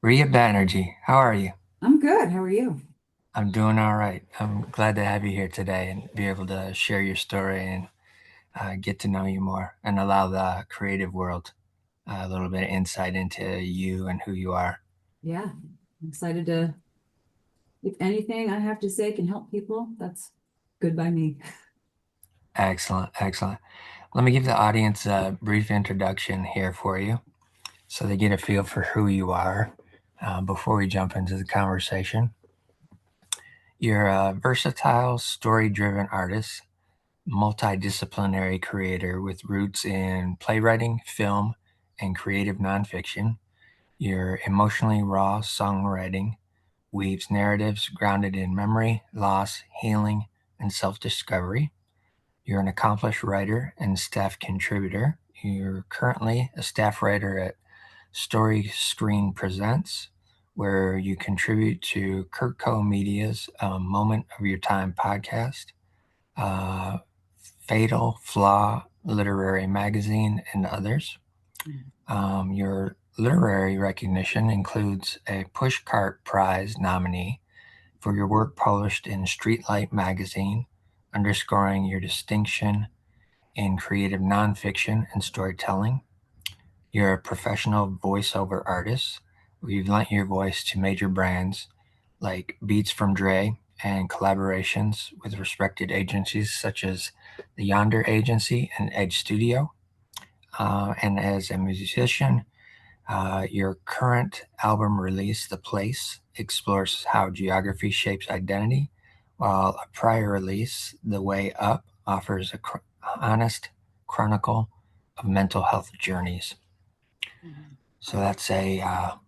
Reeya Banerjee, how are you? I'm good. How are you? I'm doing all right. I'm glad to have you here today and be able to share your story and get to know you more and allow the creative world a little bit of insight into you and who you are. Yeah, I'm excited to, if anything I have to say can help people, that's good by me. Excellent, excellent. Let me give the audience a brief introduction here for you so they get a feel for who you are before we jump into the conversation. You're a versatile, story driven artist, multidisciplinary creator with roots in playwriting, film, and creative nonfiction. Your emotionally raw songwriting weaves narratives grounded in memory, loss, healing, and self discovery. You're an accomplished writer and staff contributor. You're currently a staff writer at Story Screen Presents, where you contribute to Kurtco Media's Moment of Your Time podcast, uh, Fatal Flaw Literary Magazine, and others. Your literary recognition includes a Pushcart Prize nominee for your work published in Streetlight Magazine, underscoring your distinction in creative nonfiction and storytelling. You're a professional voiceover artist where you've lent your voice to major brands like Beats from Dre and collaborations with respected agencies such as the Yonder Agency and Edge Studio. And as a musician, your current album release, The Place, explores how geography shapes identity, while a prior release, The Way Up, offers a honest chronicle of mental health journeys. So that's a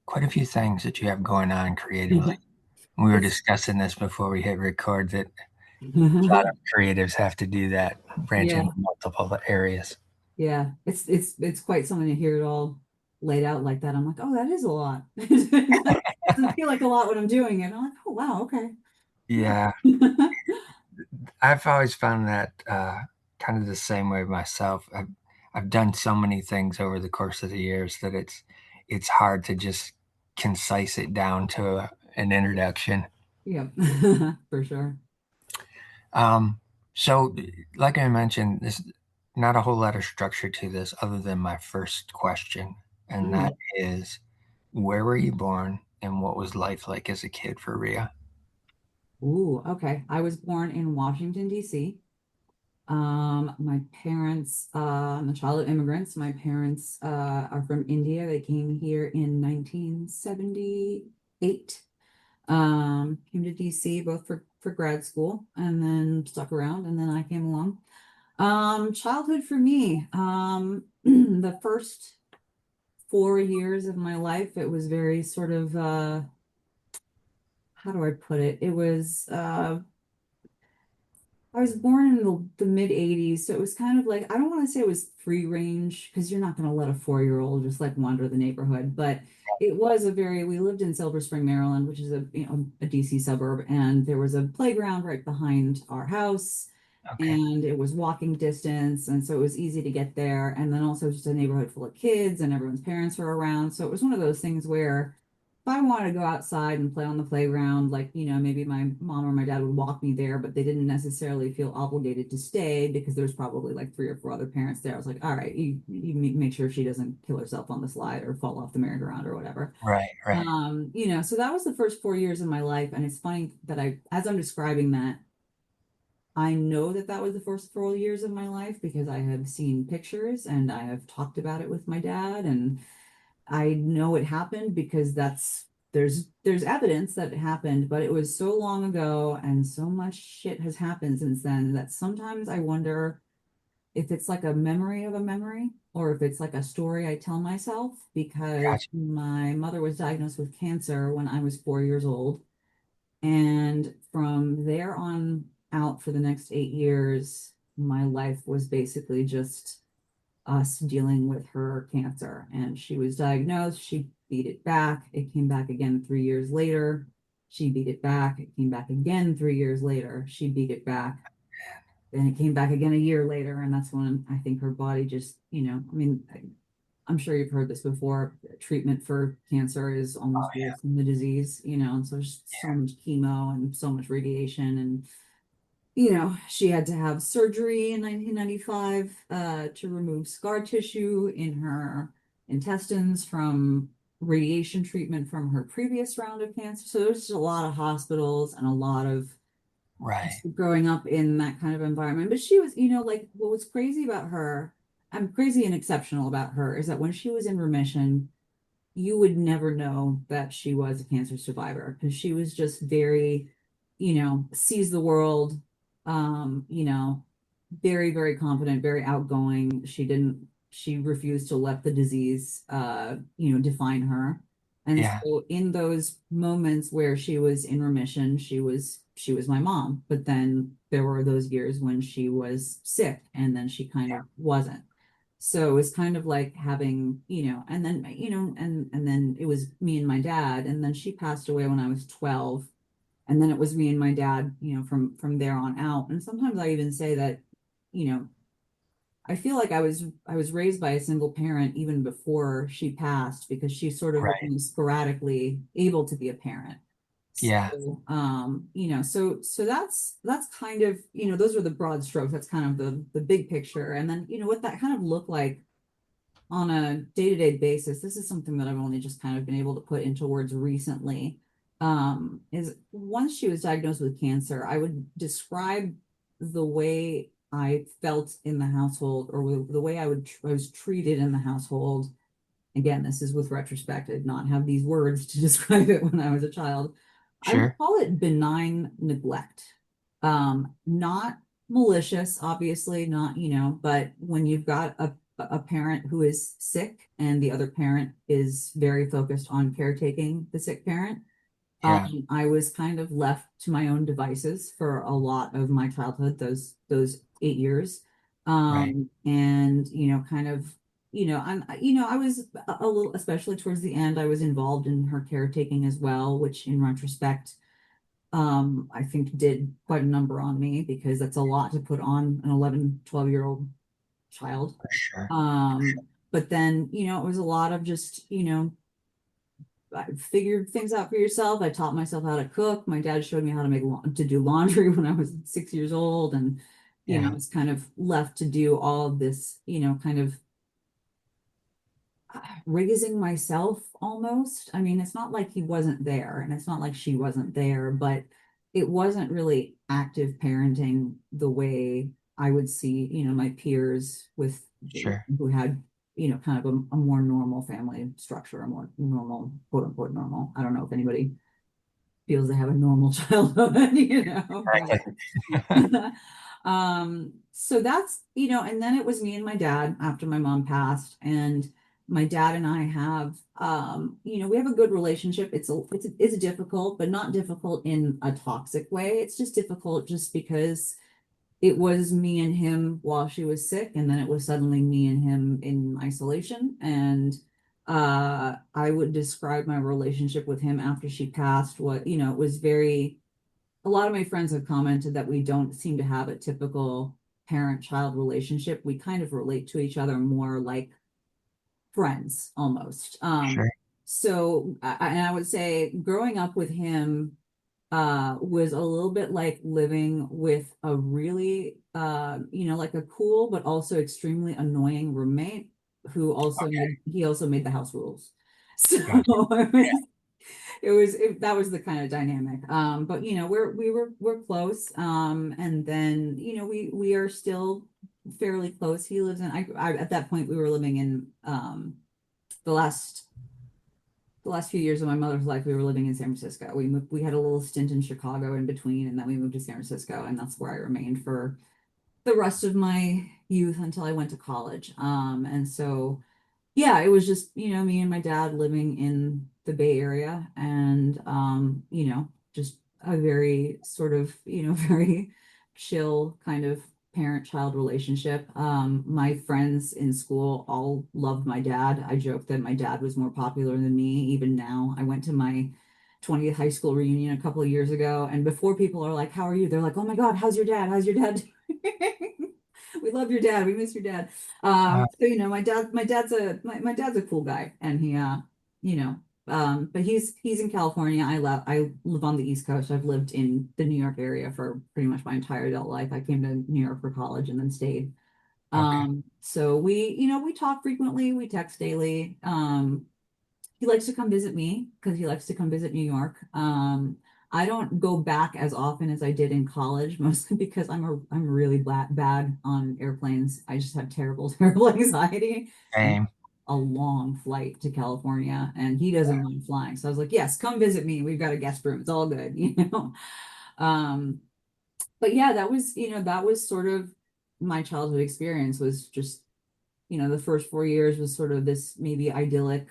quite a few things that you have going on creatively. We were It's discussing this before we hit record that a lot of creatives have to do that, branch yeah, into multiple areas. yeah. It's quite something to hear it all laid out like that. I'm like, oh, that is a lot. It doesn't feel like a lot when I'm doing it. I'm like, oh wow, okay. Yeah, Yeah. I've always found that kind of the same way myself. I've done so many things over the course of the years that it's hard to just concise it down to an introduction. Yeah, for sure. Um, so, like I mentioned, there's not a whole lot of structure to this other than my first question, and that Mhm. is, where were you born, and what was life like as a kid for Rhea? Ooh, okay. I was born in Washington, D.C. My parents, I'm a child of immigrants. My parents are from India. They came here in 1978. Came to DC both for grad school and then stuck around and then I came along. Childhood for me, the first 4 years of my life, it was very sort of how do I put it? It was I was born in the mid 80s, so it was kind of like, I don't want to say it was free range because you're not going to let a 4-year-old just like wander the neighborhood, but it was we lived in Silver Spring, Maryland, which is a DC suburb, and there was a playground right behind our house, Okay, and it was walking distance, and so it was easy to get there. And then also just a neighborhood full of kids, and everyone's parents were around. So it was one of those things where if I wanted to go outside and play on the playground, like, maybe my mom or my dad would walk me there, but they didn't necessarily feel obligated to stay because there's probably like 3 or 4 other parents there. I was like, all right, you make sure she doesn't kill herself on the slide or fall off the merry-go-round or whatever. right, right, So that was the first 4 years of my life. And it's funny that as I'm describing that, I know that that was the first 4 years of my life because I have seen pictures and I have talked about it with my dad, and I know it happened because there's evidence that it happened, but it was so long ago and so much shit has happened since then that sometimes I wonder if it's like a memory of a memory or if it's like a story I tell myself, because gotcha. my mother was diagnosed with cancer when I was 4 years old. And from there on out for the next 8 years, my life was basically just us dealing with her cancer. And she was diagnosed, she beat it back. It came back again 3 years later. She beat it back. It came back again 3 years later. She beat it back. Then it came back again a year later. And that's when I think her body just, I mean, I'm sure you've heard this before. treatment for cancer is Oh, almost yeah. worse than the disease, and so there's so Yeah. much chemo and so much radiation. And she had to have surgery in 1995 to remove scar tissue in her intestines from radiation treatment from her previous round of cancer. So there's just a lot of hospitals and a lot of Right. growing up in that kind of environment. But she was, like what was crazy about her, I'm crazy and exceptional about her, is that when she was in remission, you would never know that she was a cancer survivor because she was just very, sees the world, very, very confident, very outgoing. She refused to let the disease, define her. And Yeah. so in those moments where she was in remission, she was my mom. But then there were those years when she was sick and then she kind Yeah. of wasn't. So it was kind of like having, and then, and then it was me and my dad, and then she passed away when I was 12. And then it was me and my dad, from there on out. And sometimes I even say that, you know, I feel like I was raised by a single parent even before she passed because she sort of was Right. sporadically able to be a parent. Yeah. So, so that's kind of, those are the broad strokes. That's kind of the big picture. And then, what that kind of looked like on a day-to-day basis, this is something that I've only just kind of been able to put into words recently, is once she was diagnosed with cancer, I would describe the way I felt in the household or the way I was treated in the household. Again, this is with retrospect. I did not have these words to describe it when I was a child. I would Sure. call it benign neglect. Not malicious, obviously, not, but when you've got a parent who is sick and the other parent is very focused on caretaking the sick parent, Yeah. I was kind of left to my own devices for a lot of my childhood, those 8 years. Right. And kind of, I was a little, especially towards the end, I was involved in her caretaking as well, which in retrospect, I think did quite a number on me because that's a lot to put on an 11, 12-year-old child. For sure. But then, it was a lot of just, I figured things out for yourself. I taught myself how to cook. My dad showed me how to to do laundry when I was 6 years old, and Yeah. it's kind of left to do all of this, kind of raising myself almost. I mean, it's not like he wasn't there, and it's not like she wasn't there, but it wasn't really active parenting the way I would see, my peers with Sure. who had kind of a more normal family structure, a more normal, quote unquote normal. I don't know if anybody feels they have a normal childhood, but so that's, and then it was me and my dad after my mom passed, and my dad and I have, we have a good relationship. It's difficult, but not difficult in a toxic way. It's just difficult just because it was me and him while she was sick, and then it was suddenly me and him in isolation. And I would describe my relationship with him after she passed. It was very, a lot of my friends have commented that we don't seem to have a typical parent-child relationship. We kind of relate to each other more like friends almost. Sure. So and I would say growing up with him was a little bit like living with a really like a cool but also extremely annoying roommate who also Okay. made the house rules. So Gotcha. that was the kind of dynamic. But we're close. And then we are still fairly close. He lives in I at that point we were living in the last few years of my mother's life, we were living in San Francisco. We had a little stint in Chicago in between, and then we moved to San Francisco, and that's where I remained for the rest of my youth until I went to college. And so yeah, it was just, me and my dad living in the Bay Area, and just a very sort of, very chill kind of parent-child relationship. My friends in school all loved my dad. I joked that my dad was more popular than me. Even now, I went to my 20th high school reunion a couple of years ago, and before people are like, "How are you?" They're like, "Oh my God, how's your dad? How's your dad doing?" We love your dad. We miss your dad. Uh, So my dad's a cool guy, and but he's in California. I live on the East Coast. I've lived in the New York area for pretty much my entire adult life. I came to New York for college and then stayed. Okay. So we talk frequently, we text daily. He likes to come visit me because he likes to come visit New York. I don't go back as often as I did in college, mostly because I'm really bad on airplanes. I just have terrible, terrible anxiety and Same. a long flight to California, and he doesn't mind flying. So I was like, yes, come visit me. We've got a guest room. It's all good, you know. Um, but yeah, that was sort of my childhood experience was just, the first 4 years was sort of this maybe idyllic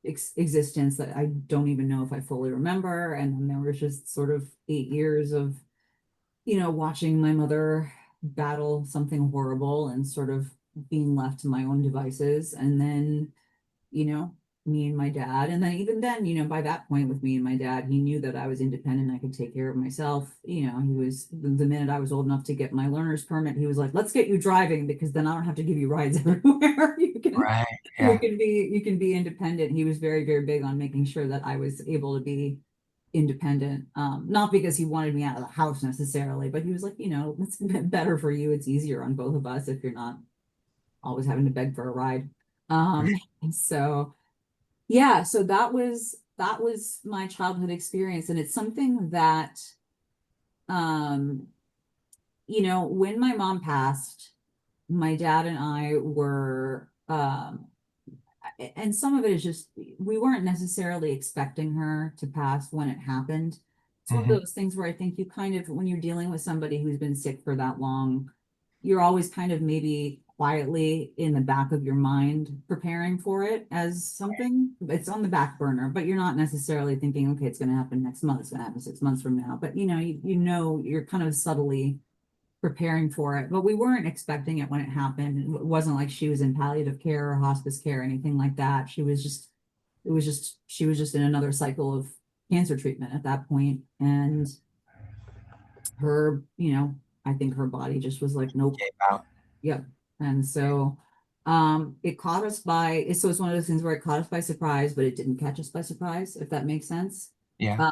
existence that I don't even know if I fully remember. And then there was just sort of 8 years of, watching my mother battle something horrible and sort of being left to my own devices. And then, you know, me and my dad. And then even then, by that point with me and my dad, he knew that I was independent. I could take care of myself. He was the minute I was old enough to get my learner's permit, he was like, let's get you driving because then I don't have to give you rides everywhere. Right. You Yeah. can be independent. He was very, very big on making sure that I was able to be independent. Not because he wanted me out of the house necessarily, but he was like, it's better for you. It's easier on both of us if you're not always having to beg for a ride. For Um, sure. so yeah, so that was my childhood experience, and it's something that um, when my mom passed, my dad and I were and some of it is just we weren't necessarily expecting her to pass when it happened. It's one of Hmm. those things where I think you kind of, when you're dealing with somebody who's been sick for that long, you're always kind of maybe quietly in the back of your mind preparing for it as something. It's on the back burner, but you're not necessarily thinking, okay, it's going to happen next month, it's going to happen 6 months from now. But you're kind of subtly preparing for it, but we weren't expecting it when it happened. It wasn't like she was in palliative care or hospice care or anything like that. She was just in another cycle of cancer treatment at that point. And her, I think her body just was like, nope. Gave out. Yep. And so it caught us by so it's one of those things where it caught us by surprise, but it didn't catch us by surprise, if that makes sense. Yeah.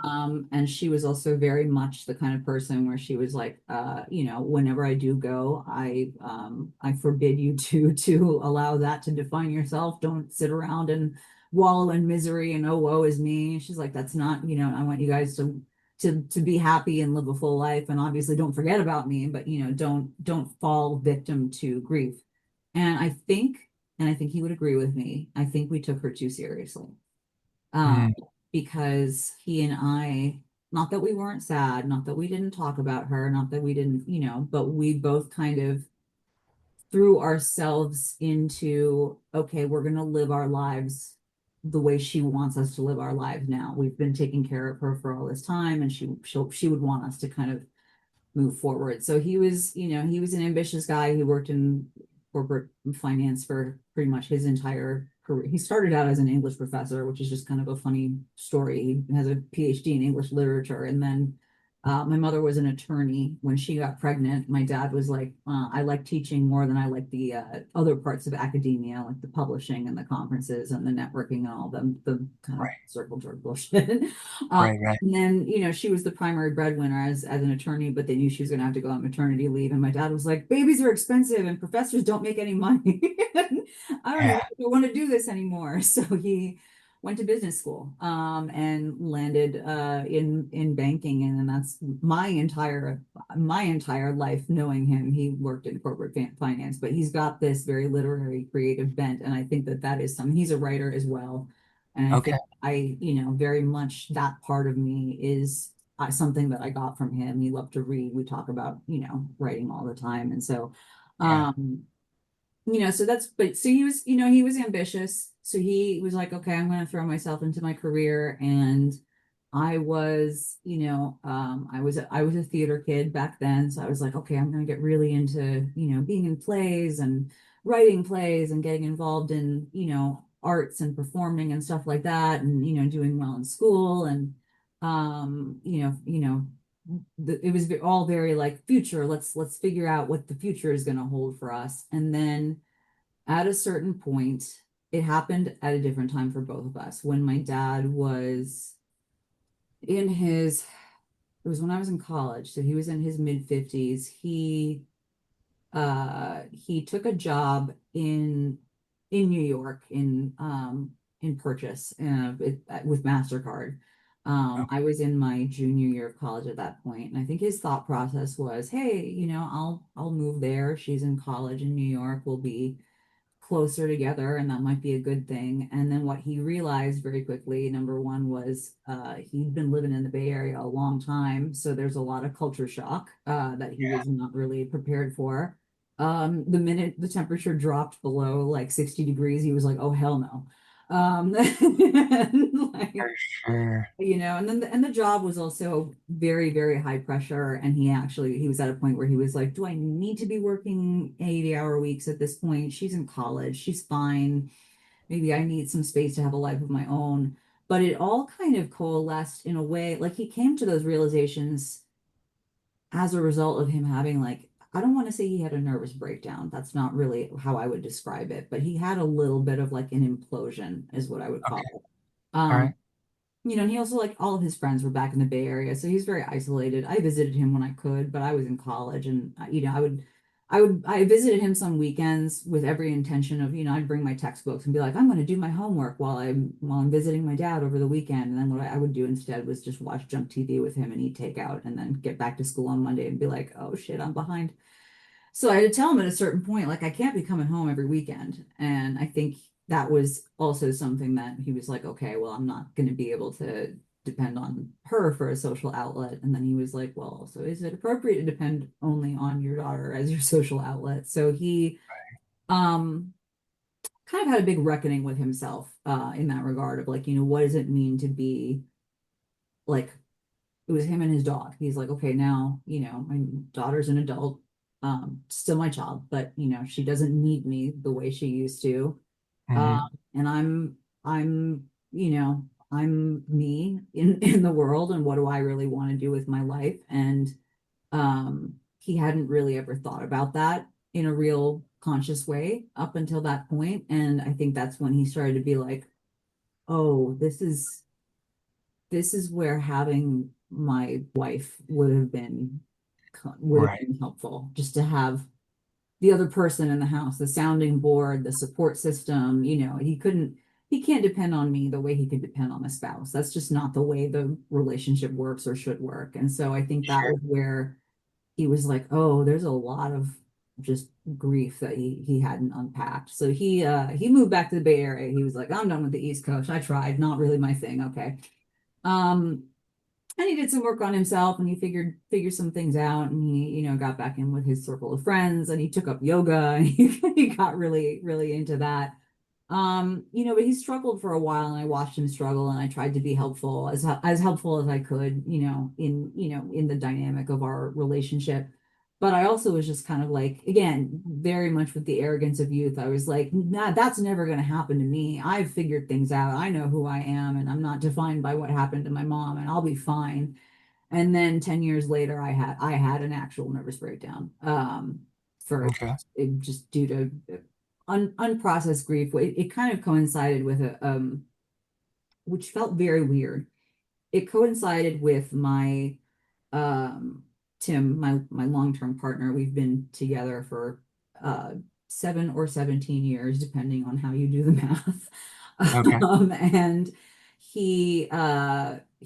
And she was also very much the kind of person where she was like, whenever I do go, I forbid you to allow that to define yourself. Don't sit around and wallow in misery and oh woe is me. She's like, that's not, I want you guys to be happy and live a full life, and obviously don't forget about me, but don't fall victim to grief. And I think he would agree with me. I think we took her too seriously. um Mm. because he and I, not that we weren't sad, not that we didn't talk about her, not that we didn't, but we both kind of threw ourselves into, okay, we're going to live our lives the way she wants us to live our lives now. We've been taking care of her for all this time, and she would want us to kind of move forward. So he was an ambitious guy. He worked in corporate finance for pretty much his entire career. He started out as an English professor, which is just kind of a funny story. He has a PhD in English literature, and then my mother was an attorney. When she got pregnant, my dad was like, I like teaching more than I like the other parts of academia, like the publishing and the conferences and the networking and all the kind of Right. circle jerk bullshit. Right. Right. And then, she was the primary breadwinner as an attorney, but they knew she was going to have to go on maternity leave. And my dad was like, babies are expensive and professors don't make any money. I don't even Yeah. know if I want to do this anymore. So he went to business school and landed in banking. And then that's my entire life knowing him. He worked in corporate finance, but he's got this very literary creative bent. And I think that is something, he's a writer as well. And I Okay. think very much that part of me is something that I got from him. He loved to read. We talk about, writing all the time. And so, Yeah. um, so he was ambitious. So he was like, okay, I'm going to throw myself into my career. And I was a theater kid back then. So I was like, okay, I'm going to get really into, being in plays and writing plays and getting involved in, arts and performing and stuff like that. And, doing well in school. And, it was all very like future. Let's figure out what the future is going to hold for us. And then at a certain point, it happened at a different time for both of us. When my dad was in his, it was when I was in college, so he was in his mid 50s. He took a job in New York in purchase with MasterCard. I was in my junior year of college at that point, and I think his thought process was, "Hey, I'll move there. She's in college in New York. We'll be closer together, and that might be a good thing." And then what he realized very quickly, number one, was he'd been living in the Bay Area a long time, so there's a lot of culture shock that he was not really prepared for. The minute the temperature dropped below like 60 degrees, he was like, "Oh hell no." For Like, sure. and then the job was also very, very high pressure. And he was at a point where he was like, "Do I need to be working 80-hour weeks at this point? She's in college, she's fine. Maybe I need some space to have a life of my own." But it all kind of coalesced in a way, like he came to those realizations as a result of him having, like, I don't want to say he had a nervous breakdown. That's not really how I would describe it, but he had a little bit of like an implosion, is what I would call Okay. it. All right. And he also, like, all of his friends were back in the Bay Area, so he's very isolated. I visited him when I could, but I was in college, and I visited him some weekends with every intention of, I'd bring my textbooks and be like, I'm going to do my homework while I'm visiting my dad over the weekend. And then what I would do instead was just watch junk TV with him and eat takeout, and then get back to school on Monday and be like, oh shit, I'm behind. So I had to tell him at a certain point, like, I can't be coming home every weekend. And I think that was also something that he was like, okay, well, I'm not going to be able to depend on her for a social outlet. And then he was like, well, so is it appropriate to depend only on your daughter as your social outlet? So he um kind of had a big reckoning with himself in that regard of, like, what does it mean to be like, it was him and his dog. He's like, okay, now, my daughter's an adult, still my child, but she doesn't need me the way she used to. Mm-hmm. And I'm me in the world, and what do I really want to do with my life? And he hadn't really ever thought about that in a real conscious way up until that point. And I think that's when he started to be like, oh, this is where having my wife would have Right. been helpful, just to have the other person in the house, the sounding board, the support system. He can't depend on me the way he could depend on a spouse. That's just not the way the relationship works or should work. And so I think that Sure. was where he was like, oh, there's a lot of just grief that he hadn't unpacked. So he moved back to the Bay Area. He was like, I'm done with the East Coast. I tried, not really my thing. Okay. Um, and he did some work on himself, and he figured some things out, and he, got back in with his circle of friends, and he took up yoga, and he got really, really into that. But he struggled for a while, and I watched him struggle, and I tried to be helpful, as helpful as I could, in the dynamic of our relationship. But I also was just kind of like, again, very much with the arrogance of youth. I was like, nah, that's never going to happen to me. I've figured things out. I know who I am, and I'm not defined by what happened to my mom, and I'll be fine. And then 10 years later, I had an actual nervous breakdown, for Okay. just due to unprocessed grief. It kind of coincided with which felt very weird. It coincided with my Tim, my long-term partner. We've been together for 7 or 17 years, depending on how you do the math. Okay. And he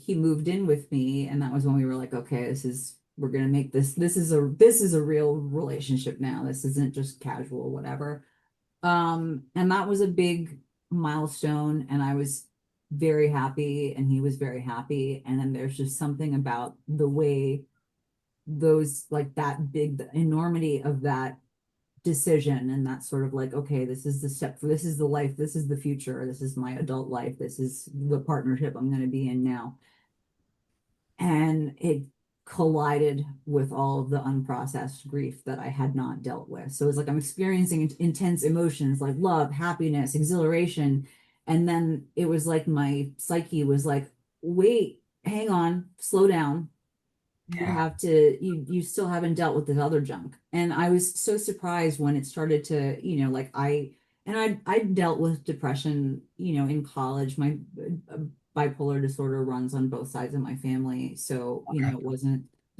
moved in with me, and that was when we were like, okay, we're gonna make this is a real relationship now. This isn't just casual, whatever. And that was a big milestone, and I was very happy, and he was very happy. And then there's just something about the way those, like, that big, the enormity of that decision, and that sort of like, okay, this is the step for this is the life, this is the future, this is my adult life, this is the partnership I'm going to be in now. And it collided with all of the unprocessed grief that I had not dealt with. So it's like I'm experiencing intense emotions like love, happiness, exhilaration. And then it was like my psyche was like, wait, hang on, slow down. Yeah. You still haven't dealt with this other junk. And I was so surprised when it started to, like, And I dealt with depression, in college. My bipolar disorder runs on both sides of my family. So, Okay. it was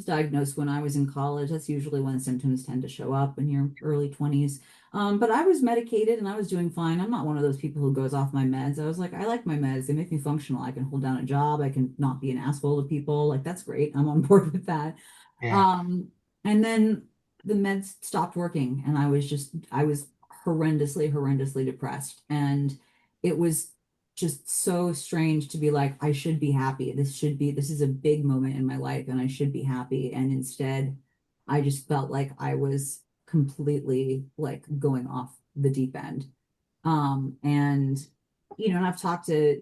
diagnosed when I was in college. That's usually when symptoms tend to show up in your early 20s. But I was medicated and I was doing fine. I'm not one of those people who goes off my meds. I was like, I like my meds. They make me functional. I can hold down a job. I can not be an asshole to people. Like, that's great. I'm on board with that. Yeah. Um, and then the meds stopped working and I was horrendously depressed. And it was just so strange to be like, I should be happy. This is a big moment in my life and I should be happy. And instead, I just felt like I was completely like going off the deep end. And and I've talked to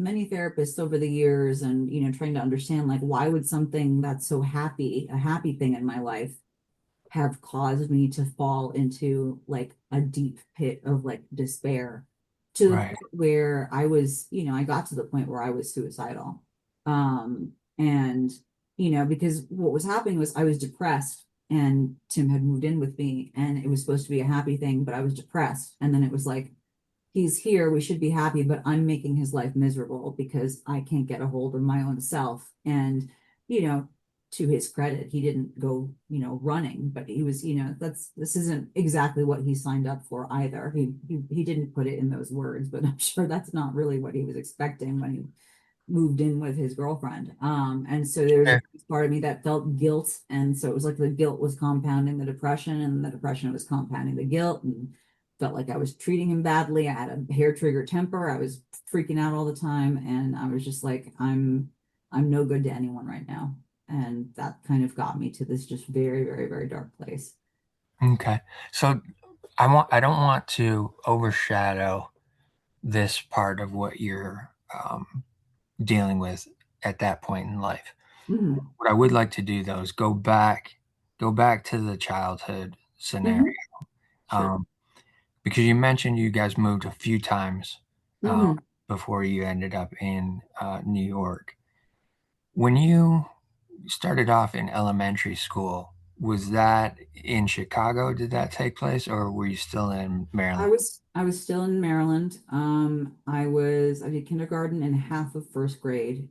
many therapists over the years and trying to understand like why would something that's so happy, a happy thing in my life have caused me to fall into like a deep pit of like despair to the Right. point where I got to the point where I was suicidal. And because what was happening was I was depressed and Tim had moved in with me and it was supposed to be a happy thing, but I was depressed. And then it was like, he's here, we should be happy, but I'm making his life miserable because I can't get a hold of my own self. And, you know, to his credit, he didn't go, running, but he was, this isn't exactly what he signed up for either. He didn't put it in those words, but I'm sure that's not really what he was expecting when he moved in with his girlfriend. And so there was a Sure. part of me that felt guilt. And so it was like the guilt was compounding the depression, and the depression was compounding the guilt, and felt like I was treating him badly. I had a hair trigger temper. I was freaking out all the time. And I was just like, I'm no good to anyone right now. And that kind of got me to this just very, very, very dark place. Okay. So I don't want to overshadow this part of what you're dealing with at that point in life. Hmm. What I would like to do though is go back to the childhood scenario. Hmm. Sure. Um, because you mentioned you guys moved a few times uh, Hmm. before you ended up in New York. When you started off in elementary school, was that in Chicago? Did that take place, or were you still in Maryland? I was still in Maryland. I did kindergarten and half of first grade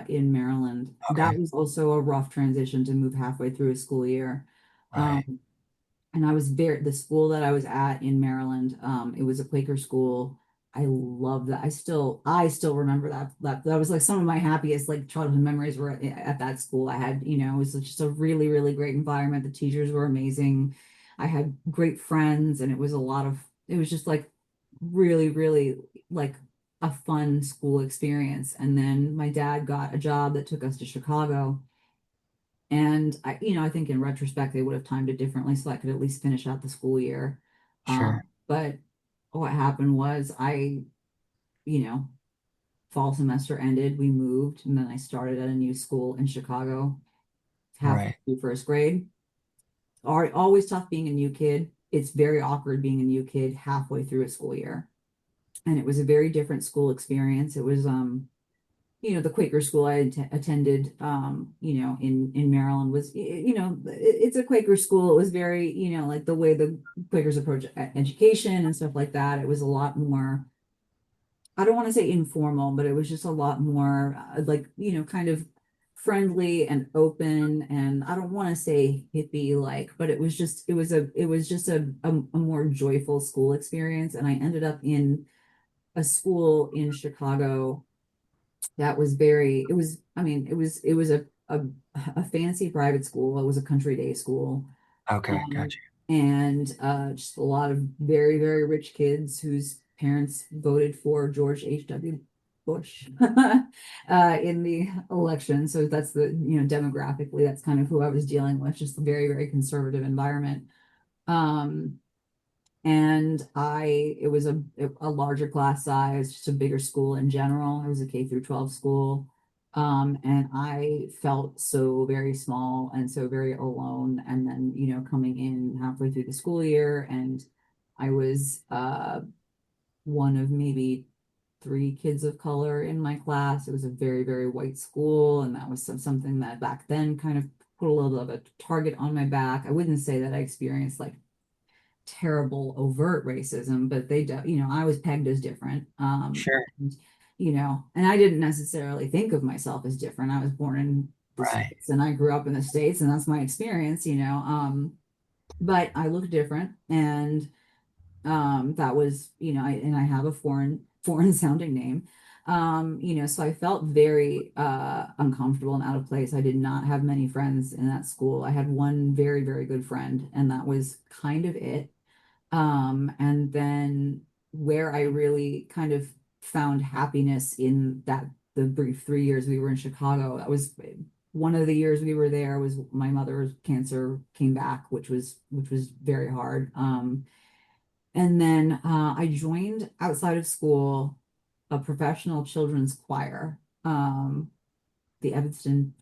in Maryland. That Okay, was also a rough transition to move halfway through a school year. right. Um, and the school that I was at in Maryland, it was a Quaker school. I love that. I still remember that was like some of my happiest like childhood memories were at that school. I had, it was just a really, really great environment. The teachers were amazing. I had great friends, and it was just like really, really like a fun school experience. And then my dad got a job that took us to Chicago. And I think in retrospect, they would have timed it differently so I could at least finish out the school year. Sure. But what happened was you know, fall semester ended, we moved, and then I started at a new school in Chicago, halfway Right. through first grade. Always tough being a new kid. It's very awkward being a new kid halfway through a school year. And it was a very different school experience. It was the Quaker school I attended, in Maryland was, it's a Quaker school. It was very, like the way the Quakers approach education and stuff like that. It was a lot more, I don't want to say informal, but it was just a lot more like, kind of friendly and open. And I don't want to say hippie like, but it was just a more joyful school experience. And I ended up in a school in Chicago that was very, it was, I mean, it was a fancy private school. It was a country day school. Okay, Um, gotcha. and just a lot of very, very rich kids whose parents voted for George H.W. Bush in the election. So that's demographically, that's kind of who I was dealing with, just a very, very conservative environment. Um, and it was a larger class size, just a bigger school in general. It was a K through 12 school. And I felt so very small and so very alone. And then, coming in halfway through the school year, and I was one of maybe three kids of color in my class. It was a very, very white school, and that was something that back then kind of put a little bit of a target on my back. I wouldn't say that I experienced like terrible overt racism, but I was pegged as different. Sure. And, and I didn't necessarily think of myself as different. I was born in the Right. States and I grew up in the States, and that's my experience, but I look different. And that was, and I have a foreign sounding name. So I felt very uncomfortable and out of place. I did not have many friends in that school. I had one very, very good friend, and that was kind of it. And then where I really kind of found happiness in the brief 3 years we were in Chicago, that was one of the years we were there was my mother's cancer came back, which was very hard. And then I joined outside of school a professional children's choir, the Evanston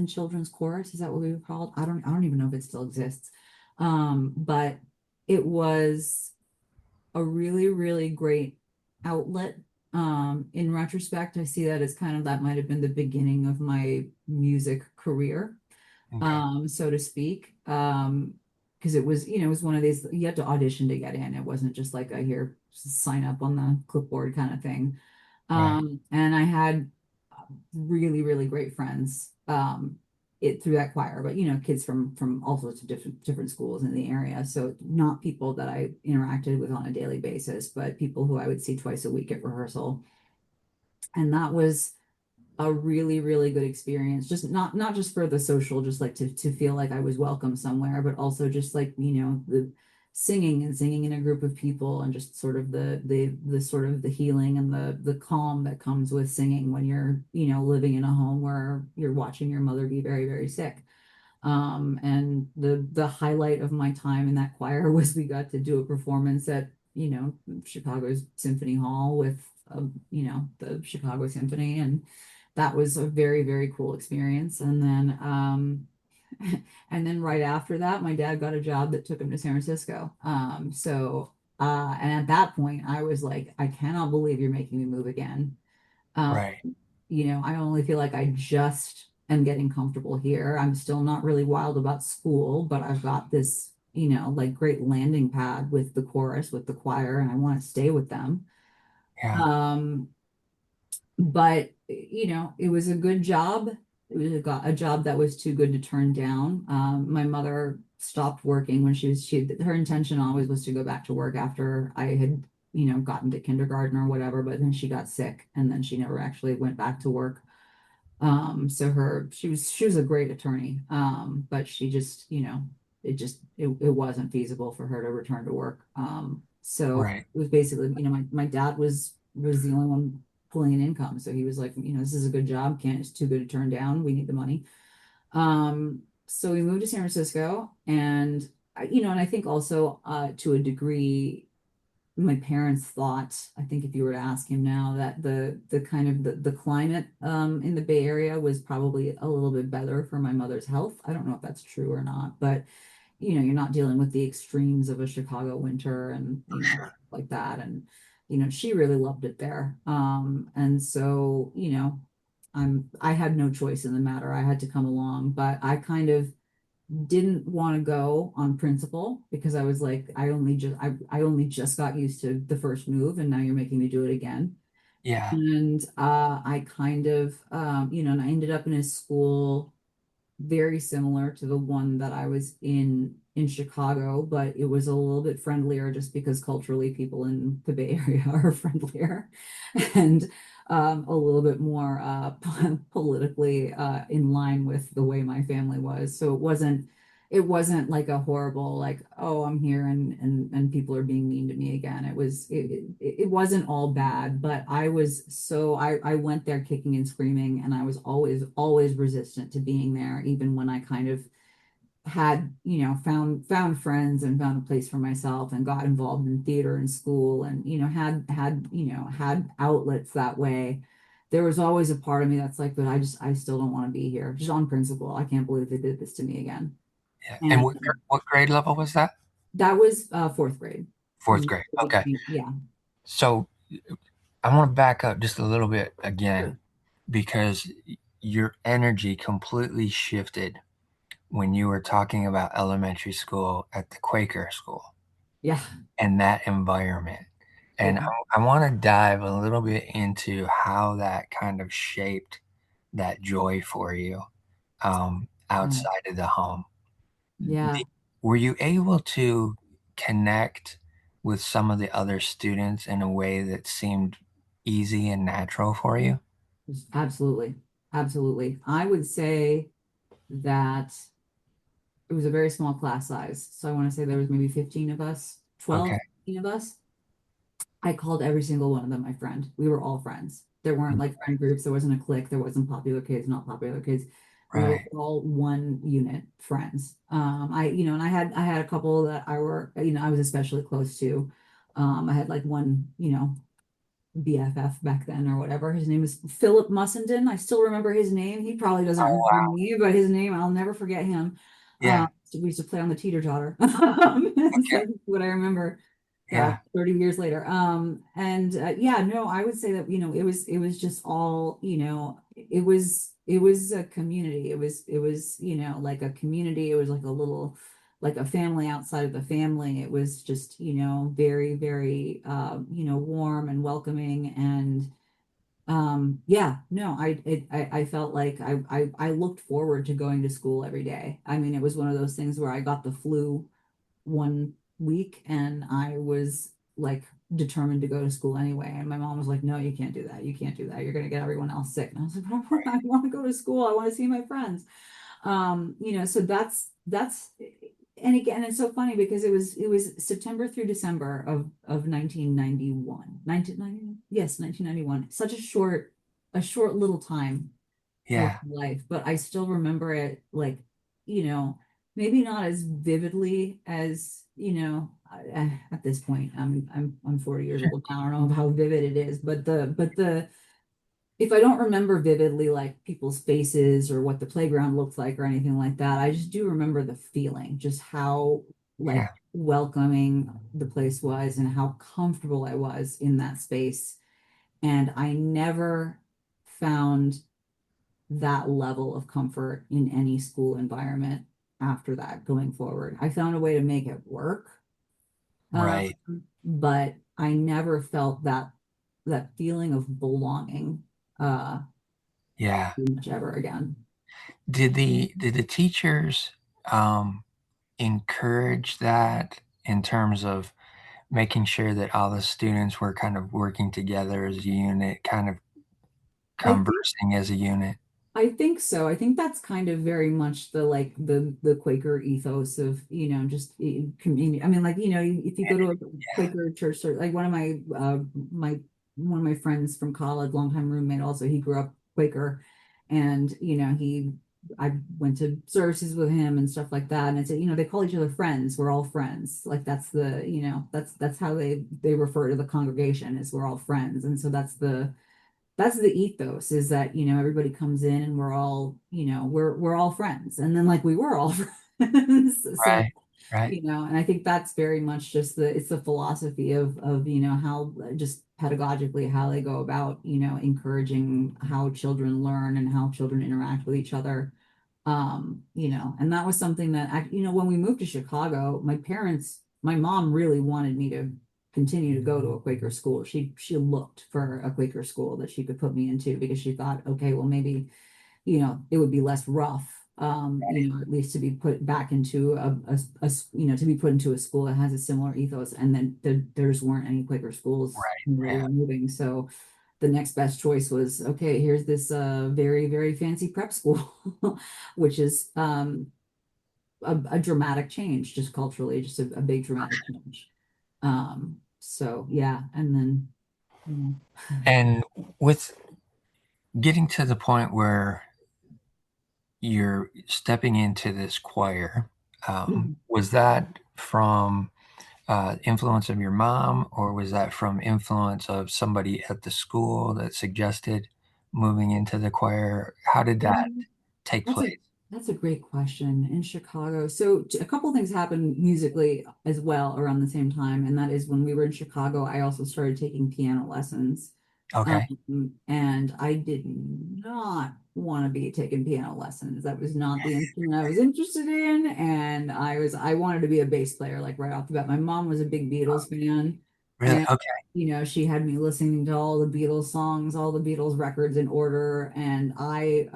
Children's Chorus. Is that what we were called? I don't even know if it still exists. But it was a really, really great outlet. In retrospect, I see that as kind of that might have been the beginning of my music career, Okay. so to speak. Because it was one of these, you had to audition to get in. It wasn't just like a here, sign up on the clipboard kind of thing. Right. And I had really, really great friends through that choir, but kids from all sorts of different schools in the area. So not people that I interacted with on a daily basis, but people who I would see twice a week at rehearsal. And that was a really, really good experience. Just not just for the social, just like to feel like I was welcome somewhere, but also just like, the singing in a group of people, and just sort of the sort of the healing and the calm that comes with singing when you're, living in a home where you're watching your mother be very, very sick. And the highlight of my time in that choir was we got to do a performance at, Chicago's Symphony Hall with, the Chicago Symphony, and that was a very, very cool experience. And then, and then right after that, my dad got a job that took him to San Francisco. And at that point, I was like, I cannot believe you're making me move again. Um, Right. I only feel like I just am getting comfortable here. I'm still not really wild about school, but I've got this, like great landing pad with the chorus, with the choir, and I want to stay with them. Yeah. Um, but it was a good job. It was a job that was too good to turn down. My mother stopped working when her intention always was to go back to work after I had, gotten to kindergarten or whatever, but then she got sick and then she never actually went back to work. She was a great attorney. But she just, it wasn't feasible for her to return to work. So Right. it was basically, my dad was the only one pulling in income. So he was like, this is a good job. It's too good to turn down. We need the money. So we moved to San Francisco, and and I think also to a degree my parents thought, I think if you were to ask him now, that the kind of the climate in the Bay Area was probably a little bit better for my mother's health. I don't know if that's true or not, but you're not dealing with the extremes of a Chicago winter and For sure. like that. And she really loved it there. And so, I had no choice in the matter. I had to come along, but I kind of didn't want to go on principle because I was like, I only just got used to the first move, and now you're making me do it again. Yeah. And I kind of, and I ended up in a school very similar to the one that I was in Chicago, but it was a little bit friendlier just because culturally people in the Bay Area are friendlier, and a little bit more politically in line with the way my family was. So it wasn't like a horrible like, oh, I'm here and people are being mean to me again. It wasn't all bad, but I went there kicking and screaming, and I was always resistant to being there, even when I kind of had, found friends and found a place for myself and got involved in theater in school, and had outlets that way. There was always a part of me that's like, but I still don't want to be here, just on principle. I can't believe they did this to me again. Yeah. And And what grade level was that? that was fourth grade. Fourth grade. Okay. Yeah. So I want to back up just a little bit again Sure. because your energy completely shifted when you were talking about elementary school at the Quaker school. Yeah. and that environment. And Yeah. I want to dive a little bit into how that kind of shaped that joy for you Yeah. outside of the home. Yeah. Did- Were you able to connect with some of the other students in a way that seemed easy and natural for you? Absolutely. Absolutely. I would say that it was a very small class size. So I want to say there was maybe 15 of us, Okay. 12, 15 of us. I called every single one of them my friend. We were all friends. There weren't like friend groups. There wasn't a clique. There wasn't popular kids, not popular kids. We were Right. all one unit friends. And I had a couple that I was especially close to. I had like one, BFF back then or whatever. His name is Philip Mussenden. I still remember his name. He probably doesn't Oh, remember wow. me, but his name, I'll never forget him. Yeah. So we used to play on the teeter-totter. Okay. That's what I remember. God, Yeah. 30 years later. And yeah, no, I would say that, it was just all, it was a community. It was, like a community. It was like a little, like a family outside of the family. It was just, very, very, warm and welcoming. And yeah, no, I felt like I looked forward to going to school every day. I mean, it was one of those things where I got the flu one week and I was like determined to go to school anyway. And my mom was like, no, you can't do that. You can't do that. You're going to get everyone else sick. And I was like, but I want to go to school. I want to see my friends. So that's and again, it's so funny because it was September through December of 1991. 1990, yes, 1991. Such a short little time of Yeah. life, but I still remember it like, you know, maybe not as vividly as, at this point. I'm 40 years old now. I don't know how vivid it is, but the if I don't remember vividly like people's faces or what the playground looked like or anything like that, I just do remember the feeling, just how like Yeah. welcoming the place was and how comfortable I was in that space. And I never found that level of comfort in any school environment after that going forward. I found a way to make it work, um, Right. but I never felt that feeling of belonging Yeah. much ever again. Did the teachers um, encourage that in terms of making sure that all the students were kind of working together as a unit, kind of I think conversing as a unit? I think so. I think that's kind of very much the like the Quaker ethos of, just community. I mean, like, if you go to a Yeah. Quaker church, or like one of my friends from college, longtime roommate also, he grew up Quaker, and I went to services with him and stuff like that. And it's, they call each other friends. We're all friends. Like that's how they refer to the congregation, is we're all friends. And so that's the ethos, is that, everybody comes in and we're all, we're all friends. And then like we were all friends. So, Right. Right. and I think that's very much just it's the philosophy of, how just pedagogically how they go about, encouraging how children learn and how children interact with each other. And that was something that when we moved to Chicago, my mom really wanted me to continue to go to a Quaker school. She looked for a Quaker school that she could put me into because she thought, okay, well maybe, it would be less rough, at least to be put back into to be put into a school that has a similar ethos. And then there just weren't any Quaker schools Right. where we Yeah. were moving. So the next best choice was, okay, here's this very, very fancy prep school, which is a dramatic change, just culturally, just a big dramatic change. So yeah, and then, you know, And with getting to the point where you're stepping into this choir, was that from influence of your mom, or was that from influence of somebody at the school that suggested moving into the choir? How did that take That's a place? that's a great question in Chicago. So a couple things happened musically as well around the same time, and that is when we were in Chicago, I also started taking piano lessons. Okay. And I did not want to be taking piano lessons. That was not the instrument I was interested in. And I wanted to be a bass player, like right off the bat. My mom was a big Beatles fan. Really? And, Okay. she had me listening to all the Beatles songs, all the Beatles records in order. And I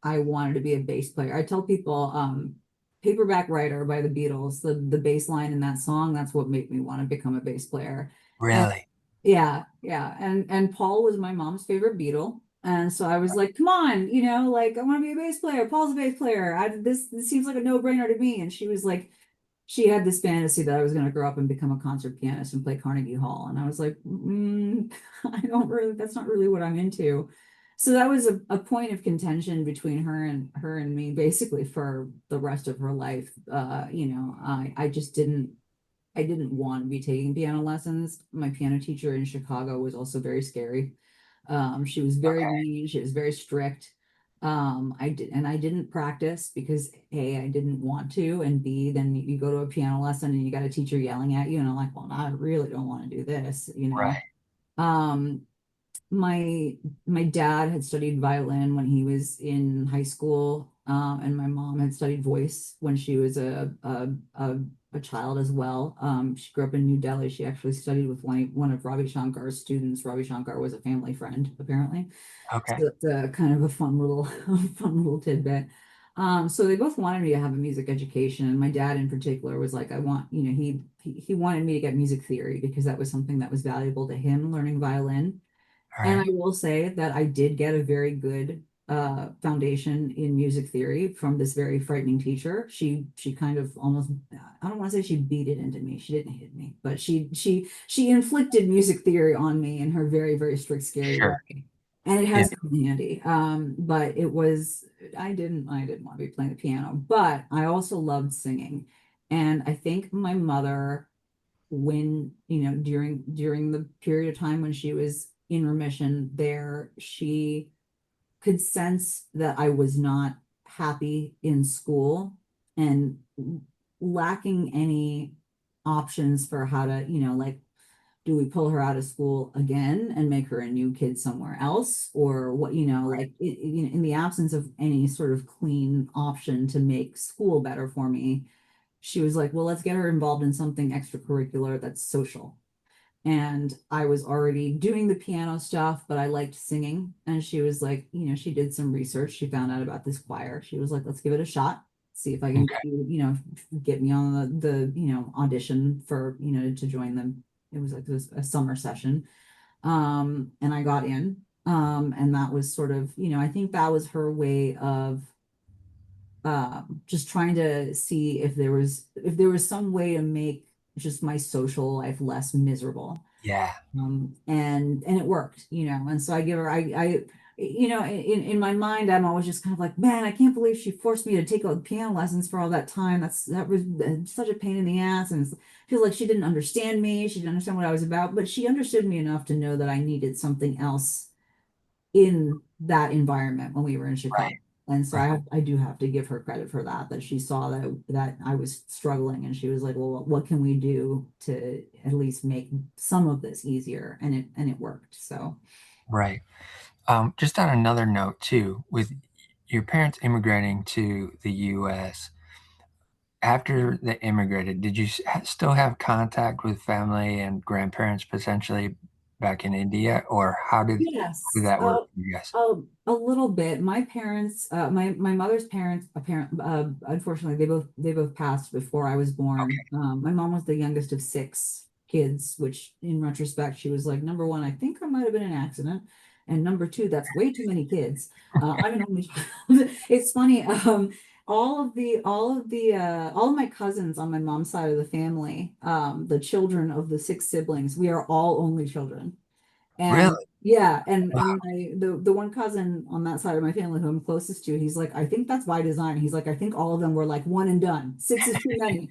wanted to be a bass player. I tell people, Paperback Writer by the Beatles, the bass line in that song, that's what made me want to become a bass player. Really? Yeah, yeah. And Paul was my mom's favorite Beatle. And so I was like, come on, like I want to be a bass player. Paul's a bass player. This seems like a no-brainer to me. And she was like, she had this fantasy that I was going to grow up and become a concert pianist and play Carnegie Hall. And I was like, I don't really, that's not really what I'm into. So that was a point of contention between her and me basically for the rest of her life. I just I didn't want to be taking piano lessons. My piano teacher in Chicago was also very scary. She was very Okay. mean. She was very strict. I didn't practice because A, I didn't want to, and B, then you go to a piano lesson and you got a teacher yelling at you, and I'm like, well, I really don't want to do this. Right. Um, my dad had studied violin when he was in high school, and my mom had studied voice when she was a child as well. She grew up in New Delhi. She actually studied with one of Ravi Shankar's students. Ravi Shankar was a family friend, apparently. Okay. So it's a kind of a fun little fun little tidbit. So they both wanted me to have a music education, and my dad in particular was like, I want, he wanted me to get music theory because that was something that was valuable to him, learning violin. All And I right. will say that I did get a very good foundation in music theory from this very frightening teacher. She kind of almost, I don't want to say she beat it into me. She didn't hit me, but she inflicted music theory on me in her very, very strict, scary Sure. way. And it Yeah. has come in handy. But it was I didn't want to be playing the piano, but I also loved singing. And I think my mother, when during the period of time when she was in remission there, she could sense that I was not happy in school and lacking any options for how to, like, do we pull her out of school again and make her a new kid somewhere else, or what, Right. like in the absence of any sort of clean option to make school better for me, she was like, well, let's get her involved in something extracurricular that's social. And I was already doing the piano stuff, but I liked singing. And she was like, she did some research. She found out about this choir. She was like, let's give it a shot. See if I can get Okay. you, get me on the audition for, to join them. It was a summer session. And I got in. And that was sort of, I think that was her way of just trying to see if there was some way to make just my social life less miserable. Yeah. And it worked, and so I give her in my mind I'm always just kind of like, man, I can't believe she forced me to take piano lessons for all that time. That was such a pain in the ass, and it feels like she didn't understand me. She didn't understand what I was about, but she understood me enough to know that I needed something else in that environment when we were in Right. Chicago. And so Right. I do have to give her credit for that she saw that I was struggling, and she was like, well, what can we do to at least make some of this easier? And it worked. So Right. Just on another note, too, with your parents immigrating to the U.S., after they immigrated, did you still have contact with family and grandparents potentially back in India, or how did yes, that work for you guys? a little bit. My parents, my mother's parents, unfortunately, they both passed before I was born. Okay. My mom was the youngest of six kids, which in retrospect, she was like, number one, I think there might have been an accident, and number two, that's way too many kids. I'm an only child. It's funny. All of my cousins on my mom's side of the family, the children of the six siblings, we are all only children. And Really? yeah, and Wow. and the one cousin on that side of my family who I'm closest to, he's like, I think that's by design. He's like, I think all of them were like one and done. Six is too many.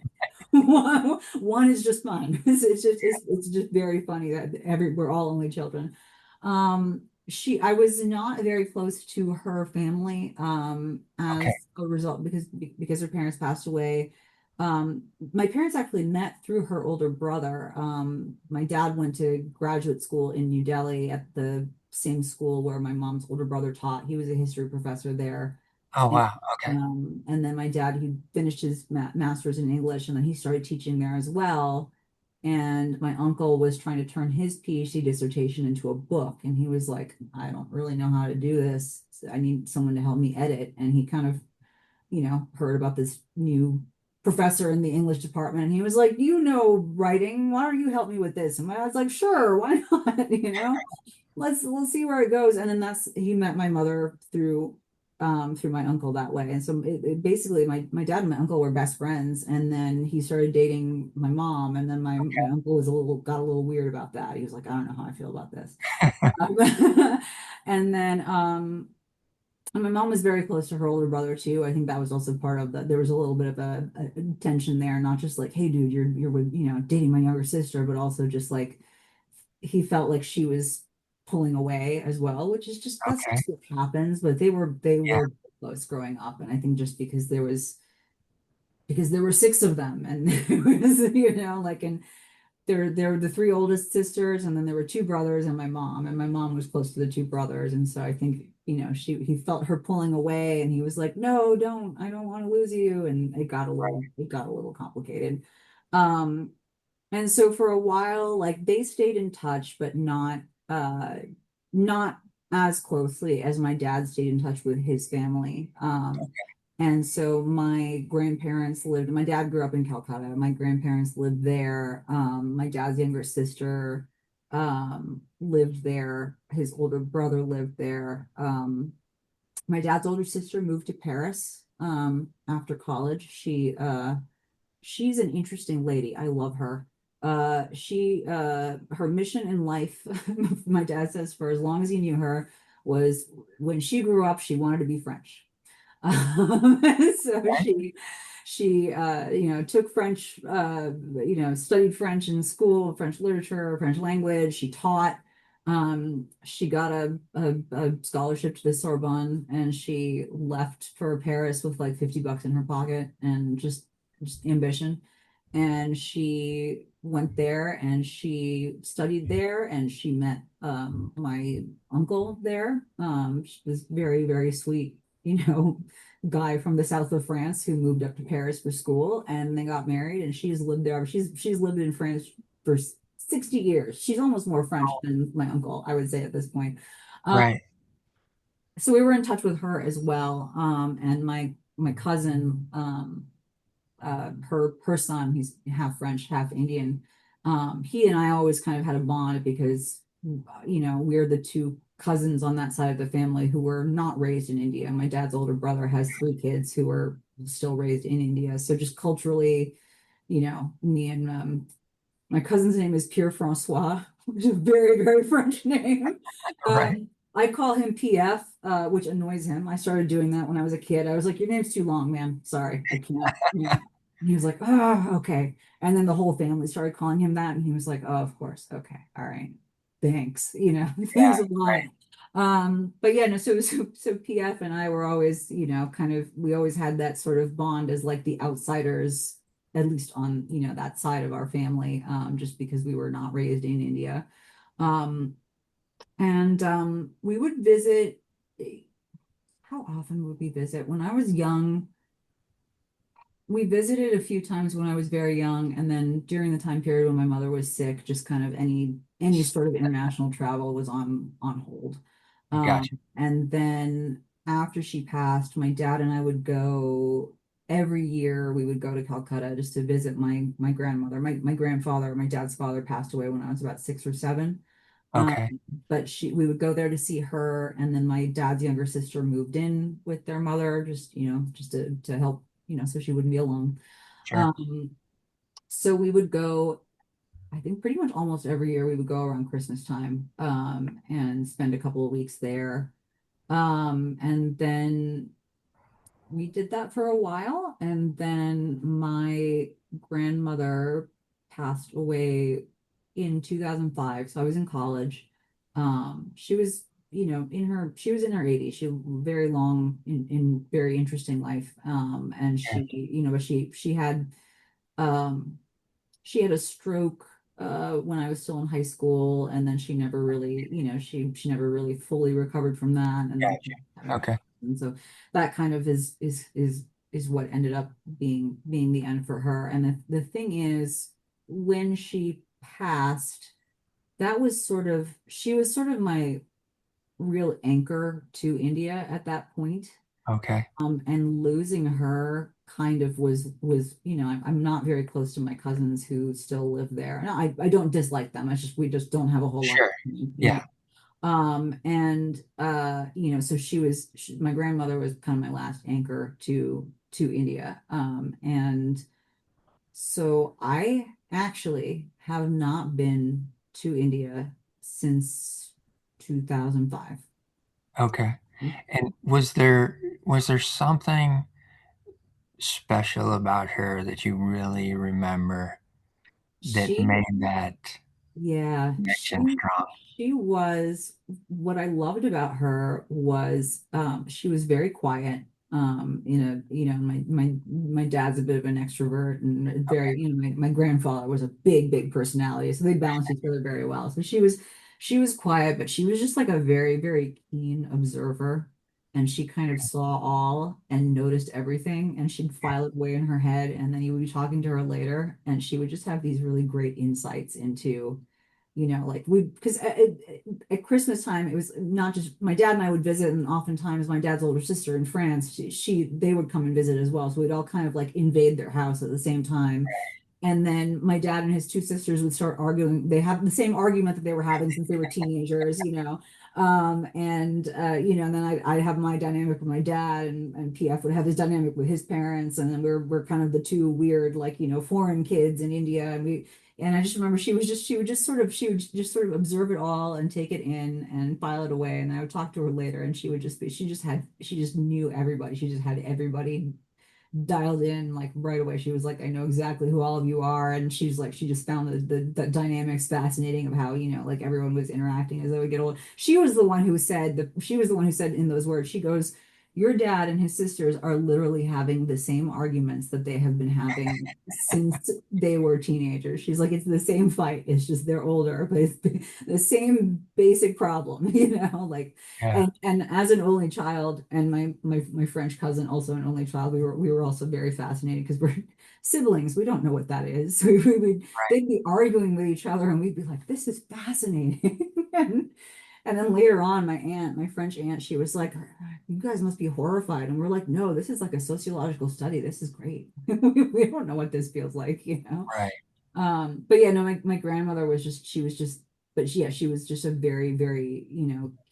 One is just fine. It's just very funny that we're all only children. I was not very close to her family Okay. as a result because her parents passed away My parents actually met through her older brother. My dad went to graduate school in New Delhi at the same school where my mom's older brother taught. He was a history professor there. Oh, And, wow. Okay. and then my dad, he finished his master's in English and then he started teaching there as well. And my uncle was trying to turn his PhD dissertation into a book. And he was like, I don't really know how to do this. I need someone to help me edit. And he kind of, heard about this new professor in the English department. And he was like, you know, writing, why don't you help me with this? And I was like, sure, why not? Let's see where it goes. And then he met my mother through my uncle that way. And so basically my dad and my uncle were best friends. And then he started dating my mom. And then my uncle got a little weird about that. He was like, I don't know how I feel about this. And then and my mom was very close to her older brother too. I think that was also part of that. There was a little bit of a tension there, not just like, hey dude, you're with, dating my younger sister, but also just like he felt like she was pulling away as well, which is that's Okay. just what happens. But they Yeah. were close growing up, and I think just because there were six of them, and it was like, and there were the three oldest sisters, and then there were two brothers and my mom was close to the two brothers, and so I think he felt her pulling away, and he was like, no, don't, I don't want to lose you, and it got a little complicated. um and so for a while, like they stayed in touch, but not as closely as my dad stayed in touch with his family. And so my dad grew up in Calcutta. My grandparents lived there. My dad's younger sister lived there. His older brother lived there. My dad's older sister moved to Paris after college. She's an interesting lady. I love her. Her mission in life, my dad says, for as long as he knew her, was when she grew up, she wanted to be French. Um, so she took French, studied French in school, French literature, French language. She taught. She got a scholarship to the Sorbonne, and she left for Paris with like $50 in her pocket and just ambition. And she went there and she studied there and she met my uncle there. She was very, very sweet, guy from the south of France who moved up to Paris for school, and they got married, and she's lived there. She's lived in France for 60 years. She's almost more French than my uncle, I would say at this point. Um, Right. so we were in touch with her as well. And my cousin, her son, he's half French, half Indian. He and I always kind of had a bond because we're the two cousins on that side of the family who were not raised in India. My dad's older brother has three kids who were still raised in India. So just culturally, me and my cousin's name is Pierre Francois, which is a very, very French name. Right. I call him PF, which annoys him. I started doing that when I was a kid. I was like, your name's too long, man. Sorry, I can't. And he was like, oh, okay. And then the whole family started calling him that. And he was like, oh, of course. Okay. All right. Thanks. Thanks Yeah. a lot. But yeah, no, so PF and I were always, we always had that sort of bond as like the outsiders, at least on, that side of our family, just because we were not raised in India. Um, and we would visit. How often would we visit? When I was young, we visited a few times when I was very young, and then during the time period when my mother was sick, just kind of any sort of international travel was on hold. Gotcha. And then after she passed, my dad and I would go every year. We would go to Calcutta just to visit my grandmother. My grandfather, my dad's father, passed away when I was about 6 or 7. Um, Okay. but we would go there to see her, and then my dad's younger sister moved in with their mother, just to help, so she wouldn't be alone. Sure. Um, so we would go, I think pretty much almost every year we would go around Christmas time, and spend a couple of weeks there. And then we did that for a while, and then my grandmother passed away in 2005. So I was in college. She was, she was in her 80s. She very long in very interesting life. And Yeah. but she had Um, she had a stroke when I was still in high school, and then she never really, she never really fully recovered from that, and then Gotcha. had a, Okay. and so that kind of is what ended up being the end for her. And the thing is, when she passed, that was sort of she was sort of my real anchor to India at that point. Okay. And losing her kind of was, I'm not very close to my cousins who still live there. And I don't dislike them. It's just we just don't have a whole lot, Sure. Yeah. and so my grandmother was kind of my last anchor to India. And so I actually have not been to India since 2005. Okay. And was there something special about her that you really remember that She made that Yeah, connection strong? she was what I loved about her was she was very quiet. My dad's a bit of an extrovert and Okay. very, my grandfather was a big personality, so they balanced each other very well. So she was quiet, but she was just like a very, very keen observer. And she kind of saw all and noticed everything, and she'd file it away in her head, and then you would be talking to her later, and she would just have these really great insights into like because at Christmas time, it was not just my dad and I would visit, and oftentimes my dad's older sister in France, they would come and visit as well. So we'd all kind of like invade their house at the same time. And then my dad and his two sisters would start arguing. They have the same argument that they were having since they were teenagers. And then I'd have my dynamic with my dad, and PF would have his dynamic with his parents, and then we're kind of the two weird, like, foreign kids in India. And I just remember she would just sort of observe it all and take it in and file it away. And I would talk to her later, and she just knew everybody. She just had everybody dialed in like right away. She was like, I know exactly who all of you are. And she's like, she just found the dynamics fascinating of how, like everyone was interacting as they would get old. She was the one who said in those words, she goes, your dad and his sisters are literally having the same arguments that they have been having since they were teenagers. She's like, it's the same fight. It's just they're older, but it's the same basic problem, like. Yeah. And as an only child, and my French cousin, also an only child, we were also very fascinated because we're siblings. We don't know what that is. So they'd be arguing with each other, and we'd be like, "This is fascinating." And then later on, my French aunt, she was like, "You guys must be horrified," and we're like, "No, this is like a sociological study. This is great. We don't know what this feels like." Right. But yeah, no, my grandmother she was just a very, very,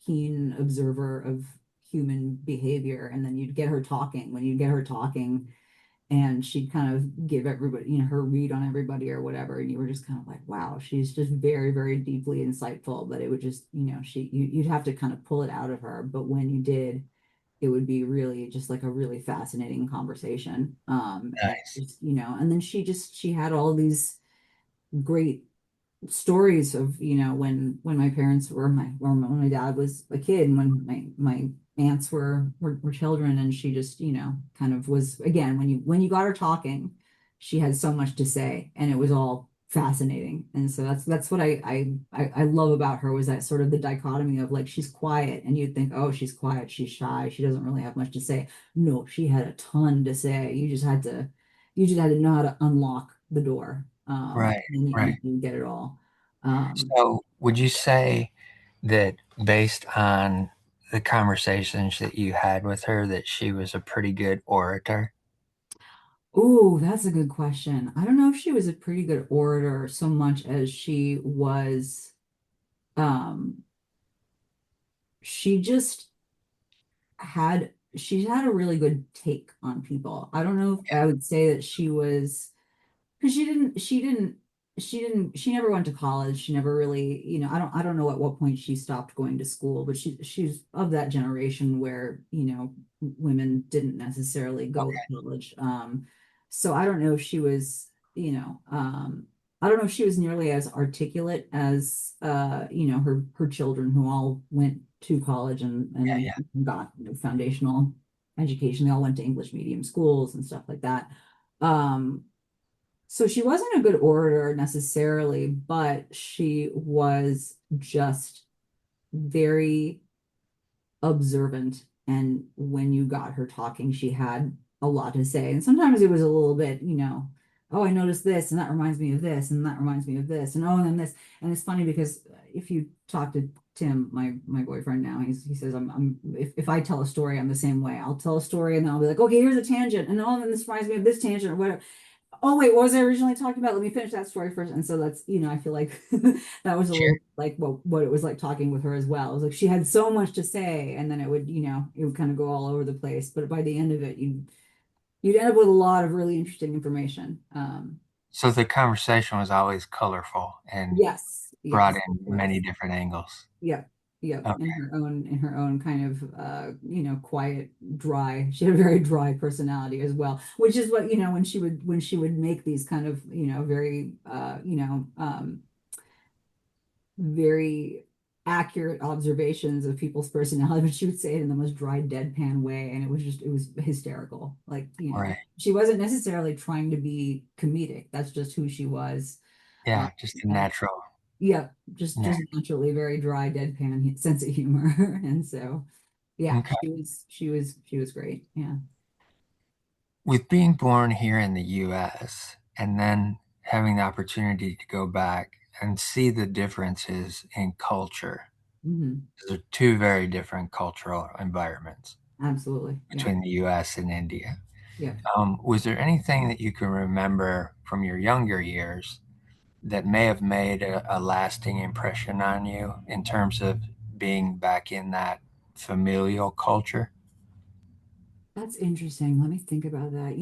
keen observer of human behavior. And then when you'd get her talking, and she'd kind of give everybody, her read on everybody or whatever. And you were just kind of like, wow, she's just very, very deeply insightful. But it would just, you'd have to kind of pull it out of her. But when you did, it would be really just like a really fascinating conversation. And Nice. just, and then she had all these great stories of when my parents were my or when my dad was a kid, and when my aunts were children. And she just kind of was, again, when you got her talking, she had so much to say, and it was all fascinating. And so that's what I love about her, was that sort of the dichotomy of like, she's quiet, and you'd think, oh, she's quiet, she's shy, she doesn't really have much to say. No, she had a ton to say. You just had to know how to unlock the door, Right. and Right. you get it all. Um, So, would you say that based on the conversations that you had with her, that she was a pretty good orator? oh, that's a good question. I don't know if she was a pretty good orator so much as um, she just she had a really good take on people. I don't know if I would say that she was, because she never went to college. She never really, I don't know at what point she stopped going to school, but she's of that generation where, women didn't necessarily go to Okay. college. So I don't know if she was, I don't know if she was nearly as articulate as, her children, who all went to college Yeah. and Yeah. got foundational education. They all went to English medium schools and stuff like that. Um, So she wasn't a good orator necessarily, but she was just very observant. And when you got her talking, she had a lot to say. And sometimes it was a little bit, oh, I noticed this, and that reminds me of this, and that reminds me of this, and oh, and then this. And it's funny because if you talk to Tim, my boyfriend now, he says if I tell a story, I'm the same way. I'll tell a story and then I'll be like, okay, here's a tangent, and oh, and then this reminds me of this tangent or whatever. Oh wait, what was I originally talking about? Let me finish that story first. And so that's, I feel like that was a Sure. little like what it was like talking with her as well. It was like she had so much to say, and then it would kind of go all over the place. But by the end of it, you'd end up with a lot of really interesting information. So the conversation was always colorful and Yes, brought yes, it in many was. different angles. Yep, yep. Okay. In her own kind of quiet, dry. She had a very dry personality as well, which is what, when she would make these kind of, very very accurate observations of people's personality, but she would say it in the most dry, deadpan way, and it was hysterical. Like, All right. she wasn't necessarily trying to be comedic. That's just who she was. Uh, Yeah, just a and natural. yeah, just Yeah. just naturally very dry, deadpan sense of humor. And so, yeah, Okay. she was great. Yeah. With being born here in the US and then having the opportunity to go back and see the differences in culture, Hmm. those are two very different cultural environments Absolutely. Yeah. between the US and India. Yeah. Was there anything that you can remember from your younger years that may have made a lasting impression on you in terms of being back in that familial culture? That's interesting. Let me think about that.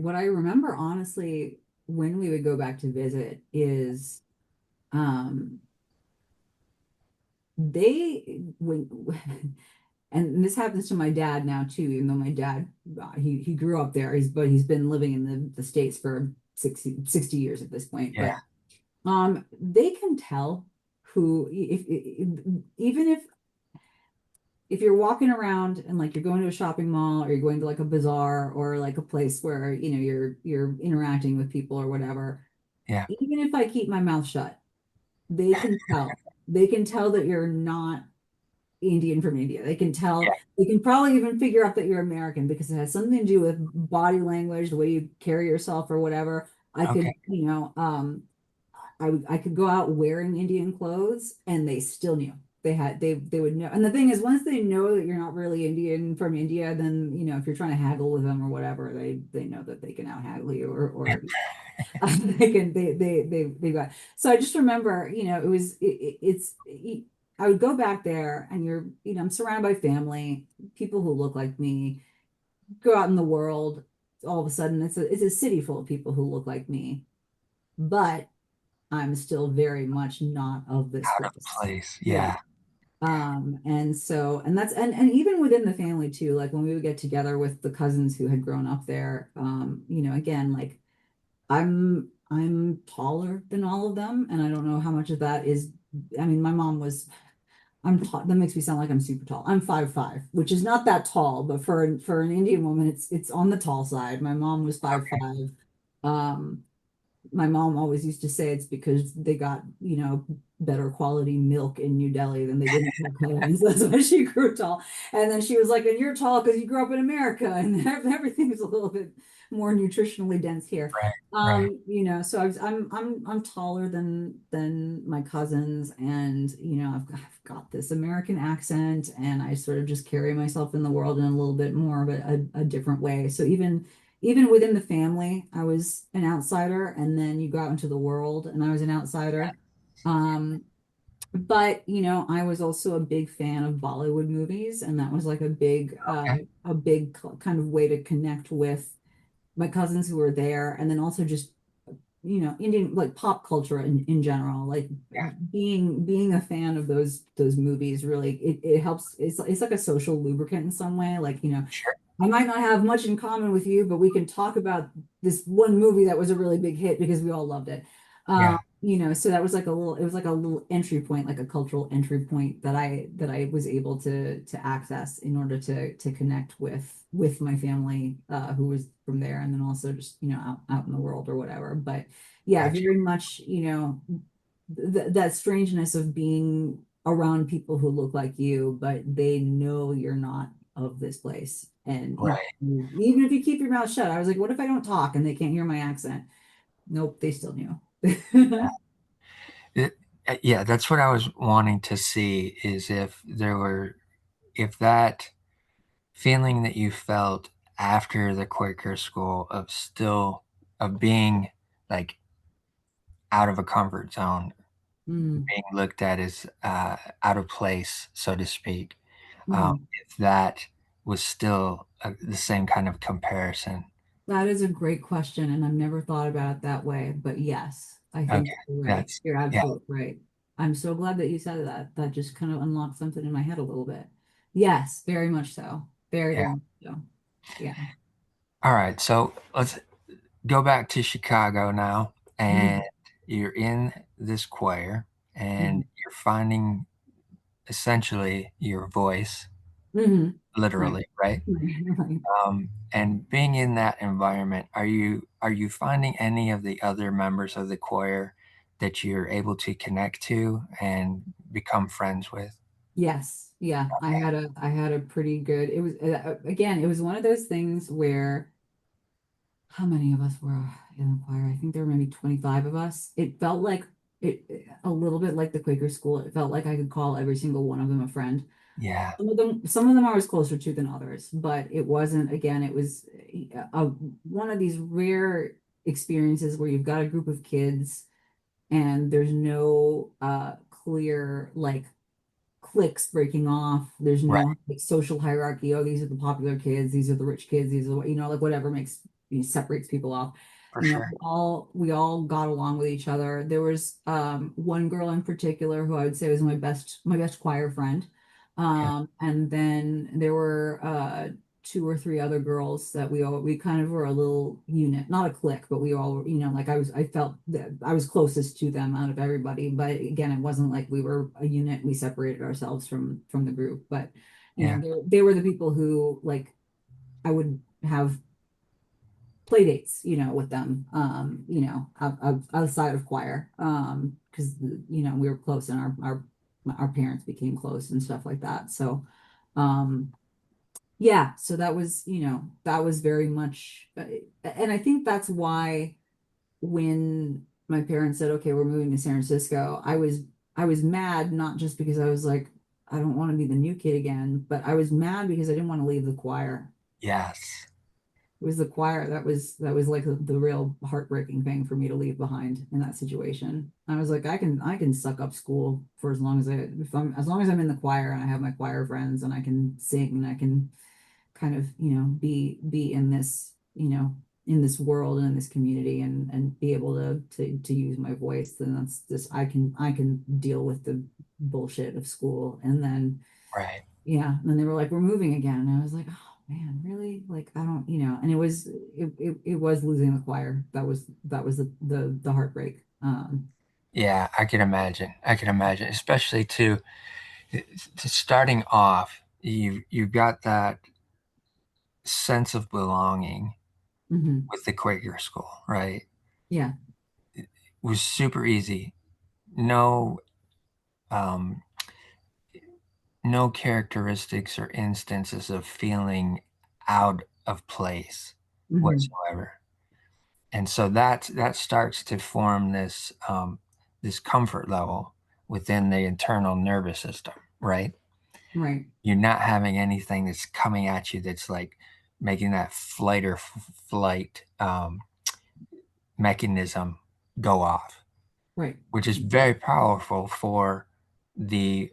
What I remember honestly when we would go back to visit is um they when and this happens to my dad now too, even though my dad he grew up there. He's been living in the States for 60 years at this point. Yeah. But they can tell who even if you're walking around and like you're going to a shopping mall or you're going to like a bazaar or like a place where you're interacting with people or whatever, Yeah. even if I keep my mouth shut, they can tell. They can tell that you're not Indian from India. They can tell. Yeah. They can probably even figure out that you're American because it has something to do with body language, the way you carry yourself or whatever. I Okay. could, I could go out wearing Indian clothes and they still knew. They would know. And the thing is, once they know that you're not really Indian from India, then if you're trying to haggle with them or whatever, they know that they can out haggle you or they can they got. So I just remember, I would go back there and I'm surrounded by family, people who look like me, go out in the world, all of a sudden it's a city full of people who look like me, but I'm still very much not of this Out of place. place. Yeah. Yeah. And even within the family too, like when we would get together with the cousins who had grown up there, again, like I'm taller than all of them, and I don't know how much of that is. I mean, my mom was. I'm tall. That makes me sound like I'm super tall. I'm 5'5", which is not that tall, but for an Indian woman, it's on the tall side. My mom was 5'5". Um, my mom always used to say it's because they got, better quality milk in New Delhi than they did in Calcutta. And so that's why she grew tall. And then she was like, and you're tall because you grew up in America and everything is a little bit more nutritionally dense here. Right. Right. So I'm taller than my cousins, and I've got this American accent, and I sort of just carry myself in the world in a little bit more of a different way. So even within the family, I was an outsider, and then you go out into the world, and I was an outsider. Um, but I was also a big fan of Bollywood movies, and that was like Okay. a big kind of way to connect with my cousins who were there, and then also just Indian like pop culture in general, like Yeah. being a fan of those movies really it helps. It's like a social lubricant in some way. Like Sure. I might not have much in common with you, but we can talk about this one movie that was a really big hit because we all loved it. Yeah. so that was like a little, it was like a little entry point, like a cultural entry point that I was able to access in order to connect with my family, who was from there, and then also just, out in the world or whatever. But yeah, Gotcha. very much, th that strangeness of being around people who look like you, but they know you're not of this place. And Right. even if you keep your mouth shut, I was like, what if I don't talk and they can't hear my accent? Nope, they still knew. It, yeah, that's what I was wanting to see is if that feeling that you felt after the Quaker school of being like out of a comfort zone, Mm, being looked at as out of place, so to speak, mhm. if that was still the same kind of comparison. That is a great question, and I've never thought about it that way. But yes, I Okay, think you're right. that's You're yeah, absolutely right. I'm so glad that you said that. That just kind of unlocked something in my head a little bit. Yes, very much so. Very, yeah. very much so. Yeah. All right, so let's go back to Chicago now, and Mhm. you're in this choir, and Mhm. you're finding essentially your voice, Mhm. Right. literally, right? Right. And being in that environment, are you finding any of the other members of the choir that you're able to connect to and become friends with? Yes. Yeah. I had a pretty good, it was, again, it was one of those things where, how many of us were in the choir? I think there were maybe 25 of us. It felt like a little bit like the Quaker school. It felt like I could call every single one of them a friend. Yeah, Some of them I was closer to than others, but it wasn't, again, it was one of these rare experiences where you've got a group of kids and there's no clear like cliques breaking off. There's right, no like social hierarchy. Oh, these are the popular kids. These are the rich kids. These are like whatever makes separates people off. for sure. We all got along with each other. There was one girl in particular who I would say was my best choir friend. Yeah, And then there were two or three other girls that we kind of were a little unit, not a clique, but we all, like I felt that I was closest to them out of everybody. But again, it wasn't like we were a unit. We separated ourselves from the group. But yeah, they were the people who like I would have play dates, with them, outside of choir, because we were close and our parents became close and stuff like that. So, um, yeah, so that was very much, and I think that's why when my parents said, "Okay, we're moving to San Francisco," I was mad, not just because I was like, I don't want to be the new kid again, but I was mad because I didn't want to leave the choir. yes, It was the choir that was like the real heartbreaking thing for me to leave behind in that situation. I was like, I can suck up school for as long as I'm in the choir and I have my choir friends and I can sing and I can kind of, be in this world and in this community and be able to use my voice, then that's just I can deal with the bullshit of school. And then right. yeah, and then they were like, we're moving again. And I was like, oh man, really? Like, I don't, and it was losing the choir. That was the heartbreak. Yeah, I can imagine. I can imagine, especially to starting off. You've got that sense of belonging Mhm. with the Quaker school, right? Yeah. It was super easy. No, um, no characteristics or instances of feeling out of place Mhm. whatsoever. And so that starts to form this comfort level within the internal nervous system, right? Right. You're not having anything that's coming at you that's like making that flight or flight mechanism go off, Right. which is very powerful for the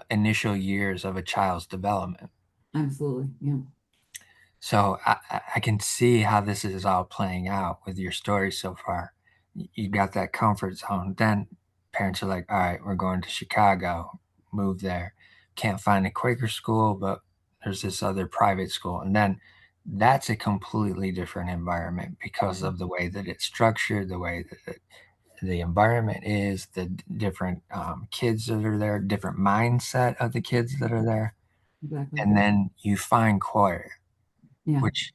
initial years of a child's development. Absolutely. Yeah. So I can see how this is all playing out with your story so far. You got that comfort zone. Then parents are like, all right, we're going to Chicago, move there. Can't find a Quaker school, but there's this other private school. And then that's a completely different environment because of the way that it's structured, the way that the environment is, the different kids that are there, different mindset of the kids that are there. Exactly. And then you find choir, Yeah. which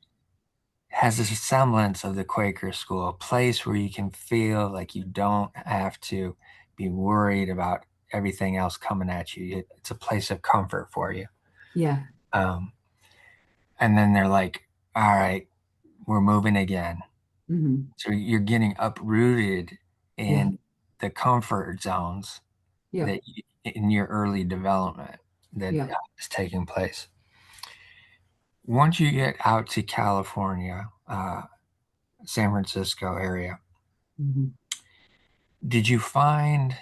has a semblance of the Quaker school, a place where you can feel like you don't have to be worried about everything else coming at you. It's a place of comfort for you. Yeah. Um, and then they're like, all right, we're moving again. Hmm. So you're getting uprooted Yeah. in the comfort zones Yep. that in your early development that Yep. is taking place. Once you get out to California, San Francisco area, Hmm. did you find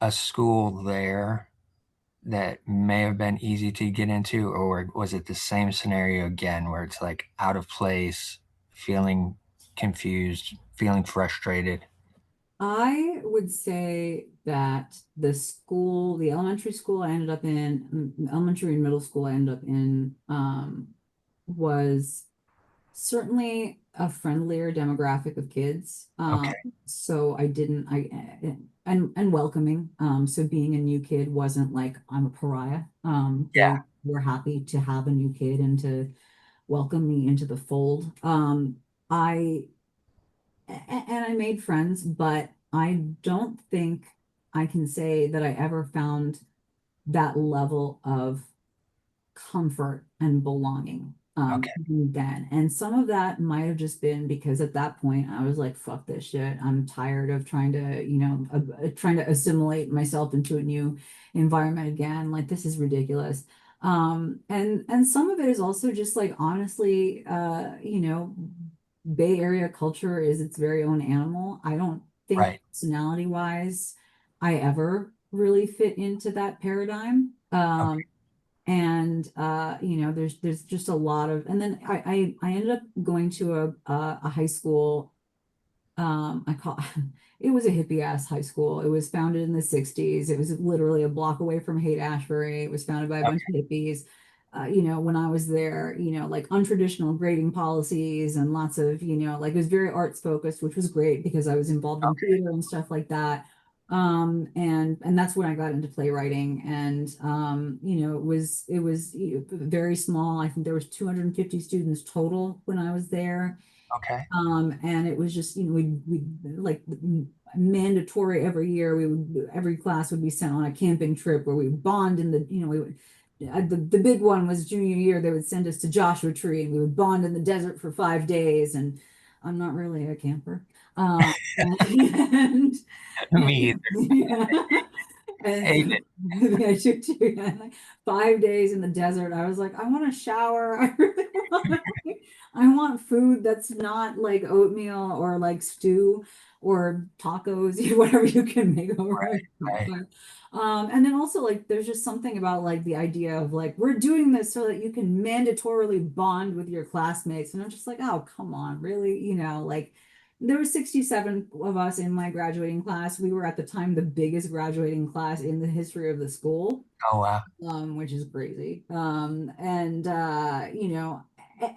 a school there that may have been easy to get into, or was it the same scenario again where it's like out of place, feeling confused, feeling frustrated? I would say that the elementary school I ended up in, elementary and middle school I ended up in, was certainly a friendlier demographic of kids. Okay. So I didn't, and welcoming. So being a new kid wasn't like I'm a pariah. Yeah. They were happy to have a new kid and to welcome me into the fold. I and I made friends, but I don't think I can say that I ever found that level of comfort and belonging Okay. then. And some of that might have just been because at that point I was like, fuck this shit. I'm tired of trying to, trying to assimilate myself into a new environment again. Like this is ridiculous. And some of it is also just like honestly, Bay Area culture is its very own animal. I don't think Right. personality wise I ever really fit into that paradigm. Okay. There's just a lot of, and then I ended up going to a high school. I call it was a hippie ass high school. It was founded in the 60s. It was literally a block away from Haight-Ashbury. It was founded by a bunch Okay. of hippies. When I was there, like untraditional grading policies and lots of, like it was very arts focused, which was great because I was involved in Okay. theater and stuff like that. And that's when I got into playwriting. And it was very small. I think there was 250 students total when I was there. Okay. And it was just, we like mandatory every year. Every class would be sent on a camping trip where we would bond in the, we would, the big one was junior year. They would send us to Joshua Tree and we would bond in the desert for 5 days. And I'm not really a camper. And, Me either. yeah. Hate And it. I took like 5 days in the desert. I was like, I want to shower. I want food that's not like oatmeal or like stew or tacos, whatever you can make over a Right. campfire. And then also like there's just something about like the idea of like we're doing this so that you can mandatorily bond with your classmates. And I'm just like, oh, come on, really? Like there were 67 of us in my graduating class. We were at the time the biggest graduating class in the history of the school, Oh wow. which is crazy. And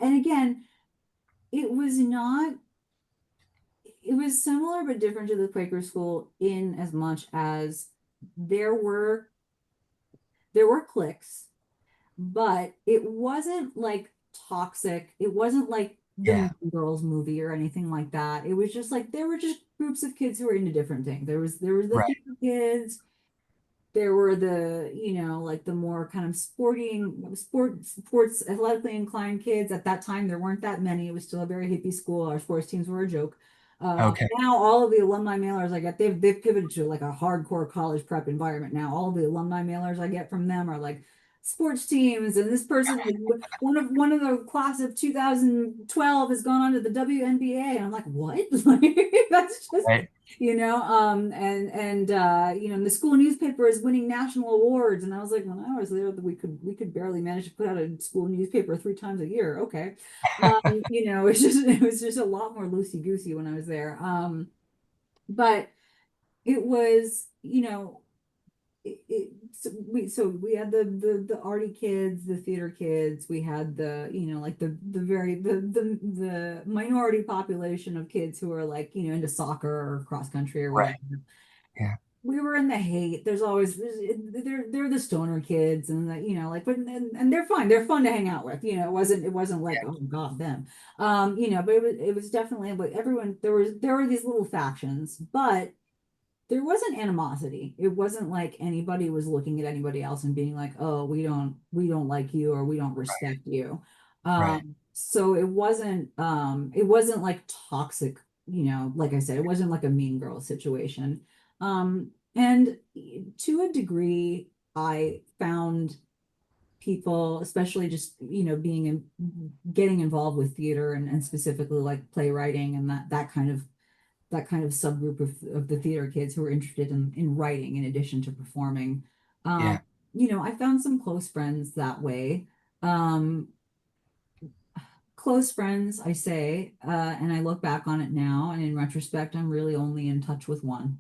again, it was not, it was similar but different to the Quaker school in as much as there were there were cliques, but it wasn't like toxic. It wasn't like the Yeah. Mean Girls movie or anything like that. It was just like there were just groups of kids who were into different things. There was the Right. theater kids. There were the, like the more kind of sports athletically inclined kids. At that time, there weren't that many. It was still a very hippie school. Our sports teams were a joke. Okay. Now all of the alumni mailers I get, they've pivoted to like a hardcore college prep environment now. All of the alumni mailers I get from them are like sports teams, and this person, like, one of the class of 2012 has gone on to the WNBA, and I'm like, what? Like that's just Right. and the school newspaper is winning national awards. And I was like, when I was there, we could barely manage to put out a school newspaper 3 times a year. Okay. It was just a lot more loosey goosey when I was there. But it was, we had the arty kids, the theater kids. We had the, like the minority population of kids who are like, into soccer or cross country or Right. whatever. Yeah. We were in the hate. They're the stoner kids, and like, but and they're fine. They're fun to hang out with. It wasn't like, oh God, them. But it was definitely, but everyone, there were these little factions, but there wasn't animosity. It wasn't like anybody was looking at anybody else and being like, oh, we don't like you, or we don't respect you. Right. So it wasn't like toxic, like I said, it wasn't like a mean girl situation. And to a degree, I found people, especially just, getting involved with theater, and specifically like playwriting, and that kind of subgroup of the theater kids who were interested in writing in addition to performing. Um, Yeah. I found some close friends that way. Um, Close friends, I say, and I look back on it now, and in retrospect, I'm really only in touch with one.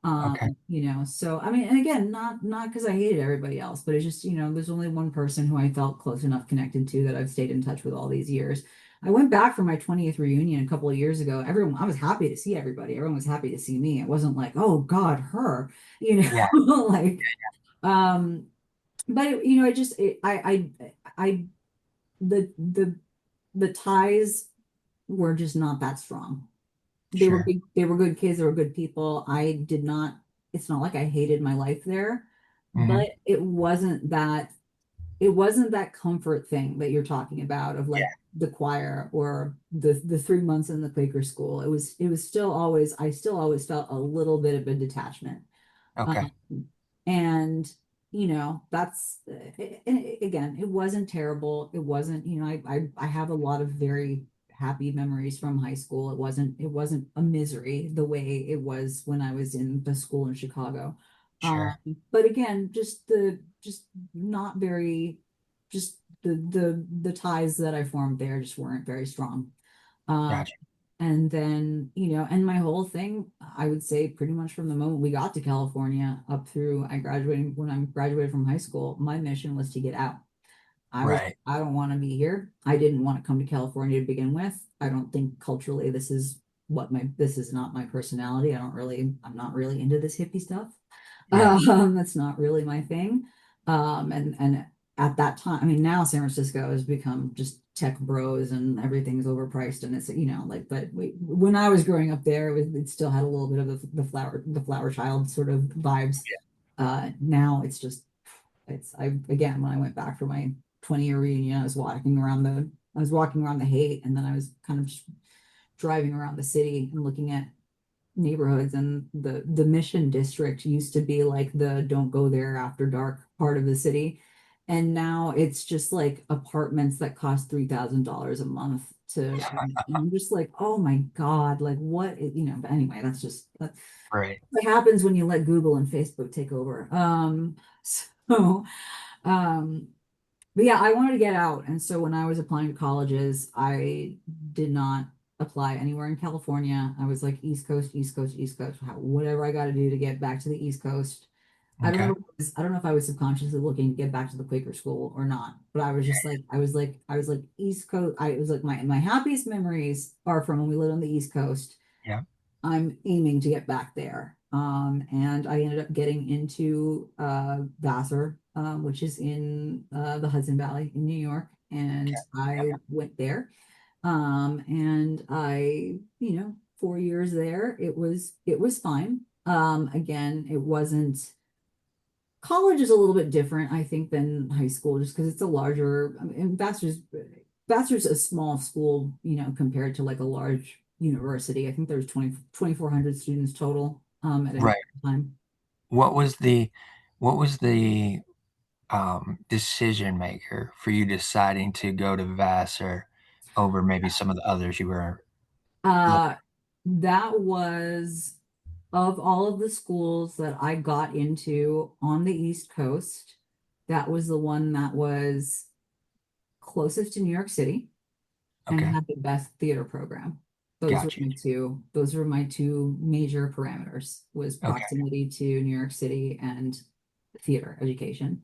Okay. So I mean, and again, not because I hated everybody else, but it's just, there's only one person who I felt close enough connected to that I've stayed in touch with all these years. I went back for my 20th reunion a couple of years ago. I was happy to see everybody. Everyone was happy to see me. It wasn't like, oh God, her, Yeah. like, um, but it just, the ties were just not that strong. Sure. They were good kids, they were good people. I did not, it's not like I hated my life there, Hmm. but it wasn't that comfort thing that you're talking about of Yeah. like the choir or the 3 months in the Quaker school. It was still always, I still always felt a little bit of a detachment. Okay. Um, and that's, and again, it wasn't terrible. It wasn't, I have a lot of very happy memories from high school. It wasn't a misery the way it was when I was in the school in Chicago. Um, Sure. but again, just not very, just the ties that I formed there just weren't very strong. Um, Gotcha. and then, and my whole thing, I would say pretty much from the moment we got to California up through when I graduated from high school, my mission was to get out. Right. I don't want to be here. I didn't want to come to California to begin with. I don't think culturally this is not my personality. I'm not really into this hippie stuff. Yeah. That's not really my thing. And at that time, I mean, now San Francisco has become just tech bros and everything's overpriced, and it's, like, but when I was growing up there, it still had a little bit of the flower child sort of vibes. Now it's just, again, when I went back for my 20-year reunion, I was walking around the hate, and then I was kind of just driving around the city and looking at neighborhoods, and the Mission District used to be like the don't go there after dark part of the city, and now it's just like apartments that cost $3,000 a month to rent. And I'm just like, oh my God, like but anyway, that's Right. what happens when you let Google and Facebook take over. So um but yeah, I wanted to get out. And so when I was applying to colleges, I did not apply anywhere in California. I was like East Coast, East Coast, East Coast, whatever I got to do to get back to the East Coast. Okay. I don't know if I was subconsciously looking to get back to the Quaker school or not, but I was just like, I was like East Coast. I was like, my happiest memories are from when we lived on the East Coast. Yeah. I'm aiming to get back there. And I ended up getting into Vassar, which is in the Hudson Valley in New York. And Okay. Yep. I went there. And 4 years there, it was fine. Again, it wasn't, college is a little bit different, I think, than high school, just because it's a larger, I mean, Vassar's a small school, compared to like a large university. I think there's 2,400 students total at any Right. time. What was the decision maker for you deciding to go to Vassar over maybe some of the others you were looking? Uh, that was, of all of the schools that I got into on the East Coast, that was the one that was closest to New York City and Okay. had the best theater program. Those were Got you. my two major parameters, was Okay. proximity to New York City and theater education.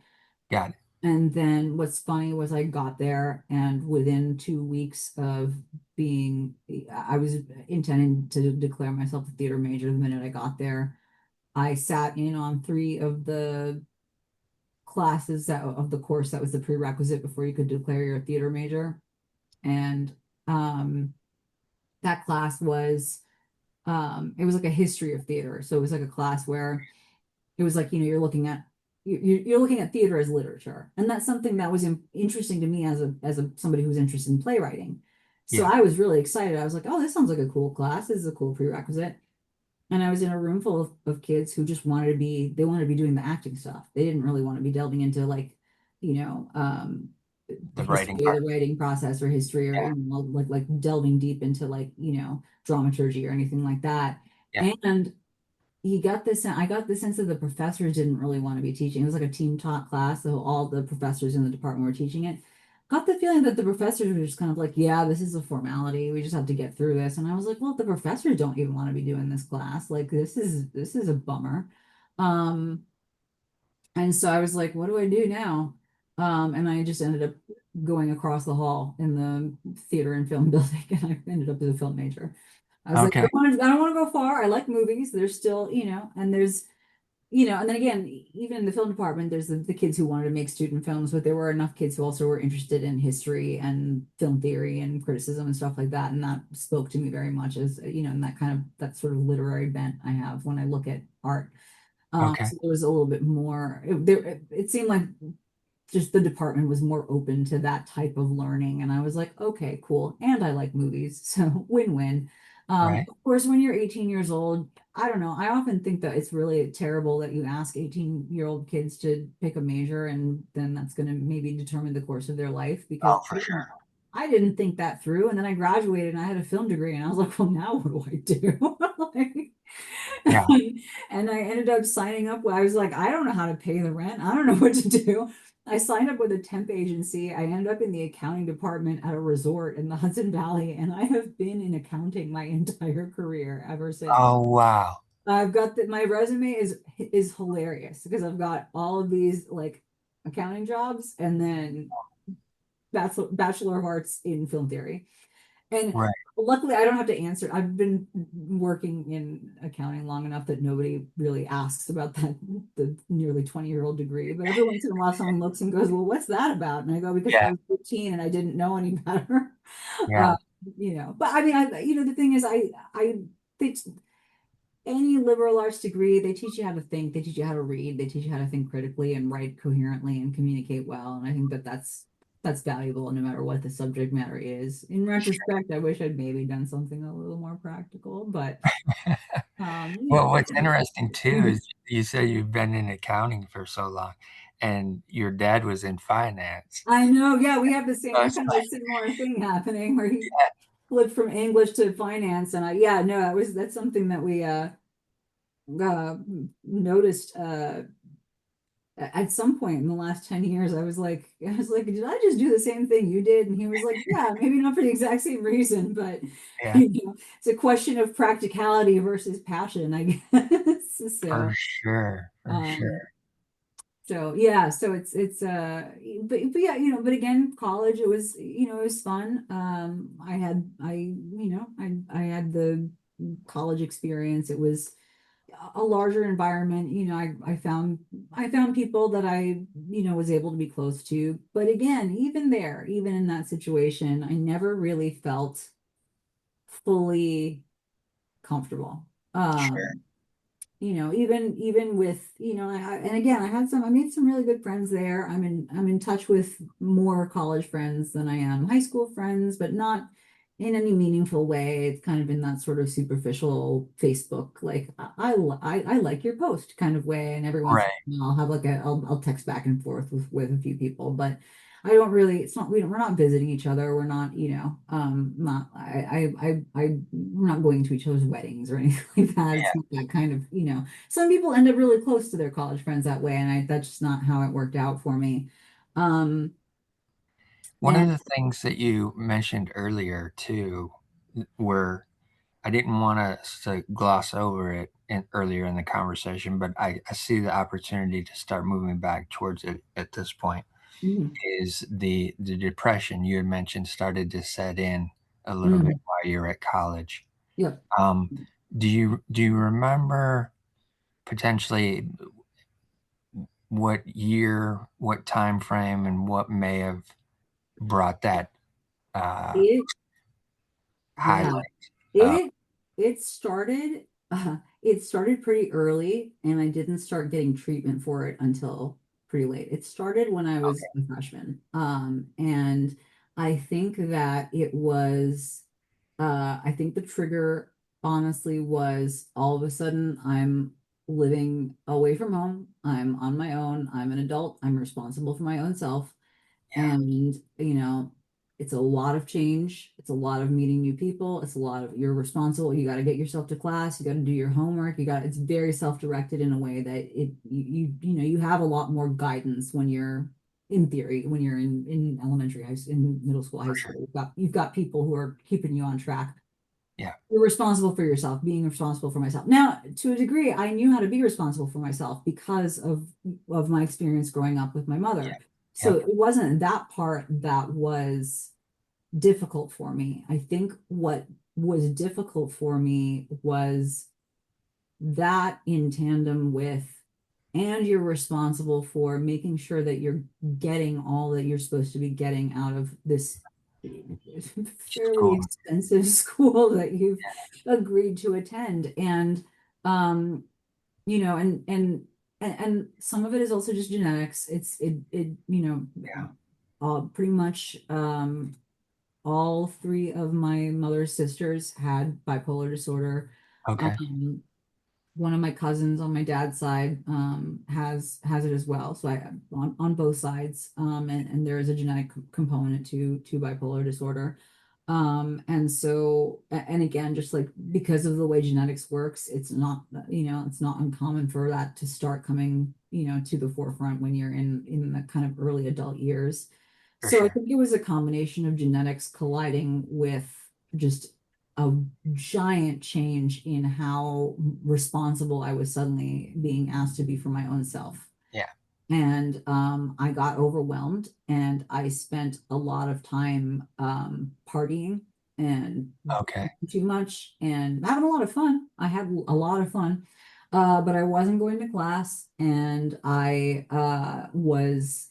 Got it. And then what's funny was I got there, and within 2 weeks of being, I was intending to declare myself a theater major the minute I got there. I sat in on three of the classes that of the course that was the prerequisite before you could declare your theater major. And um, that class was it was like a history of theater. So it was like a class where it was like, you're looking at you're looking at theater as literature, and that's something that was interesting to me as a somebody who's interested in playwriting. So Yeah. I was really excited. I was like, oh, this sounds like a cool class. This is a cool prerequisite. And I was in a room full of kids who just wanted to be, they wanted to be doing the acting stuff. They didn't really want to be delving into like, you know, The writing history of part. the writing process, or history, or Yeah. like delving deep into like, dramaturgy or anything like that. Yeah. And I got the sense that the professors didn't really want to be teaching. It was like a team taught class, so all the professors in the department were teaching it. Got the feeling that the professors were just kind of like, yeah, this is a formality. We just have to get through this. And I was like, well, the professors don't even want to be doing this class. Like, this is a bummer. Um, and so I was like, what do I do now? And I just ended up going across the hall in the theater and film building, and I ended up as a film major. I was like, Okay. I don't want to go far. I like movies. There's still, and there's, and then again, even in the film department, there's the kids who wanted to make student films, but there were enough kids who also were interested in history and film theory and criticism and stuff like that. And that spoke to me very much as, and that sort of literary bent I have when I look at art. Okay. So there was a little bit more, it seemed like just the department was more open to that type of learning. And I was like, okay, cool. And I like movies. So win-win. Right. Of course, when you're 18 years old, I don't know. I often think that it's really terrible that you ask 18-year-old kids to pick a major, and then that's going to maybe determine the course of their life, because Oh, for sure. I didn't think that through. And then I graduated and I had a film degree, and I was like, well, now what do I do? Like, Yeah. and I ended up signing up. I was like, I don't know how to pay the rent. I don't know what to do. I signed up with a temp agency. I ended up in the accounting department at a resort in the Hudson Valley, and I have been in accounting my entire career ever since. Oh, wow. I've got that. My resume is hilarious because I've got all of these like accounting jobs, and then bachelor of arts in film theory. And Right. luckily, I don't have to answer. I've been working in accounting long enough that nobody really asks about the nearly 20-year-old degree. But every once in a while, someone looks and goes, well, what's that about? And I go, because I Yeah. was 15 and I didn't know any better. Uh, Yeah. but I mean, the thing is, I think any liberal arts degree, they teach you how to think, they teach you how to read, they teach you how to think critically and write coherently and communicate well. And I think that that's valuable no matter what the subject matter is. In retrospect, I wish I'd maybe done something a little more practical, but Well, what's interesting too Mhm. is you said you've been in accounting for so long, and your dad was in finance. I know, yeah, we have the same, So we it's kind of like, a similar thing happening where he yeah, flipped from English to finance. And yeah, no, that's something that we uh noticed at some point in the last 10 years. I was like, did I just do the same thing you did? And he was like, yeah, maybe not for the exact same reason, but yeah, it's a question of practicality versus passion, I guess. for So, sure, for um, sure. so yeah, so it's but yeah, but again, college, it was fun. I had the college experience. It was a larger environment. I found people that was able to be close to. But again, even in that situation, I never really felt fully comfortable. Sure. Even with, and again, I made some really good friends there. I'm in touch with more college friends than I am high school friends, but not in any meaningful way. It's kind of in that sort of superficial Facebook, like I like your post kind of way. And every once in Right. a while I'll have like I'll text back and forth with a few people, but I don't really, it's not, we're not visiting each other. We're not, not, we're not going to each other's weddings or anything like that. It's Yeah. not that kind of, some people end up really close to their college friends that way. And that's just not how it worked out for me. Um, One and of the things that you mentioned earlier too, were I didn't want us to gloss over it, earlier in the conversation, but I see the opportunity to start moving back towards it at this point. Mhm. Is the depression you had mentioned started to set in a little bit Mhm. while you were at college. Yep. Um, do you remember potentially what year, what time frame, and what may have brought that uh, It highlight Yeah, up? it started it started pretty early, and I didn't start getting treatment for it until pretty late. It started when I was Okay, a freshman. And I think that it was I think the trigger honestly was all of a sudden I'm living away from home. I'm on my own. I'm an adult. I'm responsible for my own self. yeah, And, it's a lot of change. It's a lot of meeting new people. It's a lot of you're responsible. You got to get yourself to class. You got to do your homework. It's very self-directed in a way that you have a lot more guidance when you're in theory, when you're in elementary, in middle school, high for school. sure. You've got people who are keeping you on track. Yeah, You're responsible for yourself, being responsible for myself. Now, to a degree, I knew how to be responsible for myself because of my experience growing up with my yeah, mother. So yep. it wasn't that part that was difficult for me. I think what was difficult for me was that in tandem with, and you're responsible for making sure that you're getting all that you're supposed to be getting out of this fairly School. expensive school that you've agreed to attend. And um you know and some of it is also just genetics. Yeah. Pretty much all three of my mother's sisters had bipolar disorder. Okay. um One of my cousins on my dad's side has it as well. So I on both sides, and there is a genetic component to bipolar disorder. And so and again, just like because of the way genetics works, it's not uncommon for that to start coming to the forefront when you're in the kind of early adult years. For So I sure. think it was a combination of genetics colliding with just a giant change in how responsible I was suddenly being asked to be for my own self. Yeah. And I got overwhelmed, and I spent a lot of time partying and Okay. too much and having a lot of fun. I had a lot of fun, but I wasn't going to class, and I was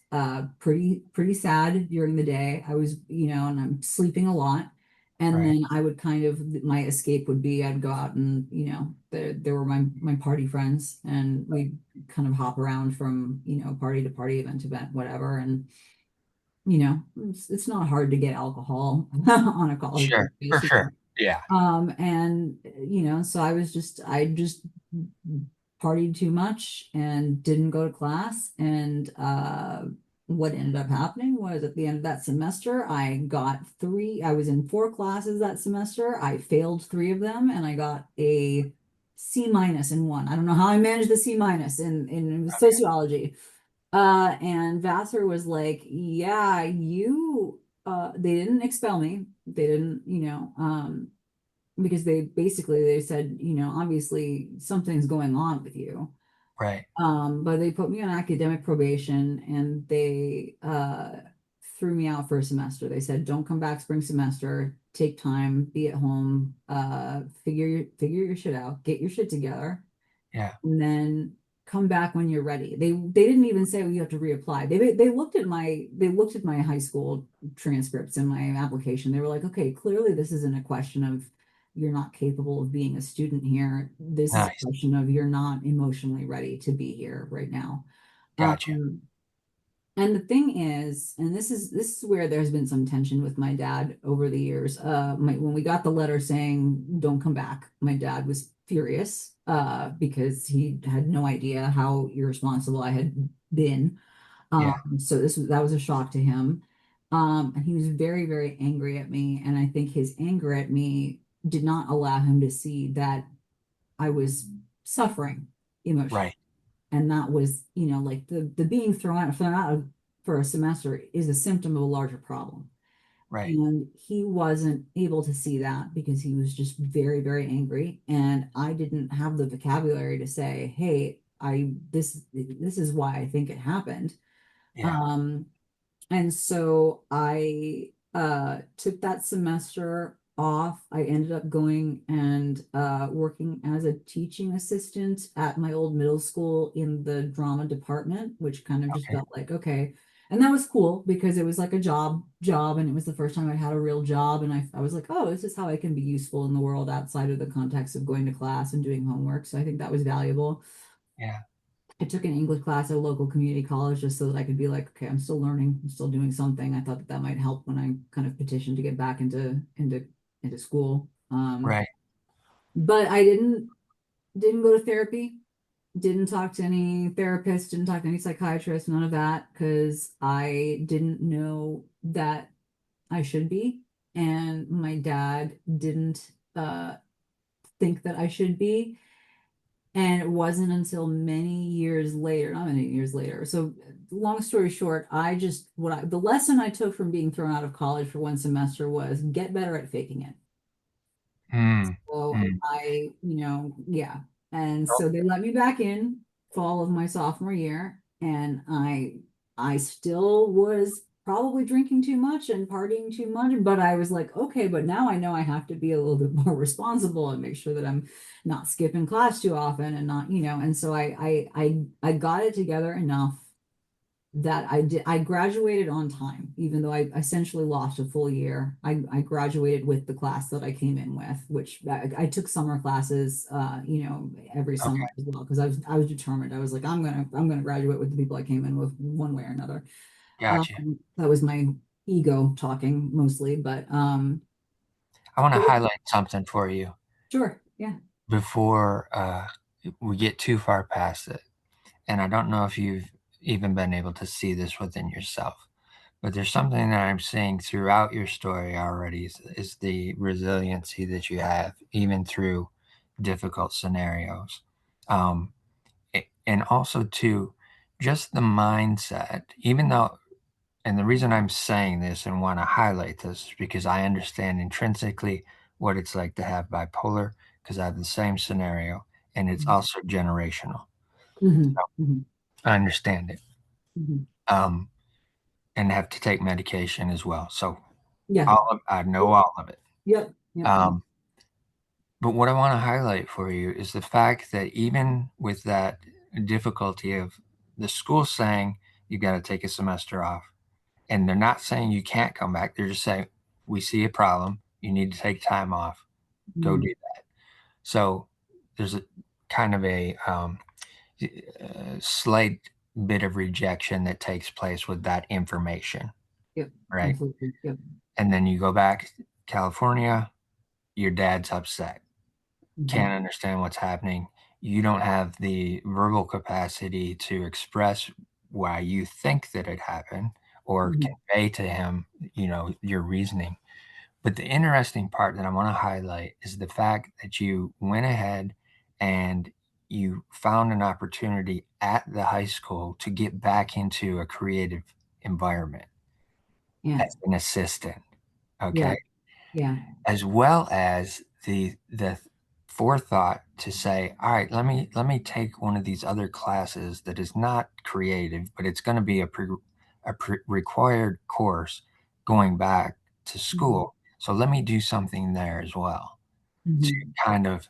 pretty sad during the day. I was, and I'm sleeping a lot. And Right. then I would kind of my escape would be I'd go out and there were my party friends, and we'd kind of hop around from party to party, event to event, whatever. And it's not hard to get alcohol on a college Sure. For campus. sure. Yeah. And so I just partied too much and didn't go to class. And what ended up happening was at the end of that semester, I was in 4 classes that semester. I failed 3 of them, and I got a C- in one. I don't know how I managed the C- in Okay. sociology. And Vassar was like, yeah, they didn't expel me. They didn't, because they said, obviously something's going on with you. Right. But they put me on academic probation, and they threw me out for a semester. They said, don't come back spring semester, take time, be at home, figure your shit out, get your shit together, Yeah. and then come back when you're ready. They didn't even say, well, you have to reapply. They looked at my high school transcripts and my application. They were like, okay, clearly this isn't a question of you're not capable of being a student here. This is a Nice. question of you're not emotionally ready to be here right now. Gotcha. Um, and the thing is, and this is where there's been some tension with my dad over the years. When we got the letter saying don't come back, my dad was furious because he had no idea how irresponsible I had been. Yeah. So that was a shock to him. And he was very, very angry at me. And I think his anger at me did not allow him to see that I was suffering emotionally. Right. And that was, like the being thrown out for a semester is a symptom of a larger problem. Right. And he wasn't able to see that because he was just very, very angry. And I didn't have the vocabulary to say, hey, this is why I think it happened. Yeah. Um, and so I took that semester off. I ended up going and working as a teaching assistant at my old middle school in the drama department, which kind of just Okay. felt like, okay. And that was cool because it was like a job, and it was the first time I had a real job. And I was like, oh, this is how I can be useful in the world outside of the context of going to class and doing homework. So I think that was valuable. Yeah. I took an English class at a local community college just so that I could be like, okay, I'm still learning, I'm still doing something. I thought that that might help when I kind of petitioned to get back into school. Right. But I didn't go to therapy, didn't talk to any therapist, didn't talk to any psychiatrist, none of that, because I didn't know that I should be, and my dad didn't think that I should be. And it wasn't until many years later, not many years later. So, long story short, the lesson I took from being thrown out of college for one semester was get better at faking it. Mm. So Mm. yeah. And Oh, so they let me back in fall of my sophomore year, and I still was probably drinking too much and partying too much, but I was like, okay, but now I know I have to be a little bit more responsible and make sure that I'm not skipping class too often and not, and so I got it together enough that I graduated on time, even though I essentially lost a full year. I graduated with the class that I came in with, which I took summer classes, every summer okay. as well, because I was determined. I was like, I'm gonna graduate with the people I came in with one way or another. Gotcha. That was my ego talking mostly, but I want to highlight something for you sure, yeah. before we get too far past it. And I don't know if you've even been able to see this within yourself, but there's something that I'm seeing throughout your story already is the resiliency that you have, even through difficult scenarios. Um, and also, too, just the mindset, even though, and the reason I'm saying this and want to highlight this is because I understand intrinsically what it's like to have bipolar, because I have the same scenario, and it's also generational. Hmm. Hmm. I understand it. Hmm. Um, and have to take medication as well. So Yeah. I know all of it. Yep. Yep. Yep. Um, but what I want to highlight for you is the fact that even with that difficulty of the school saying you got to take a semester off, and they're not saying you can't come back. They're just saying we see a problem. You need to take time off. Go Mhm. do that. So there's a kind of a slight bit of rejection that takes place with that information, Yep. right? Absolutely. Yep. And then you go back to California, your dad's upset, Hmm. can't understand what's happening. You don't have the verbal capacity to express why you think that it happened or Hmm. convey to him, your reasoning. But the interesting part that I want to highlight is the fact that you went ahead and you found an opportunity at the high school to get back into a creative environment Yeah. as an assistant. Yeah. Okay. Yeah. As well as the forethought to say, all right, let me take one of these other classes that is not creative, but it's going to be a required course going back to Hmm. school. So let me do something there as well to Hmm. kind of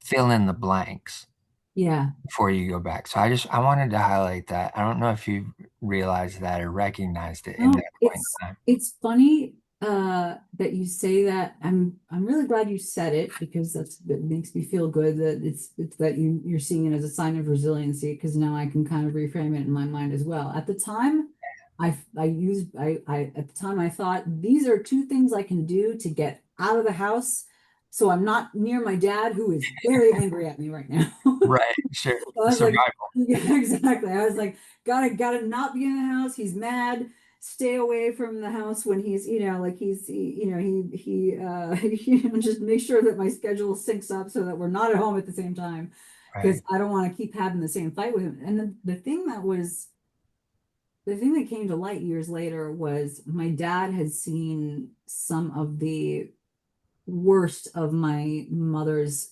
fill in the blanks Yeah. before you go back. So I wanted to highlight that. I don't know if you realized that or recognized it in No, that point it's in time. it's funny that you say that. I'm really glad you said it because that makes me feel good that it's that you're seeing it as a sign of resiliency because now I can kind of reframe it in my mind as well. At the time, I at the time I thought these are two things I can do to get out of the house so I'm not near my dad who is very angry at me right now. Right. Sure. I was like, Survival. yeah, exactly. I was like, gotta not be in the house. He's mad. Stay away from the house when he's, like just make sure that my schedule syncs up so that we're not at home at the same time because Right. I don't want to keep having the same fight with him. And the thing that was the thing that came to light years later was my dad had seen some of the worst of my mother's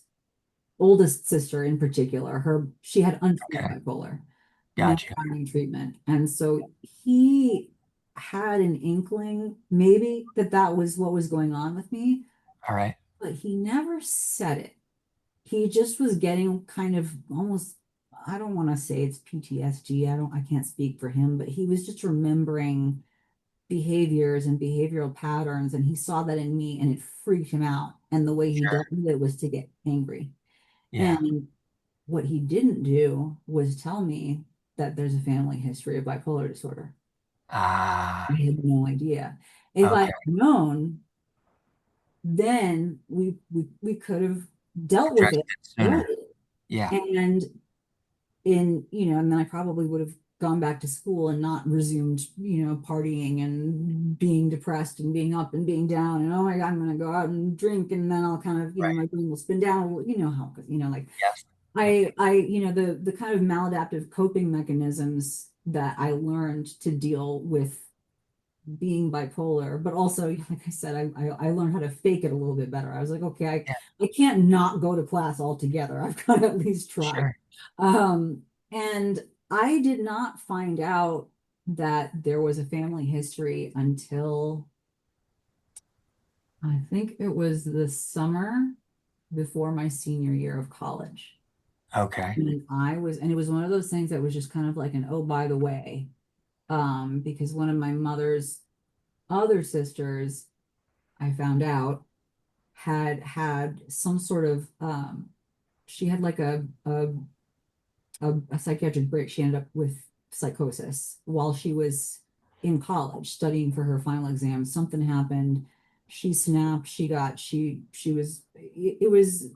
oldest sister in particular. She had untreated Okay. bipolar, never Gotcha. got any treatment. And so he had an inkling maybe that that was what was going on with me, All right. but he never said it. He just was getting kind of almost, I don't want to say it's PTSD. I can't speak for him, but he was just remembering behaviors and behavioral patterns, and he saw that in me and it freaked him out. And the way he Sure. dealt with it was to get angry. Yeah. And what he didn't do was tell me that there's a family history of bipolar disorder. I Ah, had no idea. If I okay. had known, then we could have dealt with Addressed it it sooner. early. Yeah. And and then I probably would have gone back to school and not resumed, partying and being depressed and being up and being down and oh my God, I'm gonna go out and drink and then I'll kind of, Right. my brain will spin down. Well, you know how, like Yes. Yep. the kind of maladaptive coping mechanisms that I learned to deal with being bipolar, but also, like I said, I learned how to fake it a little bit better. I was like, okay, Yeah. I can't not go to class altogether. I've got to at least try. Sure. And I did not find out that there was a family history until I think it was the summer before my senior year of college. Okay. And it was one of those things that was just kind of like an, oh, by the way, because one of my mother's other sisters, I found out, had some sort of she had like a psychiatric break. She ended up with psychosis while she was in college studying for her final exam. Something happened. She snapped. She was it was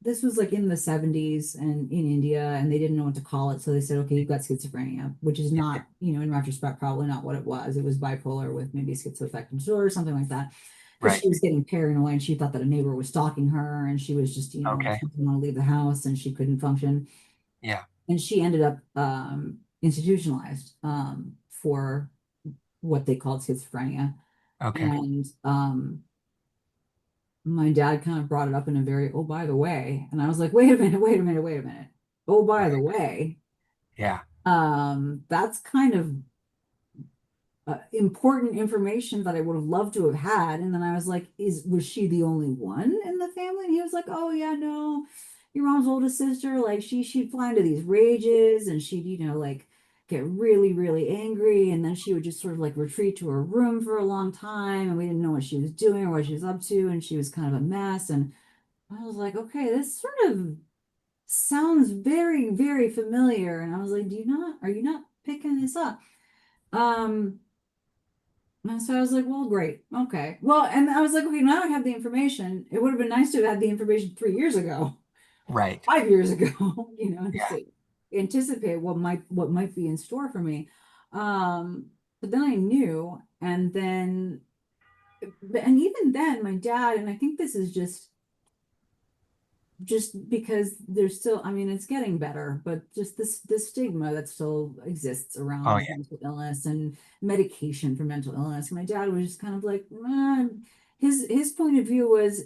this was like in the 70s and in India, and they didn't know what to call it. So they said, okay, you've got schizophrenia, which is Yeah. not, in retrospect, probably not what it was. It was bipolar with maybe schizoaffective disorder or something like that. Because Right. she was getting paranoid and she thought that a neighbor was stalking her and she was just, Okay. she didn't want to leave the house and she couldn't function. Yeah. And she ended up institutionalized for what they called schizophrenia. Okay. And my dad kind of brought it up in a very, oh, by the way. And I was like, wait a minute, wait a minute, wait a minute. Oh, by the Right. way, Yeah. that's kind of important information that I would have loved to have had. And then I was like, was she the only one in the family? And he was like, oh yeah, no, your mom's oldest sister, like she'd fly into these rages and she'd, like get really, really angry. And then she would just sort of like retreat to her room for a long time. And we didn't know what she was doing or what she was up to. And she was kind of a mess. And I was like, okay, this sort of sounds very, very familiar. And I was like, are you not picking this up? Um, and so I was like, well, great. Okay. Well, and I was like, okay, now I have the information. It would have been nice to have had the information 3 years ago, Right. 5 years ago, just Yeah. to anticipate what might be in store for me. But then I knew, and even then, my dad, and I think this is just because there's still, I mean, it's getting better, but just this stigma that still exists Oh around yeah. mental illness and medication for mental illness. My dad was just kind of like, his point of view was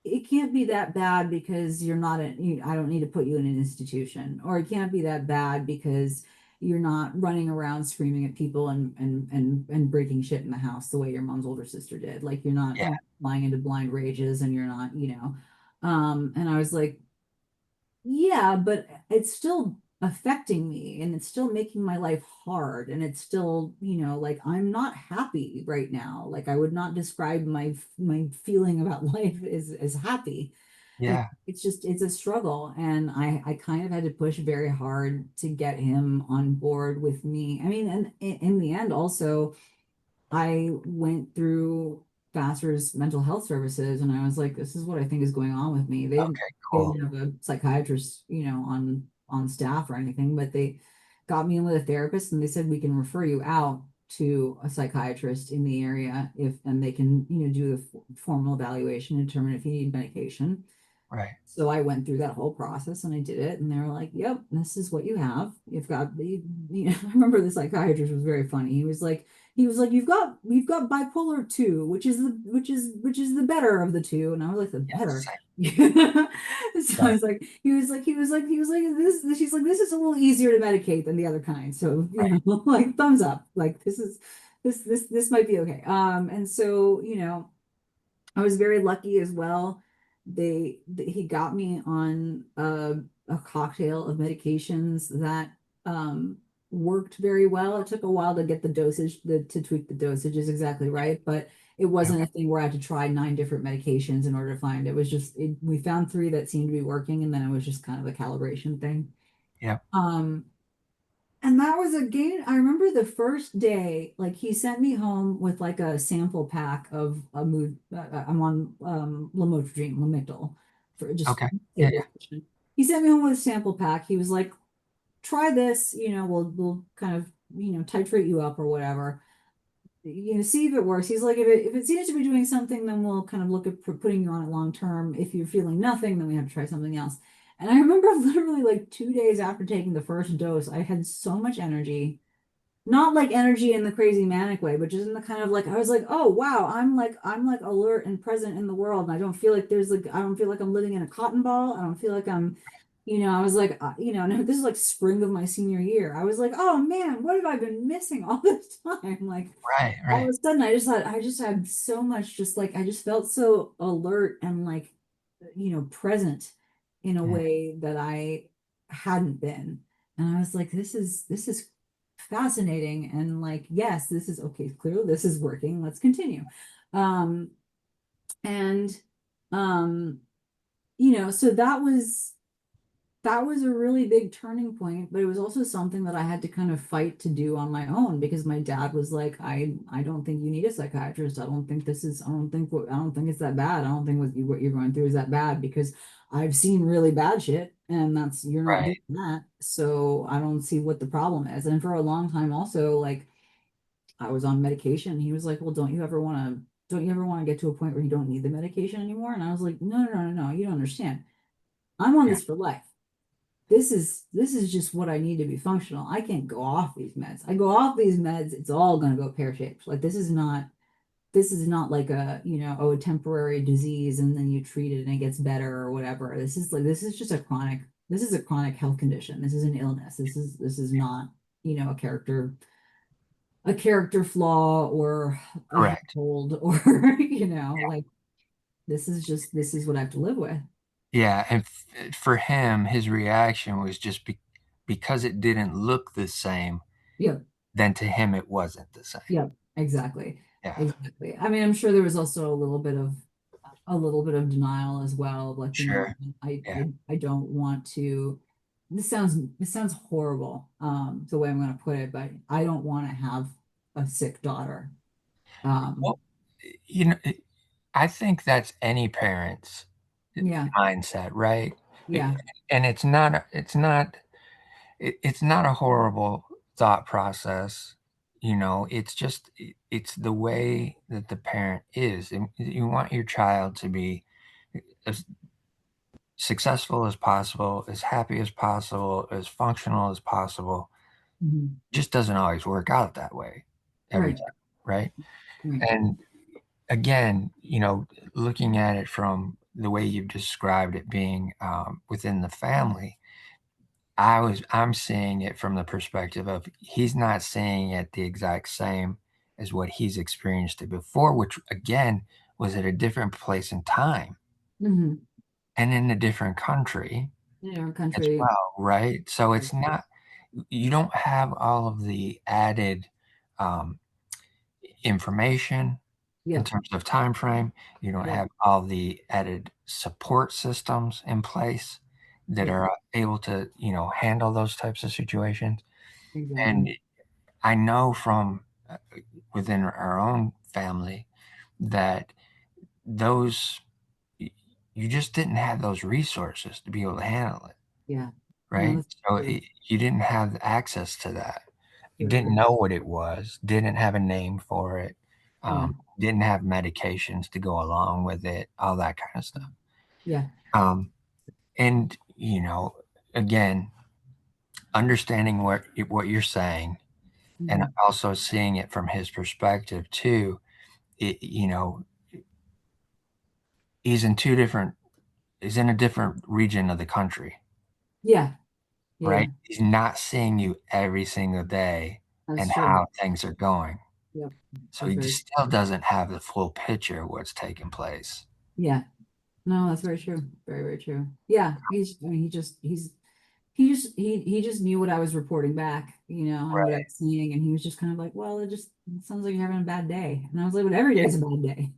it can't be that bad because you're not I don't need to put you in an institution, or it can't be that bad because you're not running around screaming at people and breaking shit in the house the way your mom's older sister did. Like you're not, Yeah. flying into blind rages and you're not, and I was like, yeah, but it's still affecting me and it's still making my life hard. And it's still, like I'm not happy right now. Like I would not describe my feeling about life as happy. Like Yeah. it's a struggle. And I kind of had to push very hard to get him on board with me. I mean, and in the end, also, I went through Vassar's mental health services and I was like, this is what I think is going on with me. Okay. They Cool. didn't have a psychiatrist, on staff or anything, but they got me in with a therapist and they said we can refer you out to a psychiatrist in the area if and they can, do the formal evaluation and determine if you need medication. Right. So I went through that whole process and I did it, and they were like, "Yep, this is what you have. You've got the, I remember the psychiatrist was very funny. He was like, you've got bipolar 2, which is the better of the two." And I was like, "The Yes. better." Same. So I Right. was like, he was like, she's like, "This is a little easier to medicate than the other kind." So, Right. like thumbs up. Like this might be okay. And so, I was very lucky as well. He got me on a cocktail of medications that um, worked very well. It took a while to get the dosage, to tweak the dosage is exactly right, but it Yep. wasn't a thing where I had to try 9 different medications in order to find it. Was just we found 3 that seemed to be working, and then it was just kind of a calibration thing. Yep. Um, and that was again, I remember the first day, like he sent me home with like a sample pack of a mood. I'm on lamotrigine, Lamictal, for just Okay. Yeah. Yeah. stabilization. He sent me home with a sample pack. He was like, try this, we'll kind of, titrate you up or whatever, see if it works. He's like, if it seems to be doing something, then we'll kind of look at putting you on it long term. If you're feeling nothing, then we have to try something else. And I remember literally like 2 days after taking the first dose, I had so much energy, not like energy in the crazy manic way, but just in the kind of like, I was like, oh wow, I'm like alert and present in the world. And I don't feel like I don't feel like I'm living in a cotton ball. I don't feel like I was like, no, this is like spring of my senior year. I was like, oh man, what have I been missing all this time? Like Right. all of Right. a sudden I just had so much, just like I just felt so alert and like, present in a Mm. way that I hadn't been. And I was like, this is fascinating. And like, yes, this is okay, clearly this is working. Let's continue. Um, and um, so that was a really big turning point, but it was also something that I had to kind of fight to do on my own because my dad was like, I don't think you need a psychiatrist. I don't think it's that bad. I don't think what you're going through is that bad because I've seen really bad shit and you're not Right. doing that. So I don't see what the problem is. And for a long time also, like I was on medication. He was like, "Well, don't you ever want to get to a point where you don't need the medication anymore?" And I was like, "No, no, no, no, no, you don't understand. I'm on Yeah. this for life. This is just what I need to be functional. I can't go off these meds. I go off these meds, it's all going to go pear-shaped. Like this is not like a temporary disease and then you treat it and it gets better or whatever. This is a chronic health condition. This is an illness. This is not, a character flaw or a head Correct. cold or like this is what I have to live with." Yeah. And for him, his reaction was just because it didn't look the same. Yep. Then to him, it wasn't the same. Yep. Exactly. Yeah. Exactly. I mean, I'm sure there was also a little bit of denial as well. Like, Sure. I Yeah. I I don't want to. This sounds horrible, the way I'm going to put it, but I don't want to have a sick daughter. Um, Well, you know, I think that's any parent's yeah, mindset, right? yeah, And it's not a horrible thought process. It's just it's the way that the parent is. And you want your child to be as successful as possible, as happy as possible, as functional as possible. mhm, Just doesn't always work out that way every right, time, right? right, And again, looking at it from the way you've described it being within the family, I'm seeing it from the perspective of he's not seeing it the exact same as what he's experienced it before, which again was at a different place and time hmm and in a different country our as country. well, right? So it's not, you don't have all of the added um, information in Yep, terms of time frame. You don't yep, have all the added support systems in place that yep, are able to, handle those types of situations. And exactly. I know from within our own family that those you just didn't have those resources to be able to handle it, Yeah, no, right? that's So true. you didn't have access to that. You True. didn't know what it was, didn't have a name for it, Yeah, didn't have medications to go along with it, all that kind of stuff. yeah. Um, and again, understanding what you're saying, and Mhm. also seeing it from his perspective too. It, he's in two different. He's in a different region of the country, Yeah, right? yeah, He's not seeing you every single day that's and true. how things are going. Yep, So that's he very just still doesn't have the full picture of what's taking place. yeah. No, that's very true. Very, very true. Yeah, I mean, he just knew what I was reporting back, and what I was seeing, and he was just kind of like, well, it sounds like you're having a bad day. And I was like, but every day is a bad day.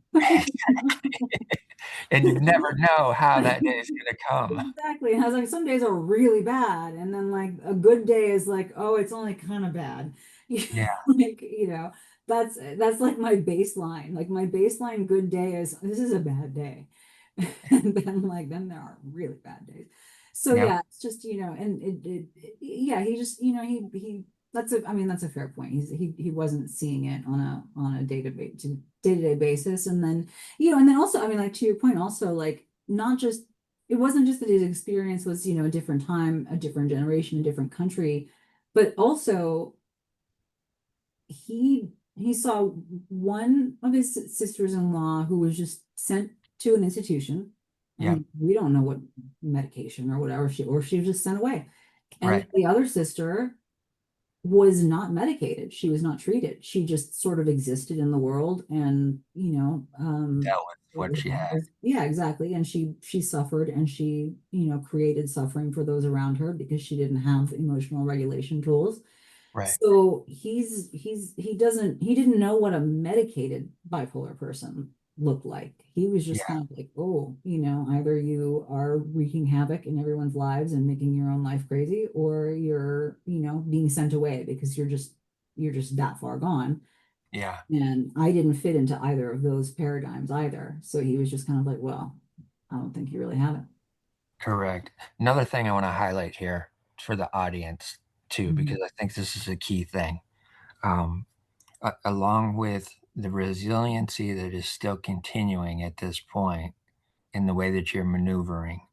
And you never know how that day is going to come. Exactly. And I was like, some days are really bad. And then like a good day is like, oh, it's only kind of bad. Yeah, Like, that's like my baseline. Like my baseline good day is this is a bad day. And then there are really bad days. So yeah, yeah, it's just, and yeah, he just, I mean, that's a fair point. He wasn't seeing it on a day-to-day basis. And then also, I mean, like to your point, also like not just it wasn't just that his experience was, a different time, a different generation, a different country, but also he saw one of his sisters-in-law who was just sent to an institution, yeah, and we don't know what medication or whatever she was just sent away. And right. the other sister was not medicated. She was not treated. She just sort of existed in the world and, Dealt with what she had. yeah, exactly. And she suffered and she, created suffering for those around her because she didn't have emotional regulation tools. Right. So he didn't know what a medicated bipolar person looked like. He was just Yeah, kind of like, oh, either you are wreaking havoc in everyone's lives and making your own life crazy, or you're, being sent away because you're just that far gone. yeah, And I didn't fit into either of those paradigms either. So he was just kind of like, well, I don't think you really have it. correct. Another thing I want to highlight here for the audience too, Mhm. because I think this is a key thing. Um, along with the resiliency that is still continuing at this point in the way that you're maneuvering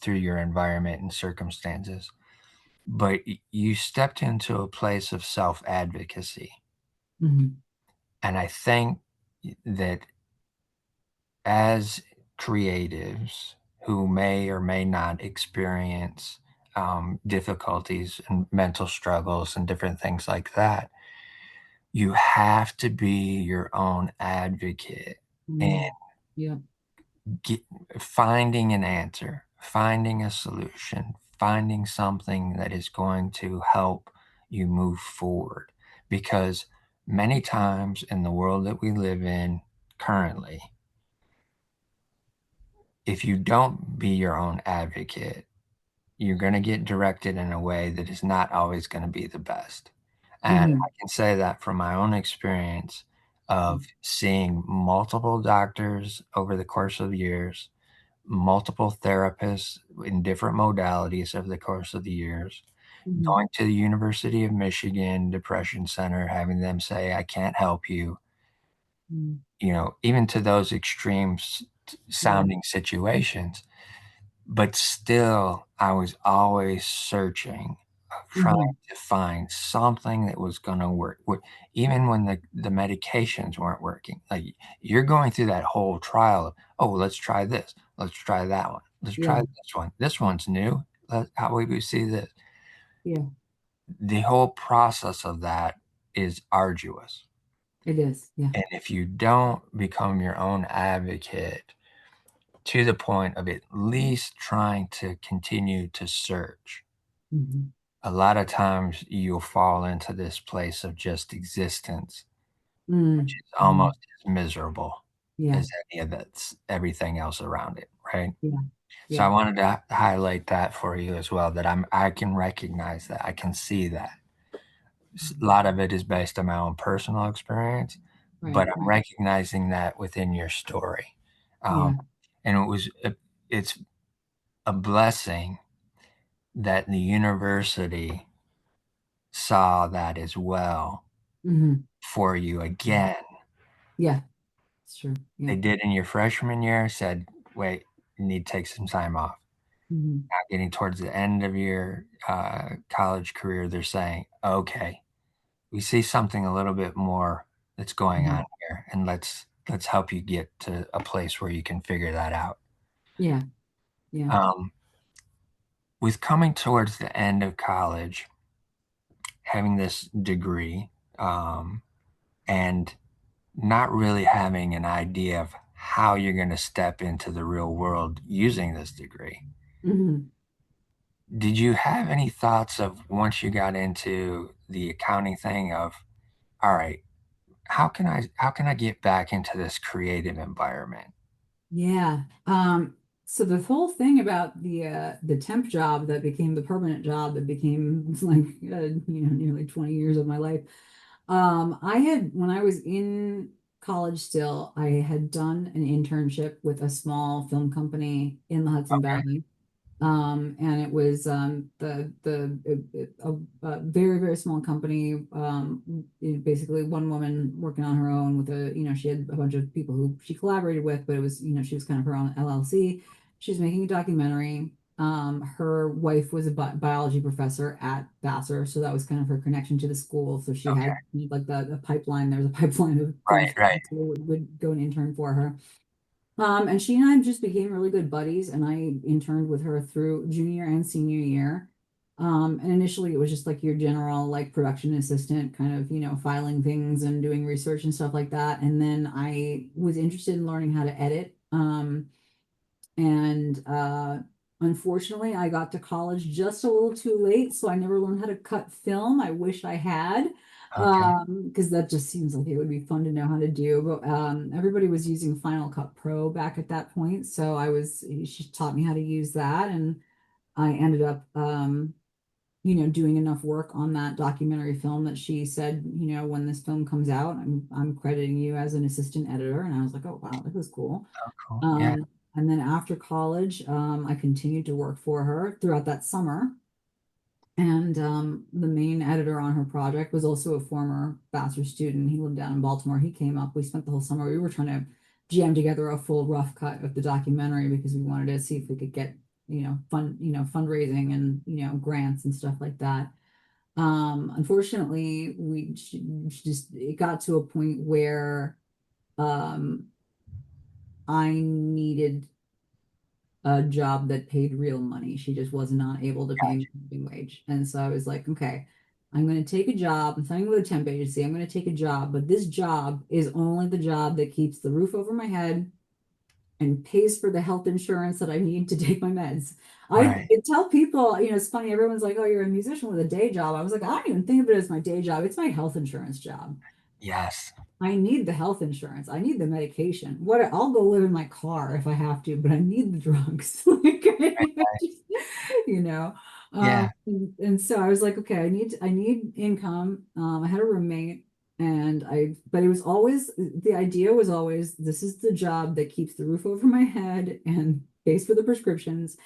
through your environment and circumstances. But you stepped into a place of self advocacy. Mhm. And I think that as creatives who may or may not experience difficulties and mental struggles and different things like that, you have to be your own advocate and Mhm. Yeah. get, finding an answer, finding a solution, finding something that is going to help you move forward. Because many times in the world that we live in currently, if you don't be your own advocate, you're going to get directed in a way that is not always going to be the best. And I Mhm. can say that from my own experience of seeing multiple doctors over the course of years, multiple therapists in different modalities over the course of the years, Mhm. going to the University of Michigan Depression Center, having them say, I can't help you, Mhm. even to those extreme Yeah. sounding situations. But still, I was always searching, trying Mhm. to find something that was going to work. Even when the medications weren't working, like you're going through that whole trial of, oh, let's try this, let's try that one, let's try Yeah. this one. This one's new. How would we see this? Yeah. The whole process of that is arduous. It is. Yeah. And if you don't become your own advocate to the point of at least trying to continue to search, Mhm. a lot of times you'll fall into this place of just existence, which Mm. is Mhm. almost as miserable Yeah. as any of that's everything else around it, right? Yeah. So I Yeah. wanted to highlight that for you as well, that I can recognize that, I can see that. A Mhm. lot of it is based on my own personal experience, but Right. I'm Right. recognizing that within your story. Um, Yeah. and it's a blessing that the university saw that as well Hmm. for you again. Yeah. It's true. They Yeah. did in your freshman year, said, wait, you need to take some time off. Mhm. Now, getting towards the end of your college career, they're saying, okay, we see something a little bit more that's going on Mhm. here, and let's help you get to a place where you can figure that out. Yeah. Yeah. Um, with coming towards the end of college, having this degree, and not really having an idea of how you're going to step into the real world using this degree. Mhm. Did you have any thoughts of once you got into the accounting thing of, all right, how can I get back into this creative environment? Yeah. So the whole thing about the temp job that became the permanent job that became like nearly 20 years of my life. I had when I was in college still, I had done an internship with a small film company in the Hudson Okay, Valley. And it was a very, very small company. Basically one woman working on her own with she had a bunch of people who she collaborated with, but it was, she was kind of her own LLC. She was making a documentary. Her wife was a biology professor at Vassar, so that was kind of her connection to the school. So she okay, had like the pipeline. There was a pipeline of film right, right, students who would go and intern for her. And she and I just became really good buddies, and I interned with her through junior and senior year. And initially it was just like your general like production assistant, kind of, filing things and doing research and stuff like that. And then I was interested in learning how to edit. And unfortunately, I got to college just a little too late, so I never learned how to cut film. I wish I had, okay, because that just seems like it would be fun to know how to do. But everybody was using Final Cut Pro back at that point, so she taught me how to use that, and I ended up, doing enough work on that documentary film that she said, when this film comes out, I'm crediting you as an assistant editor, and I was like, oh wow, this is cool. cool, yeah, Um, and then after college, I continued to work for her throughout that summer. And the main editor on her project was also a former Vassar student. He lived down in Baltimore. He came up. We spent the whole summer. We were trying to jam together a full rough cut of the documentary because we wanted to see if we could get, fundraising and, grants and stuff like that. Unfortunately, it got to a point where um, I needed a job that paid real money. She just was not able to pay me a living wage. And so I was like, okay, I'm going to take a job. I'm signing with a temp agency. I'm going to take a job, but this job is only the job that keeps the roof over my head and pays for the health insurance that I need to take my meds. right, I tell people, it's funny, everyone's like, oh, you're a musician with a day job. I was like, I don't even think of it as my day job. It's my health insurance job. yes, I need the health insurance. I need the medication. I'll go live in my car if I have to, but I need the drugs. Like, you know. yeah, And so I was like, okay, I need income. I had a roommate, but it was always the idea was always this is the job that keeps the roof over my head and pays for the prescriptions,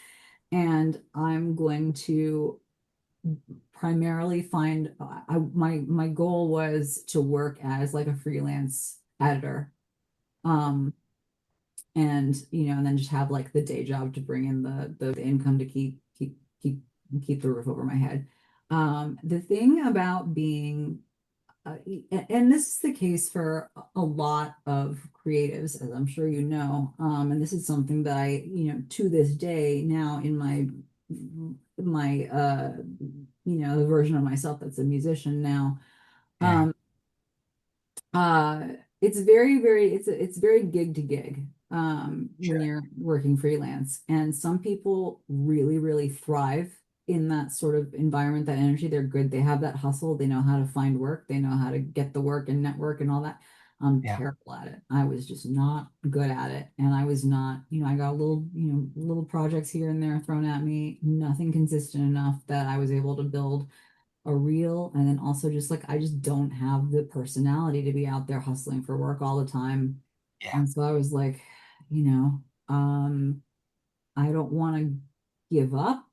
and I'm going to primarily find my goal was to work as like a freelance editor, um and then just have like the day job to bring in the income to keep the roof over my head. The thing about being and this is the case for a lot of creatives, as I'm sure you know, and this is something that I, to this day now in my the version of myself that's a musician now. yeah, um uh it's very very it's very gig to gig when sure, you're working freelance, and some people really really thrive in that sort of environment, that energy. They're good, they have that hustle, they know how to find work, they know how to get the work and network and all that. I'm yeah, terrible at it. I was just not good at it, and I was not, I got little projects here and there thrown at me, nothing consistent enough that I was able to build a real. And then also just like I just don't have the personality to be out there hustling for work all the time. yeah, And so I was like, you know, um, I don't want to give up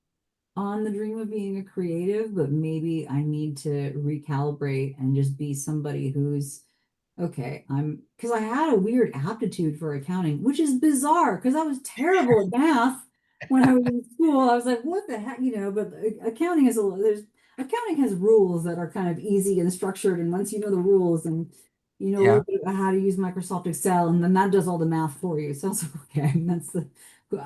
on the dream of being a creative, but maybe I need to recalibrate and just be somebody who's okay, because I had a weird aptitude for accounting, which is bizarre because I was terrible at math when I was in school. I was like, what the heck, but accounting is accounting has rules that are kind of easy and structured. And once you know the rules and you know a little Yeah. bit about how to use Microsoft Excel, and then that does all the math for you. So I was like, okay, that's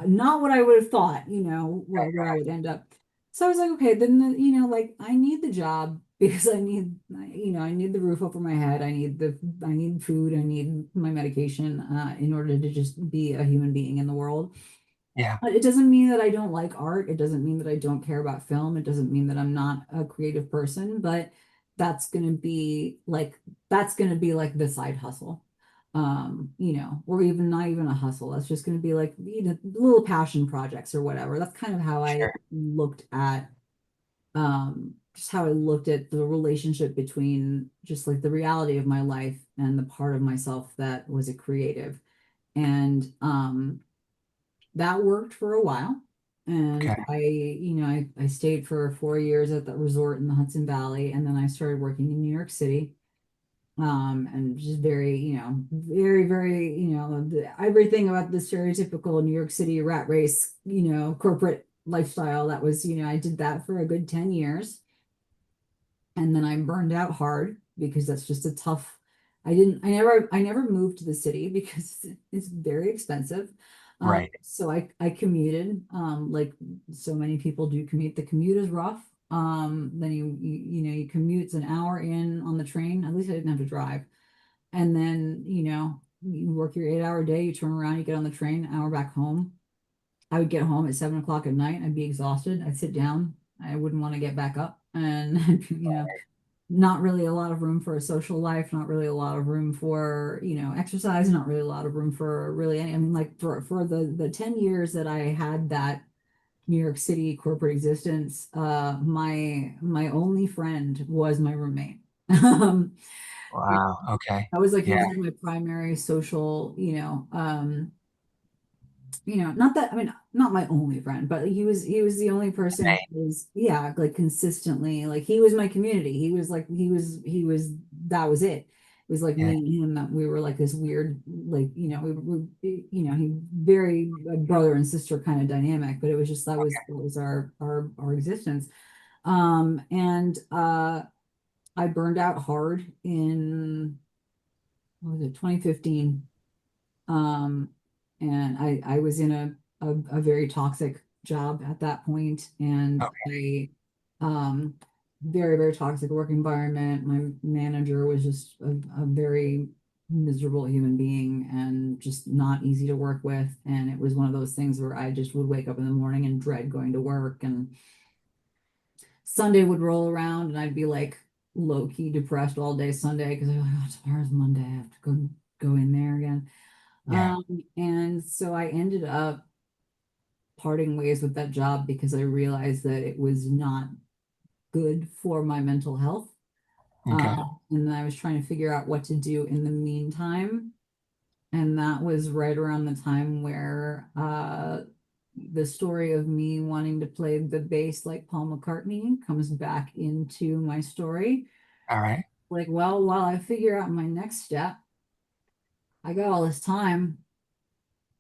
not what I would have thought, where I would end up. So I was like, okay, then like I need the job because I need the roof over my head. I need food. I need my medication in order to just be a human being in the world. Yeah. But it doesn't mean that I don't like art. It doesn't mean that I don't care about film. It doesn't mean that I'm not a creative person, but that's gonna be like the side hustle. Or even not even a hustle. That's just gonna be like, little passion projects or whatever. That's kind of how I Sure. looked at just how I looked at the relationship between just like the reality of my life and the part of myself that was a creative. And that worked for a while. And Okay. I stayed for 4 years at the resort in the Hudson Valley, and then I started working in New York City. And just very, very, very, everything about the stereotypical New York City rat race, corporate lifestyle. That was, I did that for a good 10 years. And then I burned out hard because that's just a tough. I never moved to the city because it's very expensive. Right. So I commuted, like so many people do commute. The commute is rough. Then you commute, it's an hour in on the train. At least I didn't have to drive. And then, you work your 8 hour day, you turn around, you get on the train, an hour back home. I would get home at 7 o'clock at night. I'd be exhausted. I'd sit down. I wouldn't want to get back up. And, not really a lot of room for a social life, not really a lot of room for, exercise, not really a lot of room for really any, I mean, like for the 10 years that I had that New York City corporate existence, my only friend was my roommate. Wow. Okay. He Yeah. was like my primary social, not that, I mean, not my only friend, but he was the only person Hey. who was, yeah, like consistently, like he was my community. That was it. It was like Yeah. me and him, that we were like this weird, like, he very brother and sister kind of dynamic, but it was just, that was our existence. And I burned out hard in, what was it, 2015. Um, and I was in a very toxic job at that point, and Okay. very, very toxic work environment. My manager was just a very miserable human being and just not easy to work with. And it was one of those things where I just would wake up in the morning and dread going to work. And Sunday would roll around and I'd be like low key depressed all day Sunday because I'm like, oh, tomorrow's Monday. I have to go in there again. Yeah. And so I ended up parting ways with that job because I realized that it was not good for my mental health. Okay. And then I was trying to figure out what to do in the meantime. And that was right around the time where the story of me wanting to play the bass like Paul McCartney comes back into my story. All right. Like, well, while I figure out my next step, I got all this time.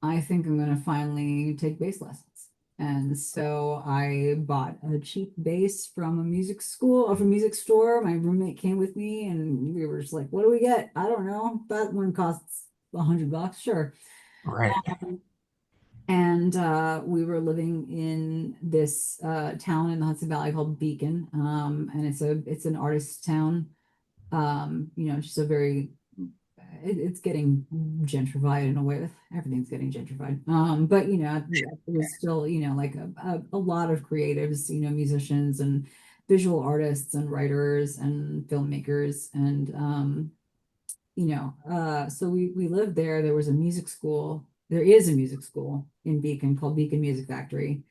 I think I'm going to finally take bass lessons. And so I bought a cheap bass from a music school or from a music store. My roommate came with me and we were just like, what do we get? I don't know. That one costs $100. Sure. Right. And we were living in this town in the Hudson Valley called Beacon. And it's an artist town. Just a very it's getting gentrified in a way. Everything's getting gentrified. But it was still, like a lot of creatives, musicians and visual artists and writers and filmmakers. And so we lived there. There was a music school. There is a music school in Beacon called Beacon Music Factory.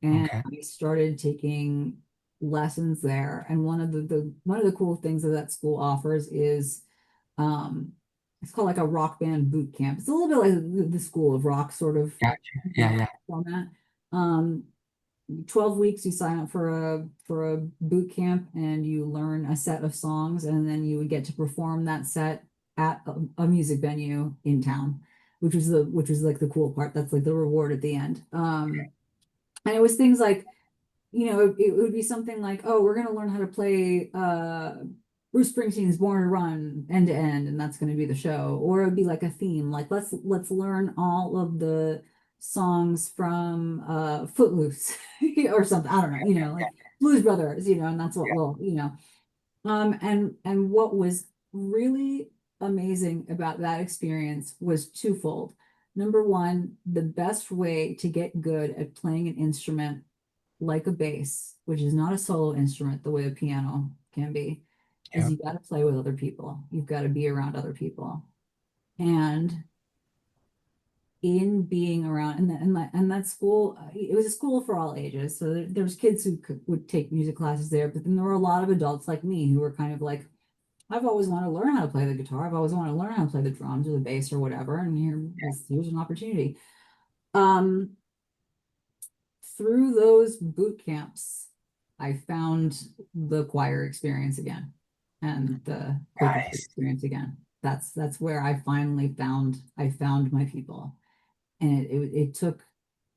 And Okay. I started taking lessons there. And one of the cool things that school offers is um, it's called like a rock band boot camp. It's a little bit like the School of Rock sort of Gotcha. Yeah. Yeah. format. Um, 12 weeks you sign up for a boot camp and you learn a set of songs and then you would get to perform that set at a music venue in town, which was like the cool part. That's like the reward at the end. And it was things like, it would be something like, oh, we're gonna learn how to play Bruce Springsteen's Born to Run end to end, and that's gonna be the show. Or it would be like a theme, like let's learn all of the songs from Footloose or something. I don't know, Yeah. like Blues Brothers, and that's what Yeah. and what was really amazing about that experience was twofold. Number one, the best way to get good at playing an instrument like a bass, which is not a solo instrument the way a piano can be, is Yeah. you got to play with other people. You've got to be around other people. And in being around and that school, it was a school for all ages. So there was kids who would take music classes there, but then there were a lot of adults like me who were kind of like, I've always wanted to learn how to play the guitar. I've always wanted to learn how to play the drums or the bass or whatever. And here's an opportunity. Um, Through those boot camps, I found the choir experience again and the choir Nice. experience again. That's where I found my people. And it took,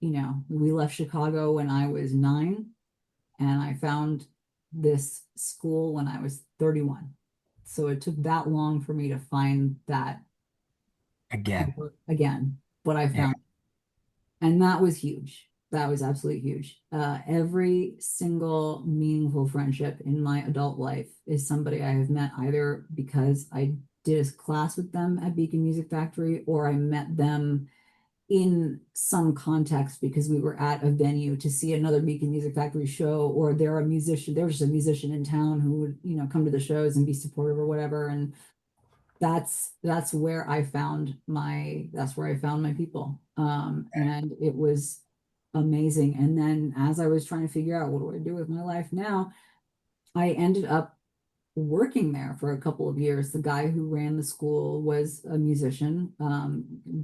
we left Chicago when I was 9, and I found this school when I was 31. So it took that long for me to find that Again. again, but I Yeah. found, and that was huge. That was absolutely huge. Every single meaningful friendship in my adult life is somebody I have met either because I did a class with them at Beacon Music Factory, or I met them in some context because we were at a venue to see another Beacon Music Factory show, or there was just a musician in town who would, come to the shows and be supportive or whatever. And that's where I found my people. And it was amazing. And then as I was trying to figure out what do I do with my life now, I ended up working there for a couple of years. The guy who ran the school was a musician,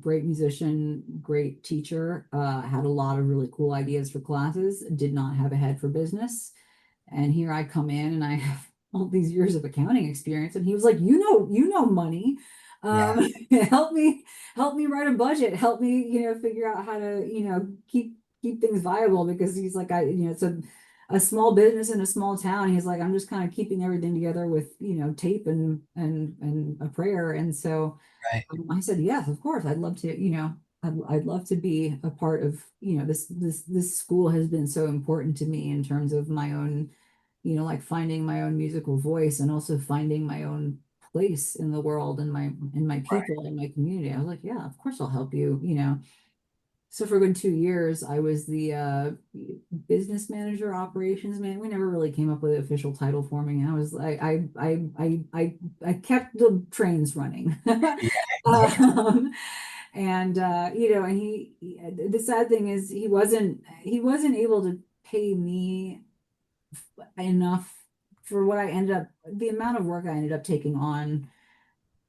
great musician, great teacher, had a lot of really cool ideas for classes, did not have a head for business. And here I come in and I have all these years of accounting experience. And he was like, you know money. Yeah. Help me, help me write a budget, help me, figure out how to, keep things viable, because he's like, it's a small business in a small town. He's like, I'm just kind of keeping everything together with, tape and a prayer. And so Right. I said, yes, of course, I'd love to, I'd love to be a part of, this school has been so important to me in terms of my own, like finding my own musical voice and also finding my own place in the world and my Right. people and my community. I was like, yeah, of course I'll help you. So for a good 2 years, I was the business manager, operations man. We never really came up with an official title for me. I was I kept the trains running. Yeah. Nice. um, and and the sad thing is he wasn't able to pay me enough for what I ended up the amount of work I ended up taking on.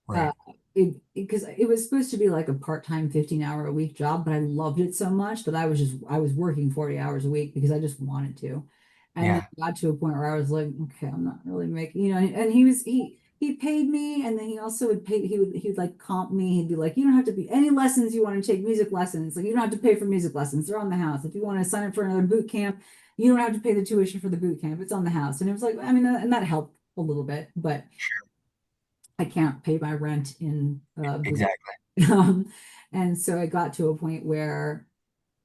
uh Right. it because it was supposed to be like a part-time 15-hour a week job, but I loved it so much that I was working 40 hours a week because I just wanted to. And then Yeah. it got to a point where I was like, okay, I'm not really making, and he paid me, and then he also would pay, he would like comp me. He'd be like, you don't have to be any lessons you want to take, music lessons, like you don't have to pay for music lessons, they're on the house. If you want to sign up for another boot camp, you don't have to pay the tuition for the boot camp, it's on the house. And it was like, I mean, and that helped a little bit, but I can't pay my rent in boot. Exactly. Um, and so it got to a point where,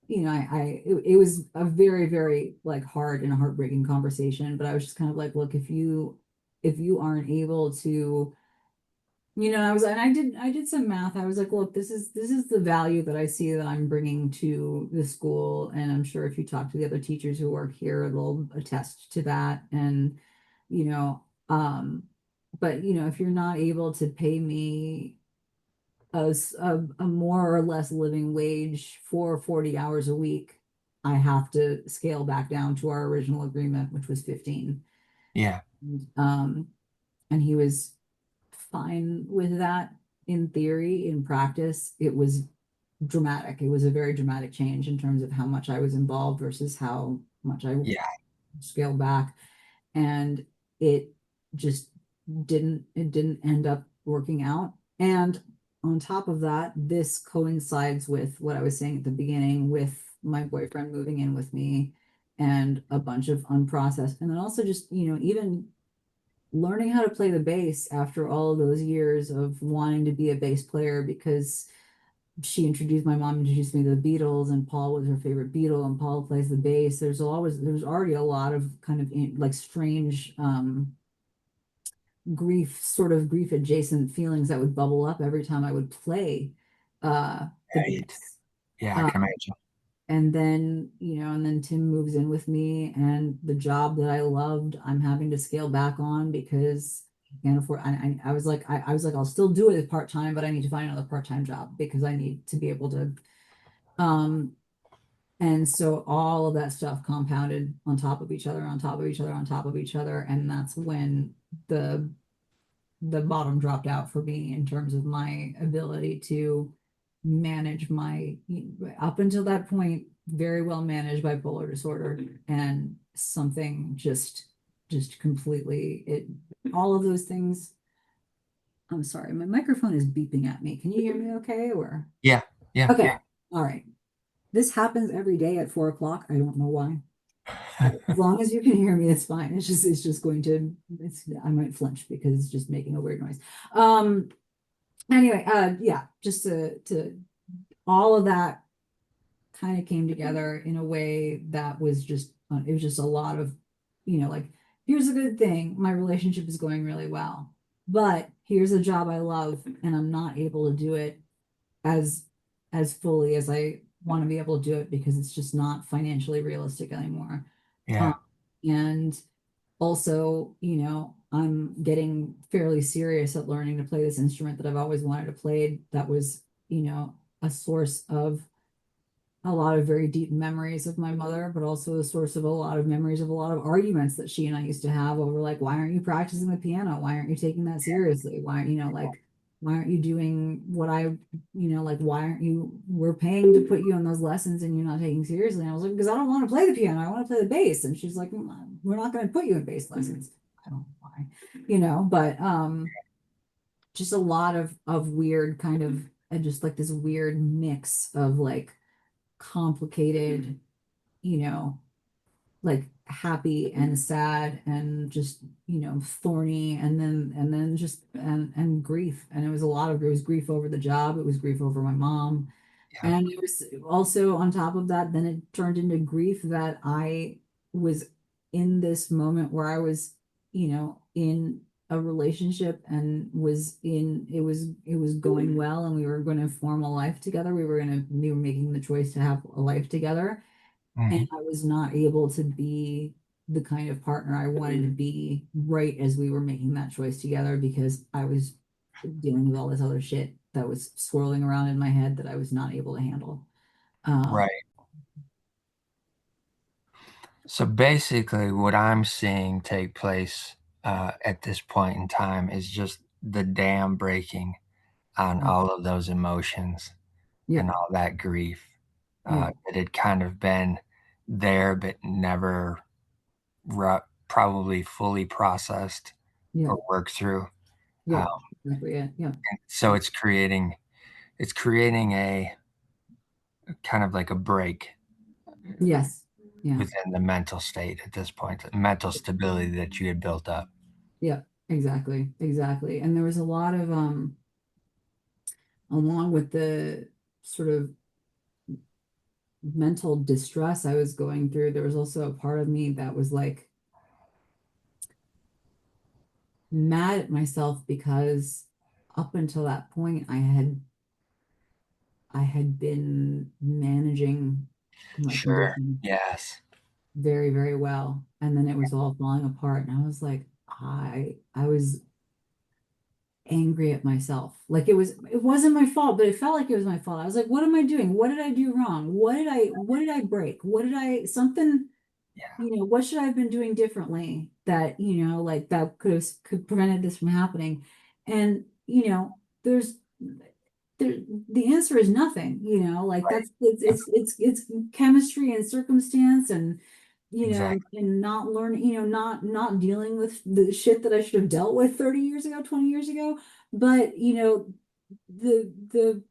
it was a very, very like hard and heartbreaking conversation, but I was just kind of like, look, if you aren't able to, I did some math. I was like, look, this is the value that I see that I'm bringing to the school. And I'm sure if you talk to the other teachers who work here, they'll attest to that. And, you know, um, but if you're not able to pay me a more or less living wage for 40 hours a week, I have to scale back down to our original agreement, which was 15. Yeah. Um, and he was fine with that in theory. In practice, it was dramatic. It was a very dramatic change in terms of how much I was involved versus how much I Yeah. scaled back. And it just it didn't end up working out. And on top of that, this coincides with what I was saying at the beginning with my boyfriend moving in with me and a bunch of unprocessed, and then also just, even learning how to play the bass after all of those years of wanting to be a bass player because my mom introduced me to the Beatles, and Paul was her favorite Beatle, and Paul plays the bass. There's already a lot of kind of like strange sort of grief adjacent feelings that would bubble up every time I would play the Right. bass. Yeah, I Uh, can imagine. and then Tim moves in with me, and the job that I loved, I'm having to scale back on because I can't afford. I was like, I'll still do it part time, but I need to find another part time job because I need to be able to. Um, and so all of that stuff compounded on top of each other, on top of each other, on top of each other, and that's when the the bottom dropped out for me in terms of my ability to manage my, up until that point, very well managed bipolar disorder, and something just completely, all of those things. I'm sorry, my microphone is beeping at me. Can you hear me okay? Or Yeah, yeah. okay, all right. This happens every day at 4 o'clock. I don't know why. As long as you can hear me, it's fine. It's just going to, I might flinch because it's just making a weird noise. Um, anyway, yeah, just to all of that kind of came together in a way that was just, it was just a lot of, like, here's a good thing, my relationship is going really well, but here's a job I love and I'm not able to do it as as fully as I want to be able to do it because it's just not financially realistic anymore. Um, Yeah, and also, I'm getting fairly serious at learning to play this instrument that I've always wanted to play. That was, a source of a lot of very deep memories of my mother, but also a source of a lot of memories of a lot of arguments that she and I used to have over, like, why aren't you practicing the piano? Why aren't you taking that seriously? Why aren't you doing what like, why aren't you, we're paying to put you on those lessons and you're not taking seriously? And I was like, because I don't want to play the piano. I want to play the bass. And she's like, we're not going to put you in bass lessons. I don't know why, but just a lot of weird kind of, and just like this weird mix of like complicated, you know, like happy and sad and just, thorny, and then just and grief. And it was grief over the job, it was grief over my mom. yeah, And it was also on top of that, then it turned into grief that I was in this moment where I was, in a relationship and it was going well, and we were going to form a life together. We were making the choice to have a life together. And mhm, I was not able to be the kind of partner I wanted to be right as we were making that choice together because I was dealing with all this other shit that was swirling around in my head that I was not able to handle. Um, right. So basically, what I'm seeing take place at this point in time is just the dam breaking on yeah, all of those emotions yeah, and all that grief yeah, that had kind of been there, but never probably fully processed yeah, or worked through. yeah, Um, exactly, yeah, yeah, so it's creating a kind of like a break yes, yeah, within the mental state at this point, the mental stability that you had built up. yeah, exactly, exactly. And there was a lot of along with the sort of mental distress I was going through, there was also a part of me that was like mad at myself because up until that point I had been managing my Sure. condition Yes. very, very well. And then it was all falling apart. And I was like, I was angry at myself. Like it wasn't my fault, but it felt like it was my fault. I was like, what am I doing? What did I do wrong? What did I break? What did I something, Yeah. what should I have been doing differently that, like that could prevented this from happening? And, there's there, the answer is nothing, like Right. that's it's chemistry and circumstance, and Exactly. and not learning, not dealing with the shit that I should have dealt with 30 years ago, 20 years ago. But the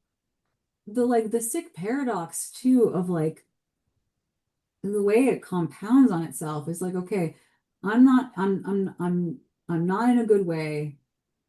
like the sick paradox too of like the way it compounds on itself is like, okay, I'm not in a good way.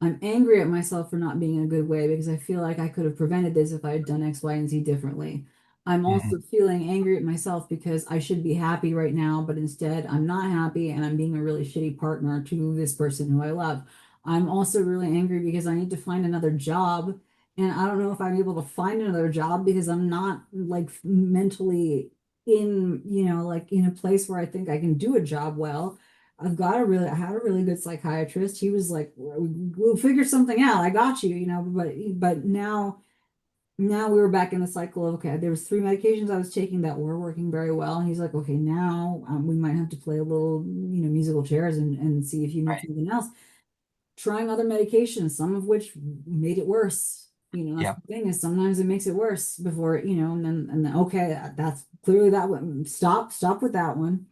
I'm angry at myself for not being in a good way because I feel like I could have prevented this if I had done X, Y, and Z differently. I'm Mhm. also feeling angry at myself because I should be happy right now, but instead I'm not happy and I'm being a really shitty partner to this person who I love. I'm also really angry because I need to find another job, and I don't know if I'm able to find another job because I'm not like mentally in, like in a place where I think I can do a job well. I had a really good psychiatrist. He was like, we'll figure something out. I got you, but now we were back in the cycle of, okay, there was three medications I was taking that were working very well. And he's like, okay, now we might have to play a little, musical chairs and see if you need Right. something else. Trying other medications, some of which made it worse. That's Yep. the thing, is sometimes it makes it worse before, and then okay, that's clearly that one. Stop with that one.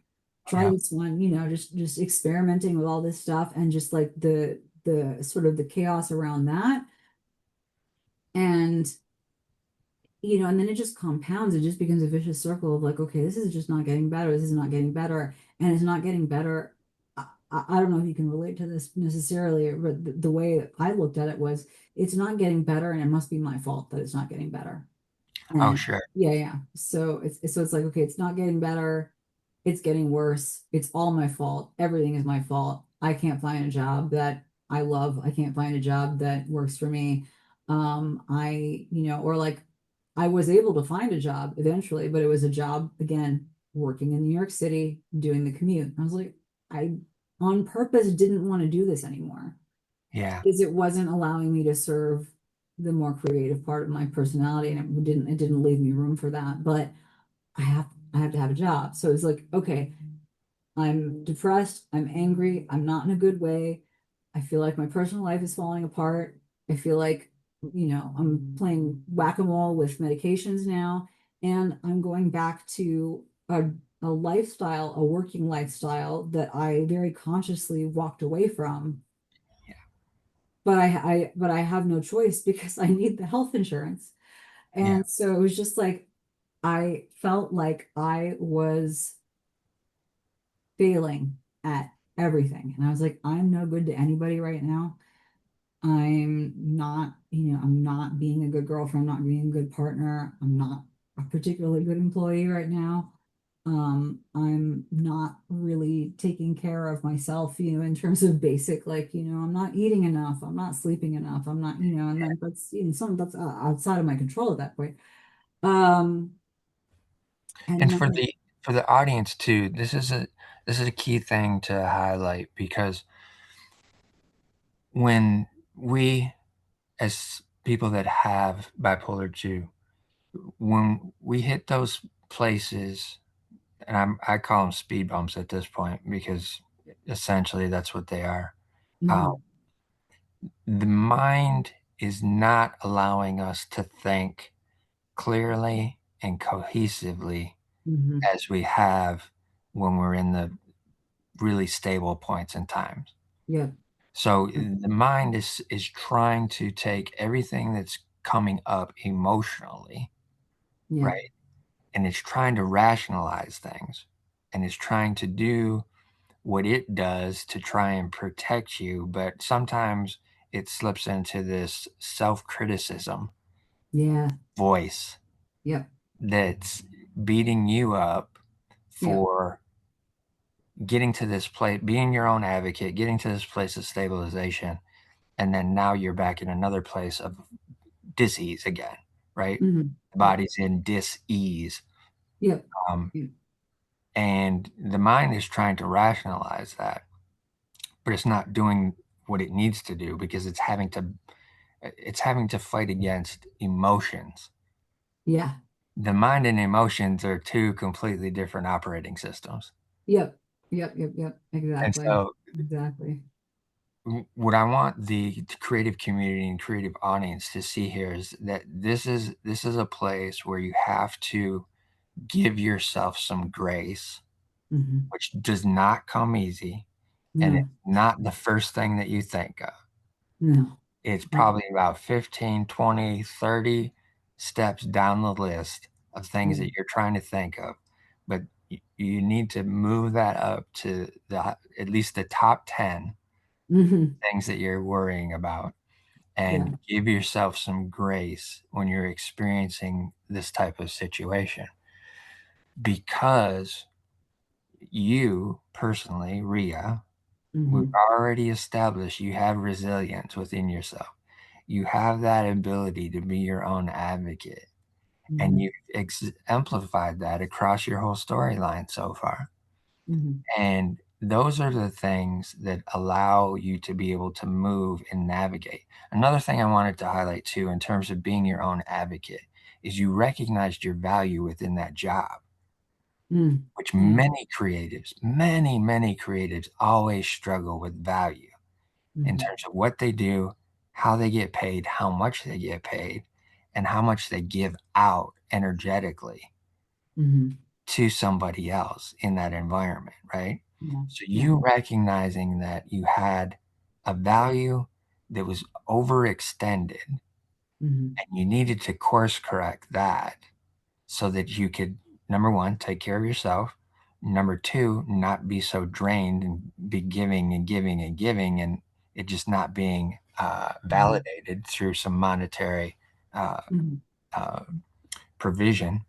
Try Yep. this one, just experimenting with all this stuff and just like the sort of the chaos around that. And and then it just compounds. It just becomes a vicious circle of like, okay, this is just not getting better. This is not getting better. And it's not getting better. I don't know if you can relate to this necessarily, but the way I looked at it was it's not getting better and it must be my fault that it's not getting better. Oh, And sure. yeah, yeah. So it's like, okay, it's not getting better. It's getting worse. It's all my fault. Everything is my fault. I can't find a job that I love. I can't find a job that works for me. Or like I was able to find a job eventually, but it was a job again, working in New York City, doing the commute. I was like, I on purpose didn't want to do this anymore Yeah. because it wasn't allowing me to serve the more creative part of my personality, and it didn't leave me room for that. But I have to have a job. So it's like, okay, I'm depressed, I'm angry, I'm not in a good way. I feel like my personal life is falling apart. I feel like, I'm playing whack-a-mole with medications now, and I'm going back to a lifestyle, a working lifestyle that I very consciously walked away from. Yeah. But I have no choice because I need the health insurance. Yeah. And so it was just like I felt like I was failing at everything. And I was like, I'm no good to anybody right now. I'm not being a good girlfriend, I'm not being a good partner. I'm not a particularly good employee right now. I'm not really taking care of myself, in terms of basic, like, I'm not eating enough, I'm not sleeping enough, I'm not, and then that's, something that's outside of my control at that point. Um, and And then, for the audience too, this is a key thing to highlight because when we as people that have bipolar 2, when we hit those places, and I call them speed bumps at this point because essentially that's what they are. Uh, mhm, the mind is not allowing us to think clearly and cohesively mhm, as we have when we're in the really stable points in times. yeah, So the mind is trying to take everything that's coming up emotionally, yeah, right? And it's trying to rationalize things. And it's trying to do what it does to try and protect you, but sometimes it slips into this self-criticism yeah, voice yep, that's beating you up yep, for getting to this place, being your own advocate, getting to this place of stabilization, and then now you're back in another place of dis-ease again, right? mhm, The yep, body's in dis-ease. yep, Um, yep, and the mind is trying to rationalize that, but it's not doing what it needs to do because it's having to fight against emotions. yeah, The mind and emotions are two completely different operating systems. yep, yep, yep, yep, And exactly, so exactly. what I want the creative community and creative audience to see here is that this is a place where you have to give yourself some grace, Hmm. which does not come easy, and it's No, not the first thing that you think of. no, It's Right. probably about 15, 20, 30 steps down the list of things Yeah. that you're trying to think of. But you need to move that up to at least the top 10 Hmm. things that you're worrying about, Yeah. and give yourself some grace when you're experiencing this type of situation, because you personally, Reeya, we've Hmm. already established you have resilience within yourself. You have that ability to be your own advocate, and Hmm. you've exemplified that across your whole storyline so far. Hmm. And those are the things that allow you to be able to move and navigate. Another thing I wanted to highlight too, in terms of being your own advocate, is you recognized your value within that job, Mm. which Yeah. many creatives always struggle with value in Hmm. terms of what they do, how they get paid, how much they get paid, and how much they give out energetically Hmm. to somebody else in that environment, right? Yeah. So Yeah. you recognizing that you had a value that was overextended, Hmm. and you needed to course correct that so that you could, number one, take care of yourself. Number two, not be so drained and be giving and giving and giving, and it just not being Hmm. validated through some monetary uh, Hmm. uh, provision.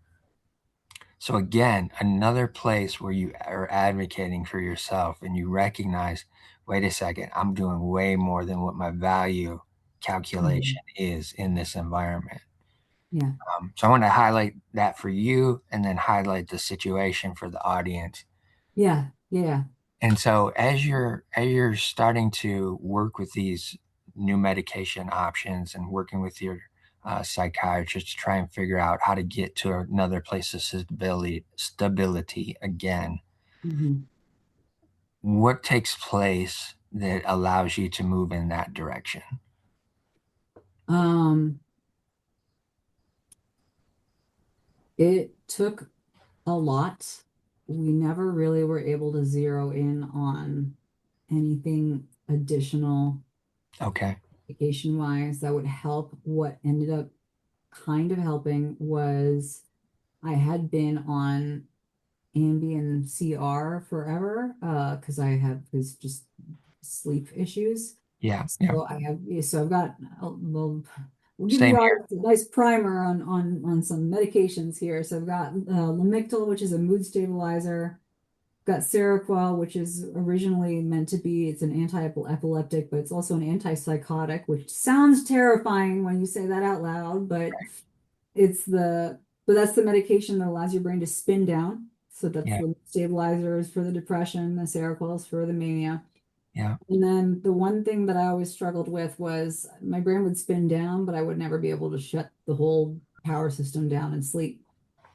So again, another place where you are advocating for yourself and you recognize, wait a second, I'm doing way more than what my value Hmm. calculation is in this environment. Yeah. So I want to highlight that for you, and then highlight the situation for the audience. Yeah. Yeah. And so as you're starting to work with these new medication options and working with your psychiatrist to try and figure out how to get to another place of stability again, Hmm. what takes place that allows you to move in that direction? Um, it took a lot. We never really were able to zero in on anything additional Okay. medication wise that would help. What ended up kind of helping was I had been on Ambien CR forever because I have this just sleep issues. Yeah. Yeah. So I've got well, we'll give the Same here. audience a nice primer on some medications here. So I've got Lamictal, which is a mood stabilizer. Got Seroquel, which is originally meant to be, it's an anti-epileptic, but it's also an antipsychotic, which sounds terrifying when you say that out loud, but it's the but that's the medication that allows your brain to spin down. So that's Yeah. the stabilizers for the depression, the Seroquel is for the mania. Yeah. And then the one thing that I always struggled with was my brain would spin down, but I would never be able to shut the whole power system down and sleep.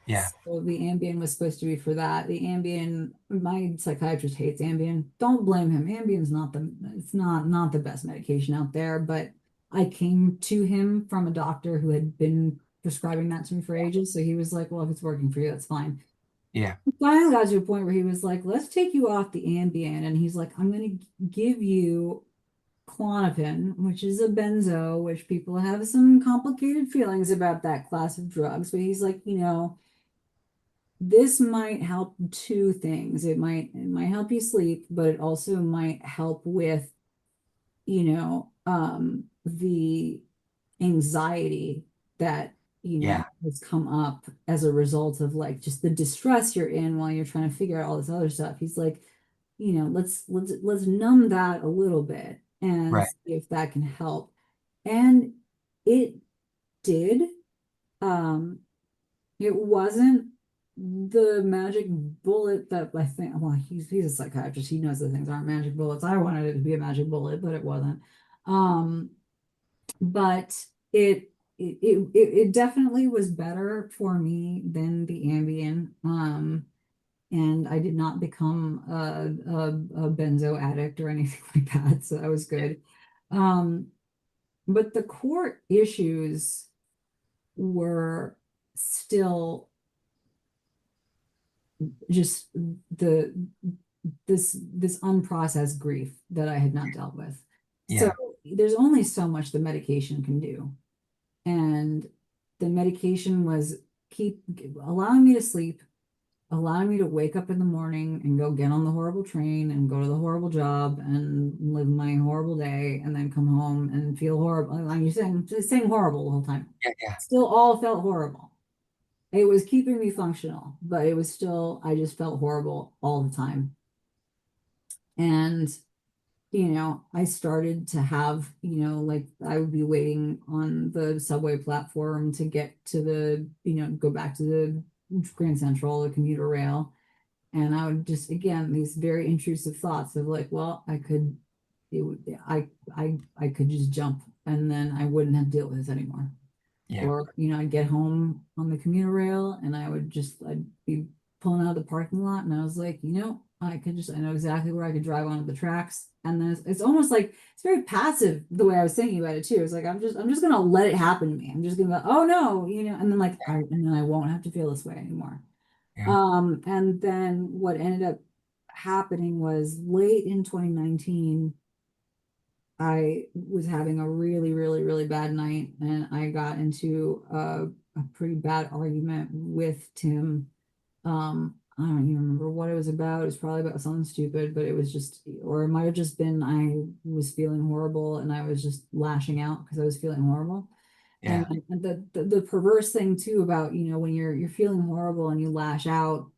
Yeah. So the Ambien was supposed to be for that. The Ambien, my psychiatrist hates Ambien. Don't blame him. Ambien's not the best medication out there, but I came to him from a doctor who had been prescribing that to me for ages. So he was like, well, if it's working for you, that's fine. Yeah. Finally got to a point where he was like, let's take you off the Ambien. And he's like, I'm going to give you Klonopin, which is a benzo, which people have some complicated feelings about that class of drugs. But he's like, this might help two things. It might help you sleep, but it also might help with, the anxiety that, Yeah. has come up as a result of like just the distress you're in while you're trying to figure out all this other stuff. He's like, let's numb that a little bit and Right. see if that can help. And it did. Um, it wasn't the magic bullet that I think, well, he's a psychiatrist. He knows that things aren't magic bullets. I wanted it to be a magic bullet, but it wasn't. Um, but it definitely was better for me than the Ambien. And I did not become a benzo addict or anything like that. So that was Yeah. good. Um, but the core issues were still just the this unprocessed grief that I had not dealt with. So Yeah. there's only so much the medication can do. And the medication was keep allowing me to sleep, allowing me to wake up in the morning and go get on the horrible train and go to the horrible job and live my horrible day and then come home and feel horrible. I'm saying horrible the whole time. Yeah, yeah, Still all felt horrible. It was keeping me functional, but it was still, I just felt horrible all the time. And I started to have, like I would be waiting on the subway platform to get to go back to the Grand Central, the commuter rail. And I would just, again, these very intrusive thoughts of like, well, it would, I could just jump and then I wouldn't have to deal with this anymore. yeah, Or, I'd get home on the commuter rail and I'd be pulling out of the parking lot and I was like, I know exactly where I could drive onto the tracks. And then it's almost like it's very passive the way I was thinking about it too. It's like I'm just gonna let it happen to me. I'm just gonna go, oh no, and then and then I won't have to feel this way anymore. yeah. And then what ended up happening was late in 2019, I was having a really, really, really bad night, and I got into a pretty bad argument with Tim. I don't even remember what it was about. It was probably about something stupid, but it was just, or it might have just been I was feeling horrible and I was just lashing out because I was feeling horrible. And Yeah. the perverse thing too about, when you're feeling horrible and you lash out,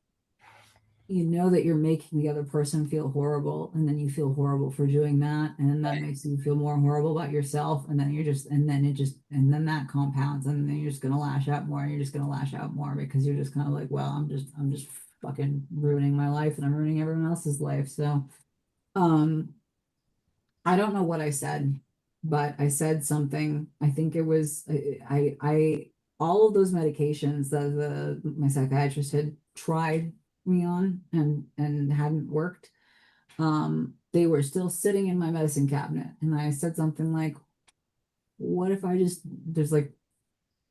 you know that you're making the other person feel horrible, and then you feel horrible for doing that, and that makes you feel more horrible about yourself, and then and then that compounds, and then you're just gonna lash out more, and you're just gonna lash out more because you're just kind of like, well, I'm just fucking ruining my life and I'm ruining everyone else's life. So um I don't know what I said, but I said something. I think it was all of those medications that the my psychiatrist had tried me on and hadn't worked. They were still sitting in my medicine cabinet, and I said something like, "What if I just there's like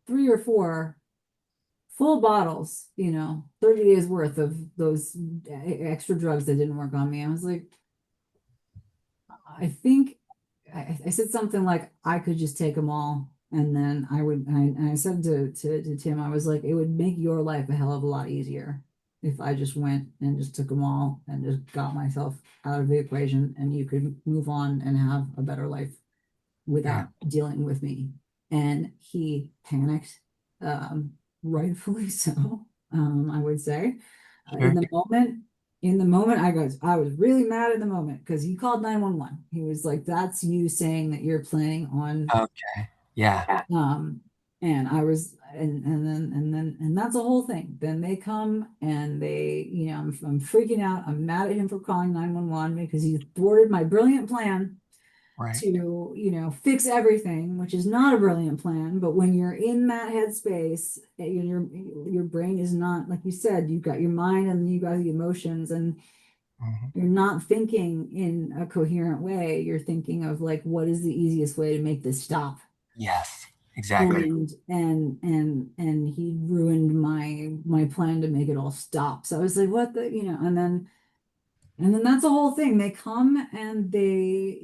3 or 4 full bottles, 30 days worth of those extra drugs that didn't work on me." I was like, I think I said something like I could just take them all, and then I said to Tim, I was like, it would make your life a hell of a lot easier if I just went and just took them all and just got myself out of the equation, and you could move on and have a better life Yeah. without dealing with me. And he panicked, um, rightfully so, I would say. In Sure. the moment, I was really mad in the moment because he called 911. He was like, "That's you saying that you're planning on," Okay. Yeah. um, and I was, and that's a whole thing. Then they come and I'm freaking out. I'm mad at him for calling 911 because he thwarted my brilliant plan Right. to fix everything, which is not a brilliant plan. But when you're in that headspace, your brain is not, like you said, you've got your mind and you got the emotions, and Hmm. you're not thinking in a coherent way. You're thinking of like, what is the easiest way to make this stop? Yes. Exactly. And he ruined my plan to make it all stop. So I was like, what the, and then that's the whole thing. They come and they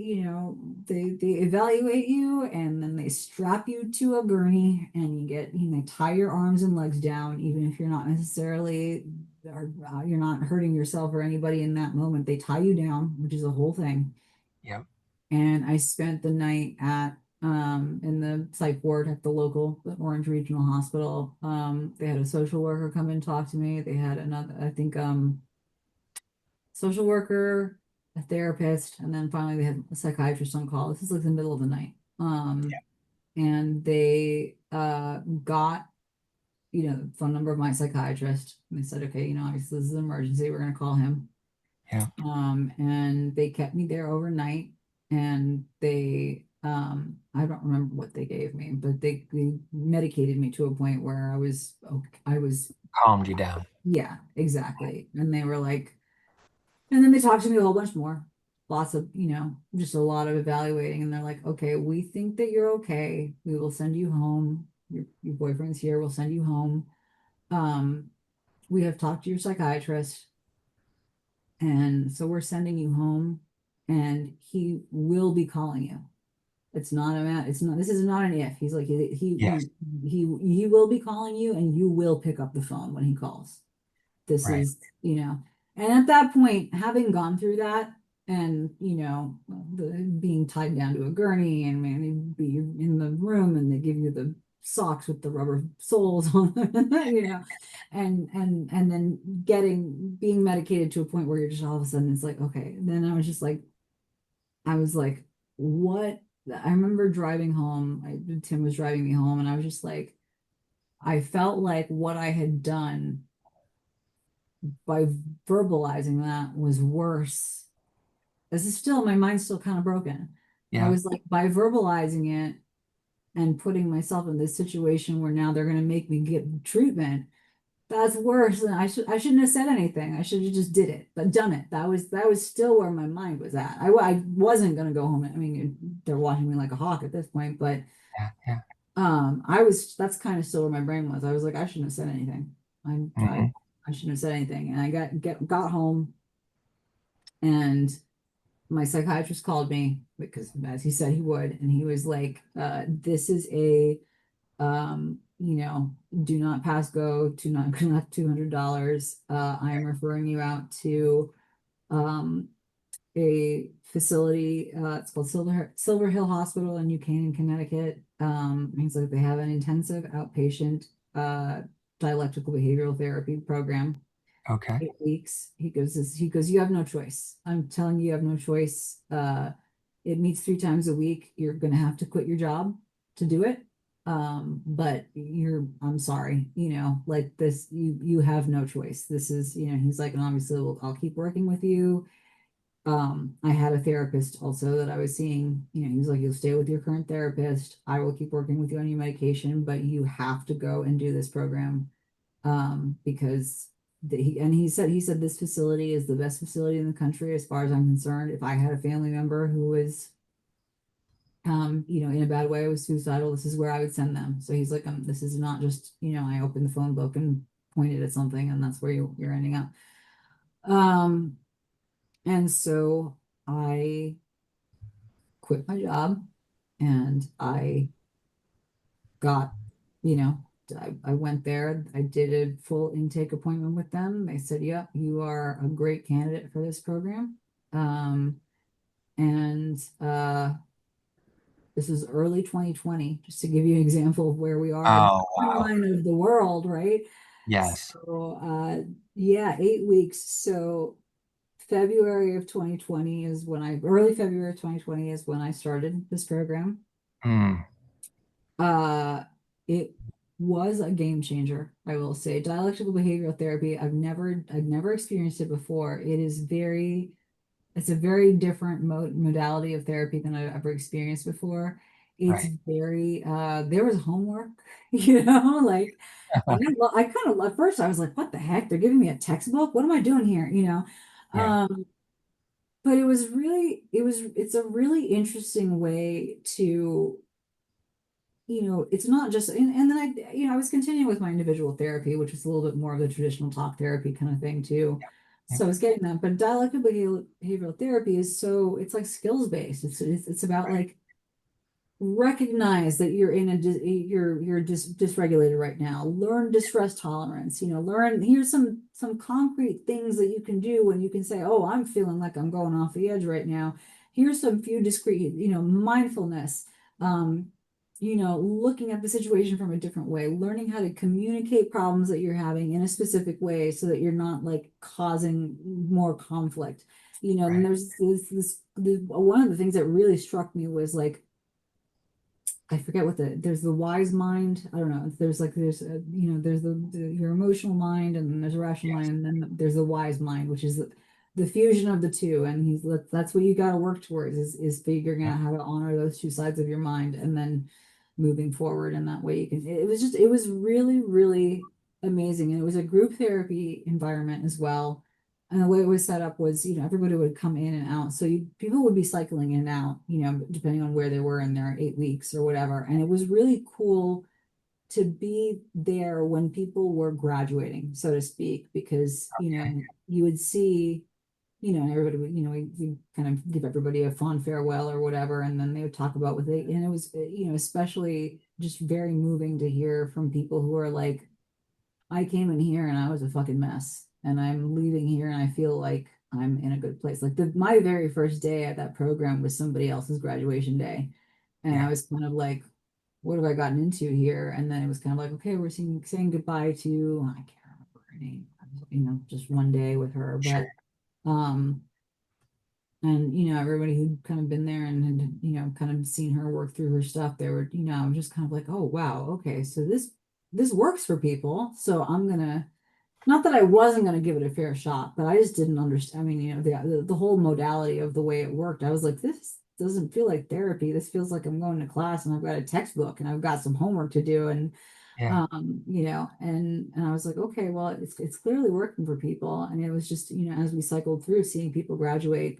evaluate you, and then they strap you to a gurney, and they tie your arms and legs down, even if you're not necessarily, or you're not hurting yourself or anybody in that moment. They tie you down, which is a whole thing. Yep. And I spent the night in the psych ward at the Orange Regional Hospital. They had a social worker come and talk to me. They had another, I think, social worker, a therapist, and then finally they had a psychiatrist on call. This is like the middle of the night. And they got, the phone number of my psychiatrist. And they said, okay, obviously this is an emergency. We're gonna call him. Yeah. And they kept me there overnight, and they I don't remember what they gave me, but they medicated me to a point where I was okay. Calmed you down. Yeah, exactly. And they were like, and then they talked to me a whole bunch more. Lots of, just a lot of evaluating. And they're like, okay, we think that you're okay. We will send you home. Your boyfriend's here. We'll send you home. Um, we have talked to your psychiatrist. And so we're sending you home, and he will be calling you. It's not a matter. It's not. This is not an if. He's like Yes. he will be calling you, and you will pick up the phone when he calls. This Right. is, and at that point, having gone through that, and being tied down to a gurney, and man, you'd be in the room, and they give you the socks with the rubber soles on them, and then being medicated to a point where you're just all of a sudden it's like, okay. Then I was like, what? I remember driving home. Tim was driving me home, and I was just like, I felt like what I had done by verbalizing that was worse. This is still, my mind's still kind of broken. I Yeah. was like, by verbalizing it and putting myself in this situation where now they're going to make me get treatment, that's worse than I shouldn't have said anything. I should have just did it, but done it. That was still where my mind was at. I wasn't going to go home. I mean, they're watching me like a hawk at this point, but Yeah. Yeah. that's kind of still where my brain was. I was like, I shouldn't have said anything. I I, Hmm. I shouldn't have said anything. And I got home, and my psychiatrist called me because, as he said he would, and he was like, this is a do not pass go, to not collect $200. I am referring you out to um a facility. It's called Silver Hill Hospital in New Canaan, Connecticut. He's like, they have an intensive outpatient dialectical behavioral therapy program, Okay. 8 weeks. He goes, you have no choice. I'm telling you, you have no choice. It meets 3 times a week. You're gonna have to quit your job to do it. But I'm sorry, like this, you have no choice. This is, he's like, and obviously, I'll keep working with you. I had a therapist also that I was seeing, he was like, you'll stay with your current therapist. I will keep working with you on your medication, but you have to go and do this program. Because he said this facility is the best facility in the country as far as I'm concerned. If I had a family member who was in a bad way, was suicidal, this is where I would send them. So he's like, this is not just, I opened the phone book and pointed at something, and that's where you're ending up. Um, and so I quit my job, and I got, you know, I went there. I did a full intake appointment with them. They said, yep, you are a great candidate for this program. And This is early 2020, just to give you an example of where we are in Oh, the wow. timeline of the world, right? Yes. So, yeah, 8 weeks. So February of 2020 is when early February of 2020 is when I started this program. Mm. Uh, it was a game changer, I will say. Dialectical behavioral therapy, I've never experienced it before. It's a very different modality of therapy than I've ever experienced before. It's Right. very, there was homework, like I kind of, at first I was like, what the heck? They're giving me a textbook. What am I doing here? Yeah. Um, but it's a really interesting way to, it's not just, and then I was continuing with my individual therapy, which is a little bit more of the traditional talk therapy kind of thing too. Yeah. So I was getting that, but dialectical behavioral therapy it's like skills based. It's about like, recognize that you're in you're dysregulated right now. Learn distress tolerance. Learn, here's some concrete things that you can do when you can say, oh, I'm feeling like I'm going off the edge right now. Here's some few discrete, mindfulness. um Looking at the situation from a different way, learning how to communicate problems that you're having in a specific way so that you're not like causing more conflict. And Right. one of the things that really struck me was like, I forget there's the wise mind. I don't know. There's your emotional mind, and then there's a rational Yes. mind, and then there's the wise mind, which is the fusion of the two. And that's what you got to work towards, is figuring Yeah. out how to honor those two sides of your mind, and then moving forward. And that way it was really, really amazing. And it was a group therapy environment as well. And the way it was set up was, everybody would come in and out. So people would be cycling in and out, depending on where they were in their 8 weeks or whatever. And it was really cool to be there when people were graduating, so to speak, because, Okay. you would see. and everybody would, we kind of give everybody a fond farewell or whatever, and then they would talk about what they, and it was, especially just very moving to hear from people who are like, I came in here and I was a fucking mess, and I'm leaving here and I feel like I'm in a good place. Like my very first day at that program was somebody else's graduation day, and I Yeah. was kind of like, what have I gotten into here? And then it was kind of like, okay, we're saying goodbye to, I can't remember her name, just one day with her, Sure. but um, and everybody who'd kind of been there and had, kind of seen her work through her stuff, they were, just kind of like, oh wow, okay, so this works for people. So I'm gonna, not that I wasn't gonna give it a fair shot, but I just didn't understand. I mean, the whole modality of the way it worked. I was like, this doesn't feel like therapy. This feels like I'm going to class and I've got a textbook and I've got some homework to do, and Yeah. and I was like, okay, well, it's clearly working for people. And it was just, as we cycled through seeing people graduate,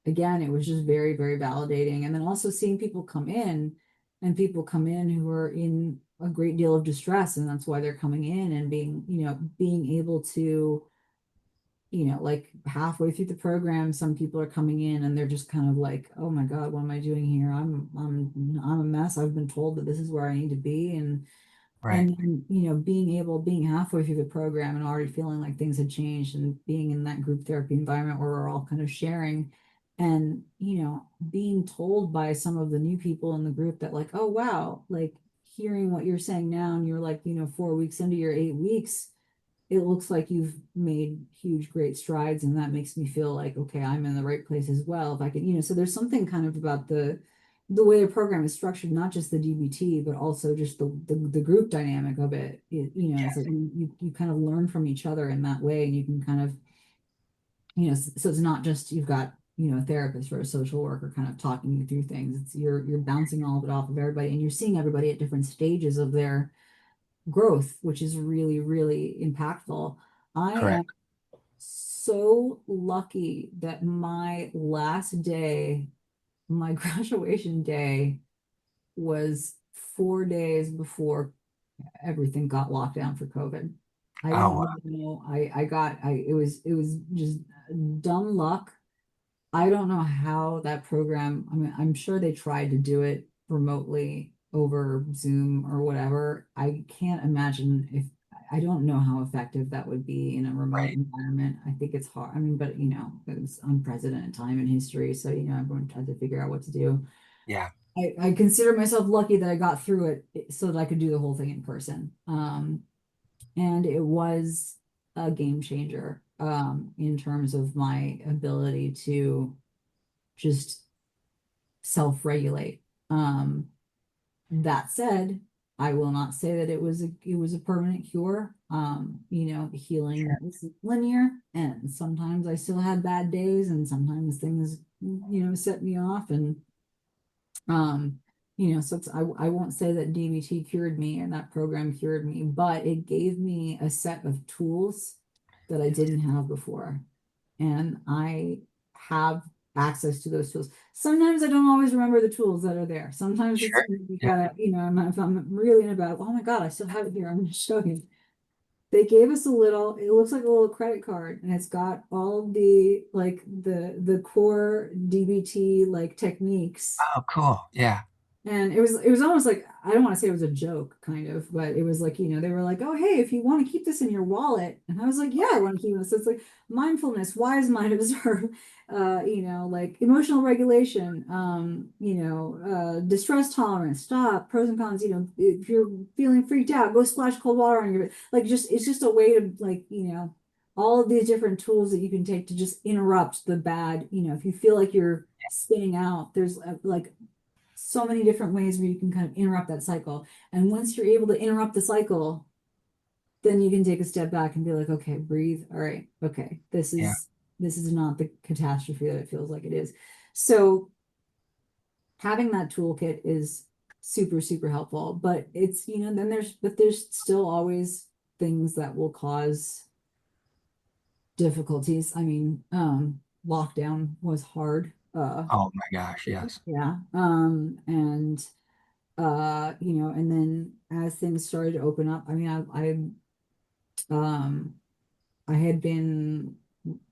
again, it was just very, very validating. And then also seeing people come in, and people come in who are in a great deal of distress, and that's why they're coming in, and being able to, like halfway through the program, some people are coming in and they're just kind of like, oh my God, what am I doing here? I'm a mess. I've been told that this is where I need to be. Right. And being halfway through the program and already feeling like things had changed, and being in that group therapy environment where we're all kind of sharing, and being told by some of the new people in the group that, like, oh wow, like hearing what you're saying now, and you're like, 4 weeks into your 8 weeks, it looks like you've made huge, great strides. And that makes me feel like, okay, I'm in the right place as well. If I could, so there's something kind of about the way the program is structured, not just the DBT, but also just the group dynamic of it. It's like you kind of learn from each other in that way, and you can kind of, so it's not just you've got, a therapist or a social worker kind of talking you through things. It's you're bouncing all of it off of everybody, and you're seeing everybody at different stages of their growth, which is really, really impactful. I am Correct. so lucky that my last day, my graduation day, was 4 days before everything got locked down for COVID. I Oh, don't wow. really know. It was just dumb luck. I don't know how that program, I mean, I'm sure they tried to do it remotely over Zoom or whatever. I can't imagine if, I don't know how effective that would be in a remote Right. environment. I think it's hard. I mean, but it was unprecedented time in history. So, everyone tried to figure out what to do. Yeah. I consider myself lucky that I got through it so that I could do the whole thing in person. And it was a game changer, in terms of my ability to just self-regulate. That said, I will not say that it was a permanent cure. Healing Sure. isn't linear, and sometimes I still had bad days, and sometimes things, set me off, and um, so I won't say that DBT cured me and that program cured me, but it gave me a set of tools that I didn't have before. And I have access to those tools. Sometimes I don't always remember the tools that are there. Sometimes it's, Sure. you Yeah. gotta, if I'm really in about, oh my God, I still have it here. I'm gonna show you. They gave us a little, it looks like a little credit card, and it's got all the, like, the core DBT like techniques. Oh, cool. Yeah. And it was almost like, I don't want to say it was a joke, kind of, but it was like, they were like, oh, hey, if you want to keep this in your wallet. And I was like, yeah, I want to keep this. So it's like mindfulness, wise mind observe, like emotional regulation, distress tolerance, stop, pros and cons, if you're feeling freaked out, go splash cold water on your, like, just, it's just a way to, like, all of these different tools that you can take to just interrupt the bad, if you feel like you're spinning out, there's like so many different ways where you can kind of interrupt that cycle. And once you're able to interrupt the cycle, then you can take a step back and be like, okay, breathe. All right, okay, this Yeah. is this is not the catastrophe that it feels like it is. So having that toolkit is super, super helpful. But it's, then there's still always things that will cause difficulties. I mean, lockdown was hard. Oh my gosh. Yes. Yeah. And and then as things started to open up, I mean, I had been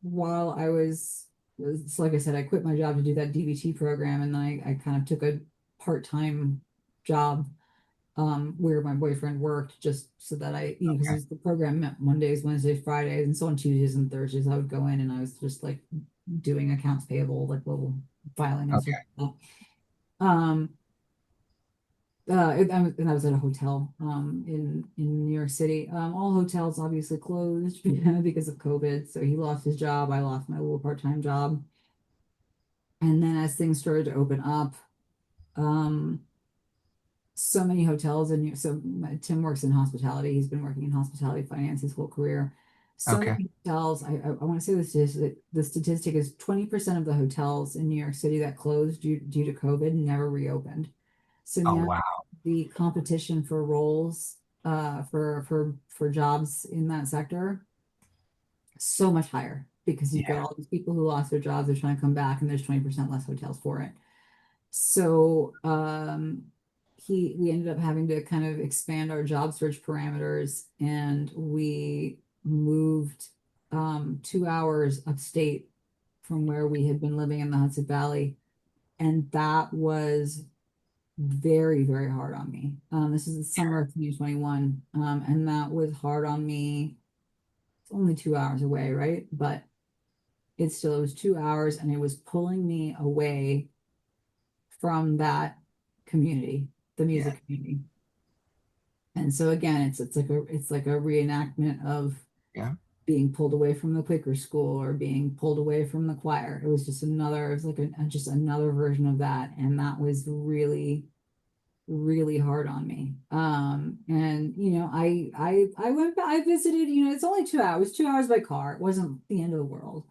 while I was, it's like I said, I quit my job to do that DBT program, and then I kind of took a part-time job where my boyfriend worked, just so that Okay. because the program met Mondays, Wednesdays, Fridays, and so on Tuesdays and Thursdays I would go in and I was just like doing accounts payable, like little filing and stuff Okay. like that. And I was at a hotel in New York City. All hotels obviously closed because of COVID. So he lost his job. I lost my little part-time job. And then as things started to open up, um, so many hotels and Tim works in hospitality. He's been working in hospitality finance his whole career. So Okay. many hotels. I want to say the statistic is 20% of the hotels in New York City that closed due to COVID never reopened. So Oh, now wow. the competition for roles for jobs in that sector so much higher because you've got Yeah. all these people who lost their jobs, they're trying to come back, and there's 20% less hotels for it. So we ended up having to kind of expand our job search parameters, and we moved 2 hours upstate from where we had been living in the Hudson Valley. And that was very, very hard on me. This is the summer of 2021, and that was hard on me. It's only 2 hours away, right? But it was 2 hours, and it was pulling me away from that community, the Yeah. music community. And so again, it's like a reenactment of Yeah. being pulled away from the Quaker school or being pulled away from the choir. It was like just another version of that, and that was really really hard on me. And I visited, it's only 2 hours, 2 hours by car. It wasn't the end of the world.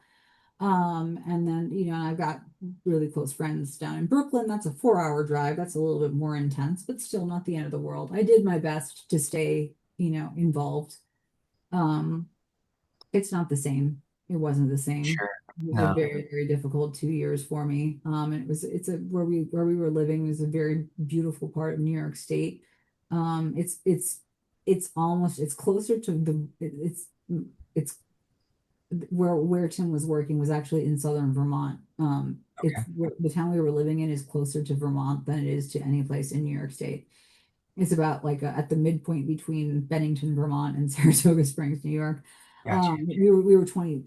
And then, I've got really close friends down in Brooklyn. That's a 4 hour drive. That's a little bit more intense, but still not the end of the world. I did my best to stay, involved. Um, it's not the same. It wasn't the same. Sure. It was a No. very, very difficult 2 years for me. And where we were living was a very beautiful part of New York State. It's closer to it's where Tim was working was actually in southern Vermont. Okay. The town we were living in is closer to Vermont than it is to any place in New York State. It's about like at the midpoint between Bennington, Vermont and Saratoga Springs, New York. Gotcha. We were 20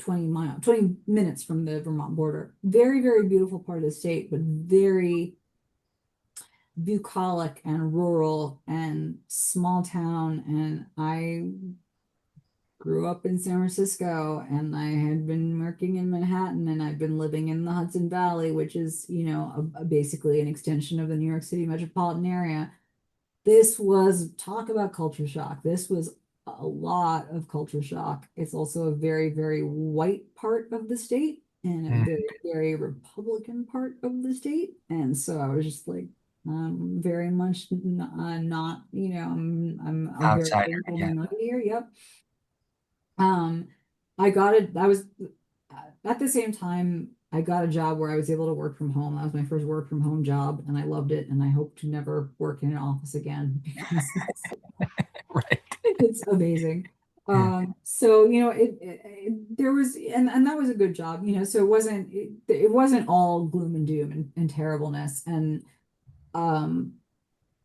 minutes from the Vermont border. Very, very beautiful part of the state, but very bucolic and rural and small town. And I grew up in San Francisco, and I had been working in Manhattan, and I've been living in the Hudson Valley, which is, basically an extension of the New York City metropolitan area. This was talk about culture shock. This was a lot of culture shock. It's also a very, very white part of the state and a Mm. very, very Republican part of the state. And so I was just like, very much not, I'm a very Outsider. little Yeah. minority here. Yep. Um, I got it. I was At the same time, I got a job where I was able to work from home. That was my first work from home job, and I loved it. And I hope to never work in an office again because Right. it's amazing. Yeah. So there was, and that was a good job. So it wasn't all gloom and doom and terribleness. And um,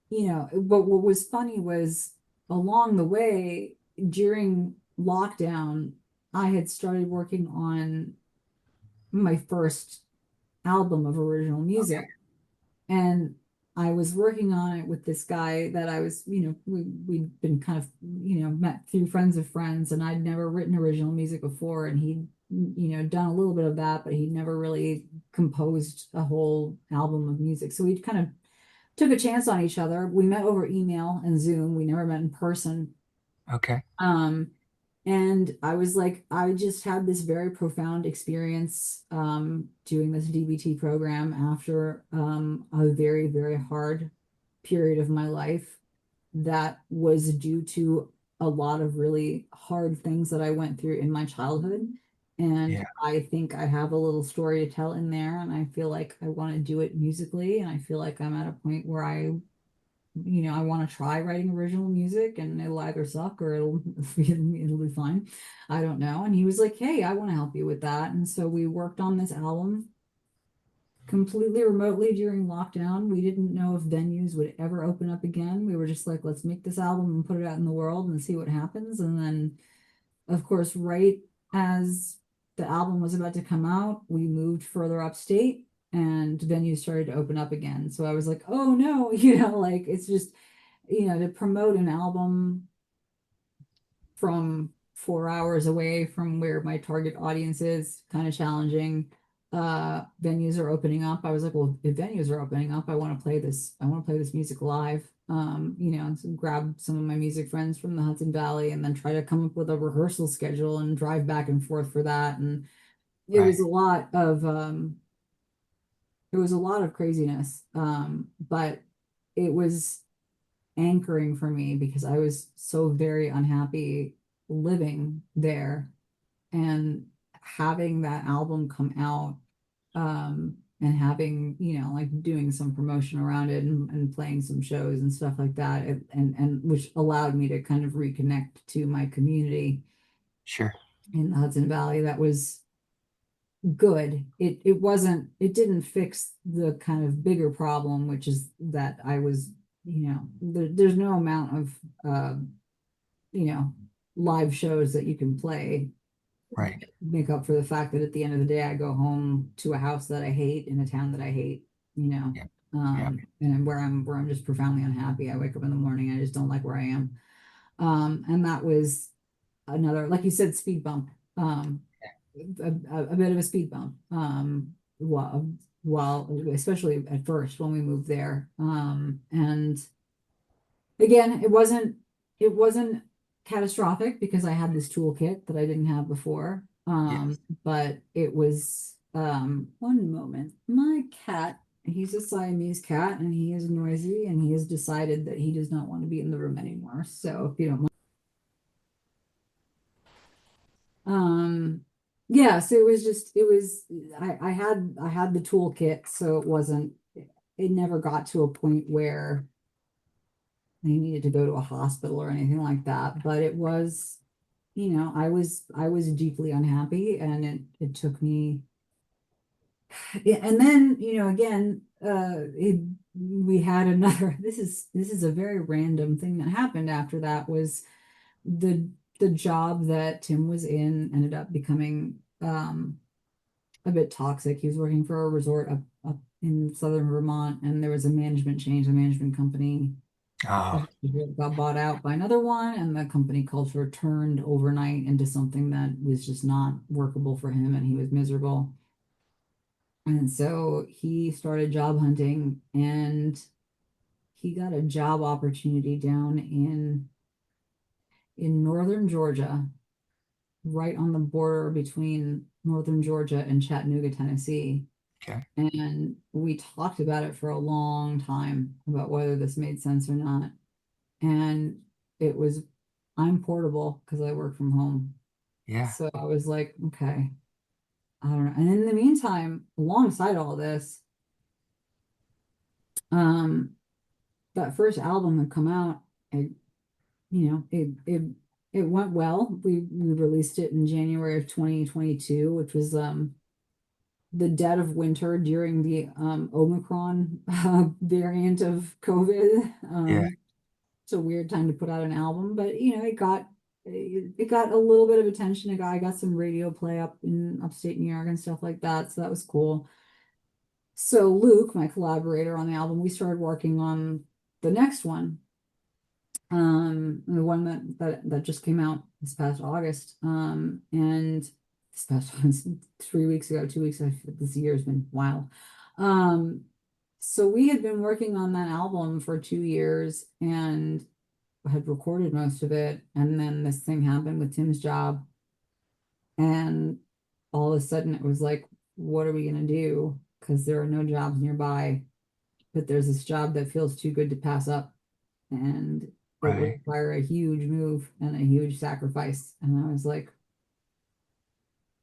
but what was funny was along the way during lockdown, I had started working on my first album of original Okay. music. And I was working on it with this guy that I was, we'd been kind of, met through friends of friends, and I'd never written original music before. And he'd, done a little bit of that, but he'd never really composed a whole album of music. So we kind of took a chance on each other. We met over email and Zoom. We never met in person. Okay. Um, and I was like, I just had this very profound experience doing this DBT program after a very, very hard period of my life that was due to a lot of really hard things that I went through in my childhood. Yeah. And I think I have a little story to tell in there, and I feel like I want to do it musically, and I feel like I'm at a point where I I want to try writing original music, and it'll either suck or it'll be fine. I don't know. And he was like, hey, I want to help you with that. And so we worked on this album completely remotely during lockdown. We didn't know if venues would ever open up again. We were just like, let's make this album and put it out in the world and see what happens. And then, of course, right as the album was about to come out, we moved further upstate and venues started to open up again. So I was like, oh no, like it's just, to promote an album from 4 hours away from where my target audience is, kind of challenging. Venues are opening up. I was like, well, if venues are opening up, I want to play this music live. So grab some of my music friends from the Hudson Valley and then try to come up with a rehearsal schedule and drive back and forth for that. And it Right. was a lot of craziness. But it was anchoring for me because I was so very unhappy living there, and having that album come out, and having, like doing some promotion around it and playing some shows and stuff like that, and which allowed me to kind of reconnect to my community Sure. in the Hudson Valley. That was good. It didn't fix the kind of bigger problem, which is that I was, there's no amount of you know, live shows that you can play Right. make up for the fact that at the end of the day I go home to a house that I hate in a town that I hate, Yeah. Yeah. and where I'm just profoundly unhappy. I wake up in the morning, I just don't like where I am. And that was another, like you said, speed bump. A bit of a speed bump. While especially at first when we moved there. And again, it wasn't catastrophic because I had this toolkit that I didn't have before. Yes. But it was one moment. My cat, he's a Siamese cat and he is noisy and he has decided that he does not want to be in the room anymore. So if you don't mind. Yeah, so I had the toolkit, so it never got to a point where I needed to go to a hospital or anything like that. But it was, I was deeply unhappy, and it took me. Yeah, and then, again, we had another. This is a very random thing that happened after that. Was the the job that Tim was in ended up becoming a bit toxic. He was working for a resort up in southern Vermont, and there was a management change. The management company Oh, got bought out by another one, and the company culture turned overnight into something that was just not workable for him, and he was miserable. And so he started job hunting, and he got a job opportunity down in northern Georgia, right on the border between northern Georgia and Chattanooga, Tennessee. okay. And we talked about it for a long time about whether this made sense or not. And it was, I'm portable because I work from home. Yeah. So I was like, okay, I don't know. And in the meantime, alongside all this, um, that first album had come out. I, it went well. We released it in January of 2022, which was the dead of winter during the Omicron variant of COVID. Yeah. It's a weird time to put out an album, but it got a little bit of attention. I got some radio play up in upstate New York and stuff like that, so that was cool. So Luke, my collaborator on the album, we started working on the next one, the one that just came out this past August, and this past 3 weeks ago, 2 weeks ago. This year's been wild. So we had been working on that album for 2 years and had recorded most of it, and then this thing happened with Tim's job, and all of a sudden it was like, what are we gonna do? Because there are no jobs nearby, but there's this job that feels too good to pass up, and it would Right. require a huge move and a huge sacrifice. And I was like,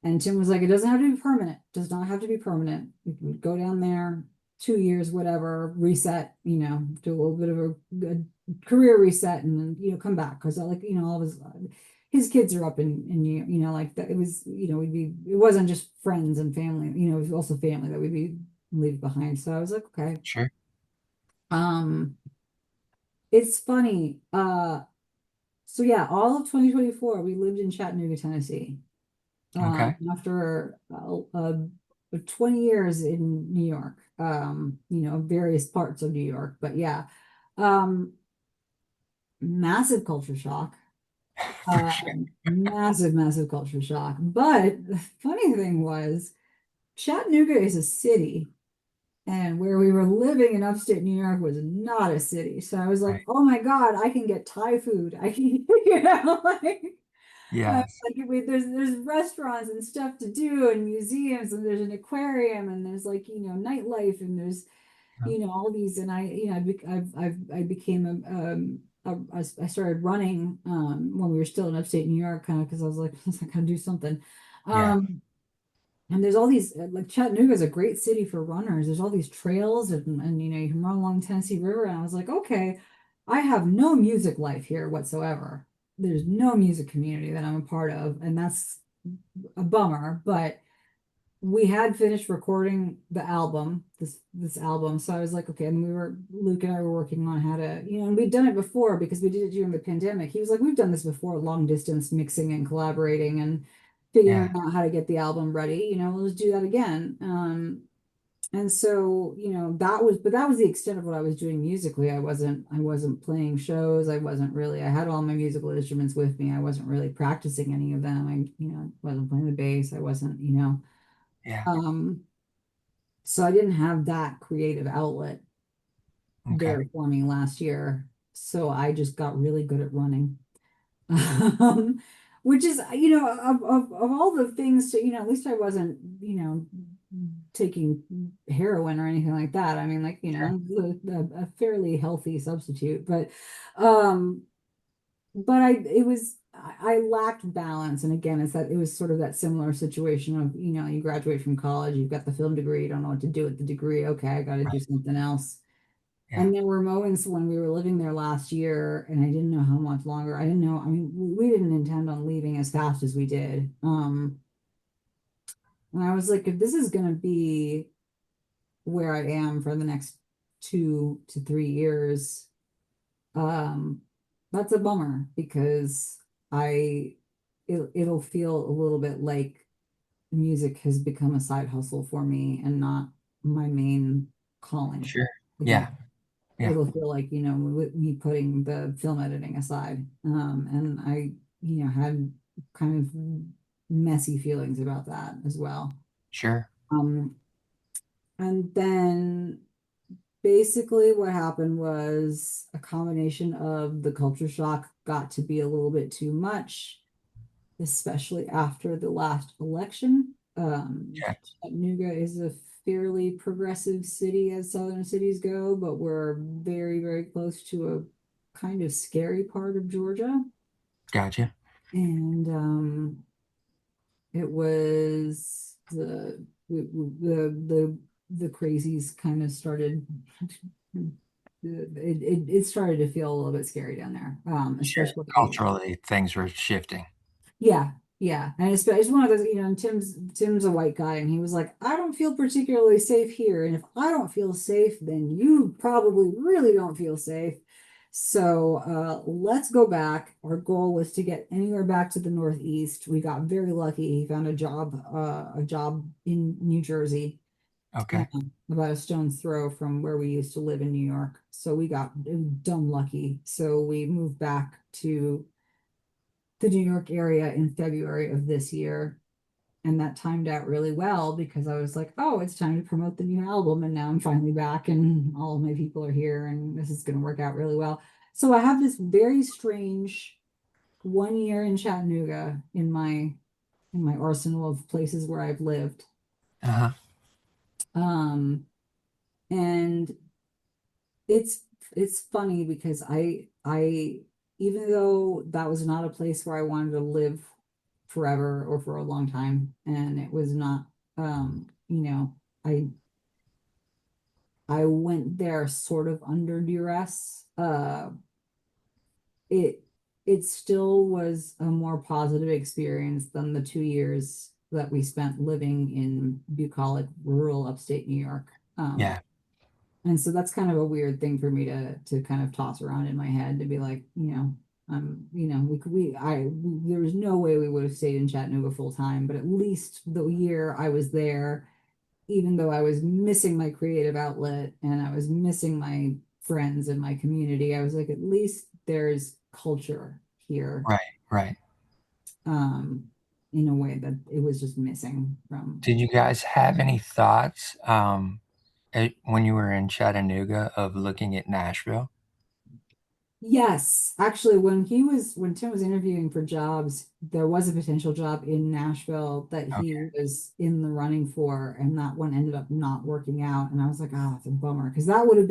and Tim was like, it doesn't have to be permanent. It does not have to be permanent. You can go down there. 2 years, whatever, reset, do a little bit of a career reset, and then, come back because I like, all of his kids are up in New York, like that. It was, it wasn't just friends and family, it was also family that we'd be leave behind. So I was like, okay. Sure. Um, it's funny. So yeah, all of 2024, we lived in Chattanooga, Tennessee. Okay. After 20 years in New York, various parts of New York. But yeah, um, massive culture shock. For sure. Massive, massive culture shock. But the funny thing was, Chattanooga is a city, and where we were living in upstate New York was not a city. So I was like, Right. oh my God, I can get Thai food. I can, like, Yes. there's restaurants and stuff to do and museums and there's an aquarium and there's like nightlife and there's all these, and I became I started running when we were still in upstate New York, kind of because I was like I gotta do something. Yeah. um and there's all these, like, Chattanooga is a great city for runners. There's all these trails, and you can run along Tennessee River. And I was like, okay, I have no music life here whatsoever. There's no music community that I'm a part of, and that's a bummer. But we had finished recording the album, this album. So I was like, okay, and Luke and I were working on how to, and we'd done it before because we did it during the pandemic. He was like, we've done this before, long distance mixing and collaborating and figuring Yeah. out how to get the album ready. We'll just do that again. And so, that was the extent of what I was doing musically. I wasn't playing shows. I had all my musical instruments with me. I wasn't really practicing any of them. Wasn't playing the bass. I wasn't, Yeah. um, so I didn't have that creative outlet Okay. there for me last year. So I just got really good at running. Which is, of all the things to, at least I wasn't, taking heroin or anything like that. I mean, like, Sure. a fairly healthy substitute, um, but I lacked balance. And again, it was sort of that similar situation of, you graduate from college, you've got the film degree, you don't know what to do with the degree. Okay, I got to do Right. something else. Yeah. And there were moments when we were living there last year, and I didn't know how much longer. I didn't know. I mean, we didn't intend on leaving as fast as we did. And I was like, if this is going to be where I am for the next 2 to 3 years, um, that's a bummer because it'll feel a little bit like music has become a side hustle for me and not my main calling Sure. again. Yeah. Yeah. It'll feel like, with me putting the film editing aside. And I, had kind of messy feelings about that as well. Sure. Um, and then basically what happened was a combination of the culture shock got to be a little bit too much, especially after the last election. Yeah. Chattanooga is a fairly progressive city as southern cities go, but we're very, very close to a kind of scary part of Georgia. Gotcha. And it was the crazies kind of started. It started to feel a little bit scary down there, Sure. especially. Culturally, things were shifting. Yeah, yeah. And it's one of those, and Tim's a white guy, and he was like, I don't feel particularly safe here. And if I don't feel safe, then you probably really don't feel safe. So let's go back. Our goal was to get anywhere back to the Northeast. We got very lucky. He found a job in New Jersey, Okay. about a stone's throw from where we used to live in New York. So we got dumb lucky. So we moved back to the New York area in February of this year. And that timed out really well because I was like, oh, it's time to promote the new album. And now I'm finally back and all of my people are here and this is going to work out really well. So I have this very strange 1 year in Chattanooga in my arsenal of places where I've lived. Uh-huh. Um, and it's funny because I even though that was not a place where I wanted to live forever or for a long time, and it was not, I I went there sort of under duress. It it still was a more positive experience than the 2 years that we spent living in bucolic rural upstate New York. Yeah. And so that's kind of a weird thing for me to kind of toss around in my head to be like, we could we I there was no way we would have stayed in Chattanooga full time, but at least the year I was there, even though I was missing my creative outlet and I was missing my friends and my community, I was like, at least there's culture here, Right. Right. um, in a way that it was just missing from. Did you guys have any thoughts when you were in Chattanooga of looking at Nashville? Yes, actually, when Tim was interviewing for jobs, there was a potential job in Nashville that he Okay. was in the running for, and that one ended up not working out. And I was like, oh, it's a bummer because that Yeah. would have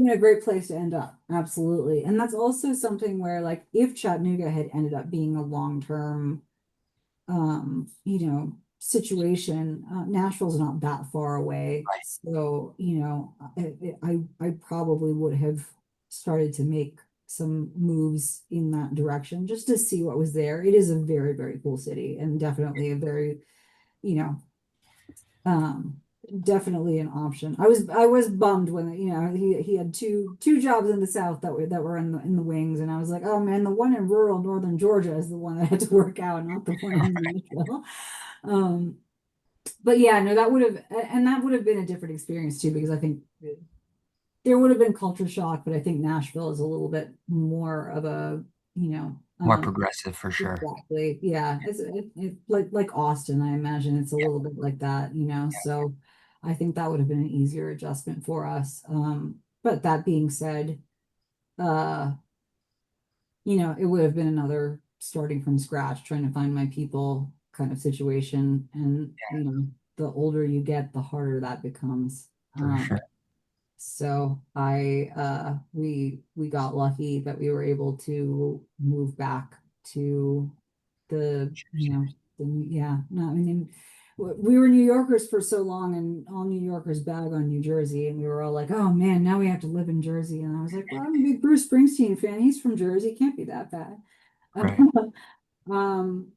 been a great place to end up. Absolutely. And that's also something where, like, if Chattanooga had ended up being a long-term situation. Nashville's not that far away. Right. So, I probably would have started to make some moves in that direction just to see what was there. It is a very, very cool city and definitely a very, you know, um, definitely an option. I was bummed when he had two jobs in the South that were in the wings, and I was like, oh man, the one in rural northern Georgia is the one I had to work out, not the one in Nashville. Um, but yeah, no, that would have been a different experience too, because I think there would have been culture shock, but I think Nashville is a little bit more of a, you know, More progressive for sure. exactly. Yeah. It's like Austin, I imagine it's a Yeah. little bit like that, you know. So I think that would have been an easier adjustment for us. But that being said, uh, it would have been another starting from scratch, trying to find my people kind of situation. And, the older you get, the harder that becomes. For sure. So we got lucky that we were able to move back to the, yeah, no, I mean, we were New Yorkers for so long, and all New Yorkers bag on New Jersey, and we were all like, oh man, now we have to live in Jersey. And I was like, well, I'm a big Bruce Springsteen fan. He's from Jersey. Can't be that bad. Right. Um,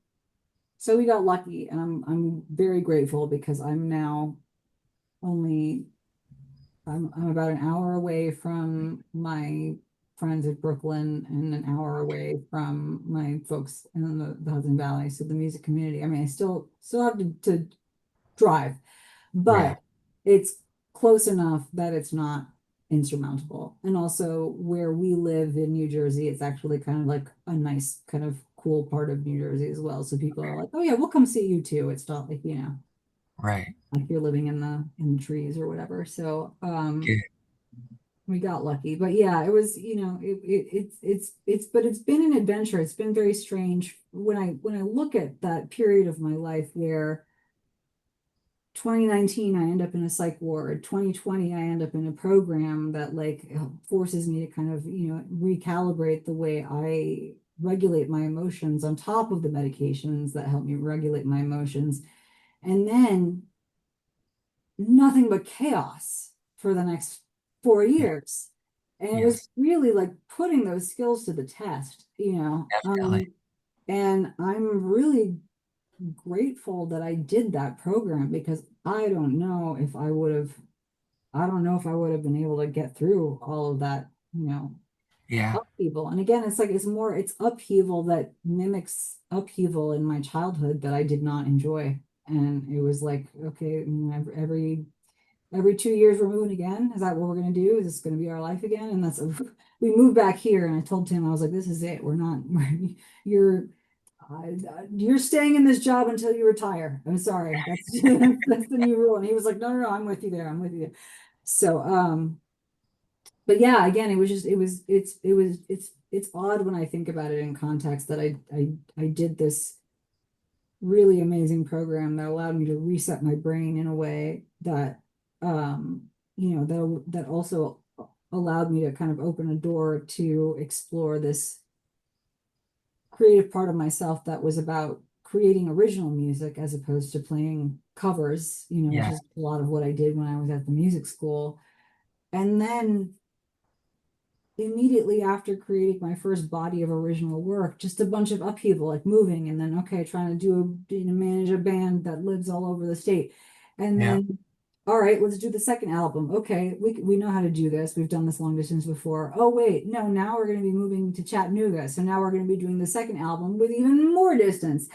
so we got lucky, and I'm very grateful because I'm now only I'm about an hour away from my friends at Brooklyn and an hour away from my folks in the Hudson Valley. So the music community. I mean, I still have to drive, Yeah. but it's close enough that it's not insurmountable. And also where we live in New Jersey, it's actually kind of like a nice kind of cool part of New Jersey as well. So people are like, oh yeah, we'll come see you too. It's not like, Right. like you're living in the trees or whatever. So Good. we got lucky. But yeah, it was, but it's been an adventure. It's been very strange when I look at that period of my life where 2019 I end up in a psych ward, 2020 I end up in a program that like forces me to kind of, recalibrate the way I regulate my emotions on top of the medications that help me regulate my emotions. And then nothing but chaos for the next four Yeah. years. And it was Yes. really like putting those skills to the test, Definitely. and I'm really grateful that I did that program because I don't know if I would have been able to get through all of that, Yeah. upheaval. And again, it's upheaval that mimics upheaval in my childhood that I did not enjoy. And it was like, okay, every 2 years we're moving again. Is that what we're going to do? Is this going to be our life again? And we moved back here, and I told Tim, I was like, this is it. We're not, you're, you're staying in this job until you retire. I'm sorry. That's the new rule. And he was like, no, no, no, I'm with you there. I'm with you. So, but yeah, again, it was just, it's odd when I think about it in context that I did this really amazing program that allowed me to reset my brain in a way that that also allowed me to kind of open a door to explore this creative part of myself that was about creating original music as opposed to playing covers, which Yeah. is a lot of what I did when I was at the music school. And then immediately after creating my first body of original work, just a bunch of upheaval, like moving, and then okay, trying to manage a band that lives all over the state, and Yeah. then all right, let's do the second album. Okay, we know how to do this. We've done this long distance before. Oh wait, no, now we're going to be moving to Chattanooga, so now we're going to be doing the second album with even more distance.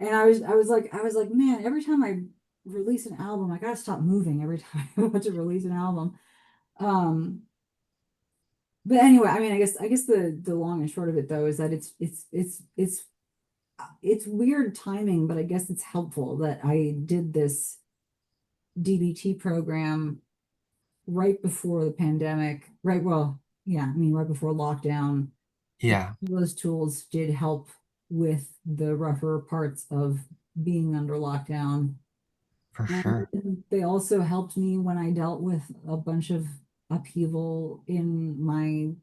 And I was like, man, every time I release an album, I gotta stop moving every time I want to release an album. Um, but anyway, I mean, I guess the long and short of it though is that it's weird timing, but I guess it's helpful that I did this DBT program right before the pandemic, right? Well, yeah, I mean, right before lockdown. Yeah. Those tools did help with the rougher parts of being under lockdown. For And sure. they also helped me when I dealt with a bunch of upheaval in my,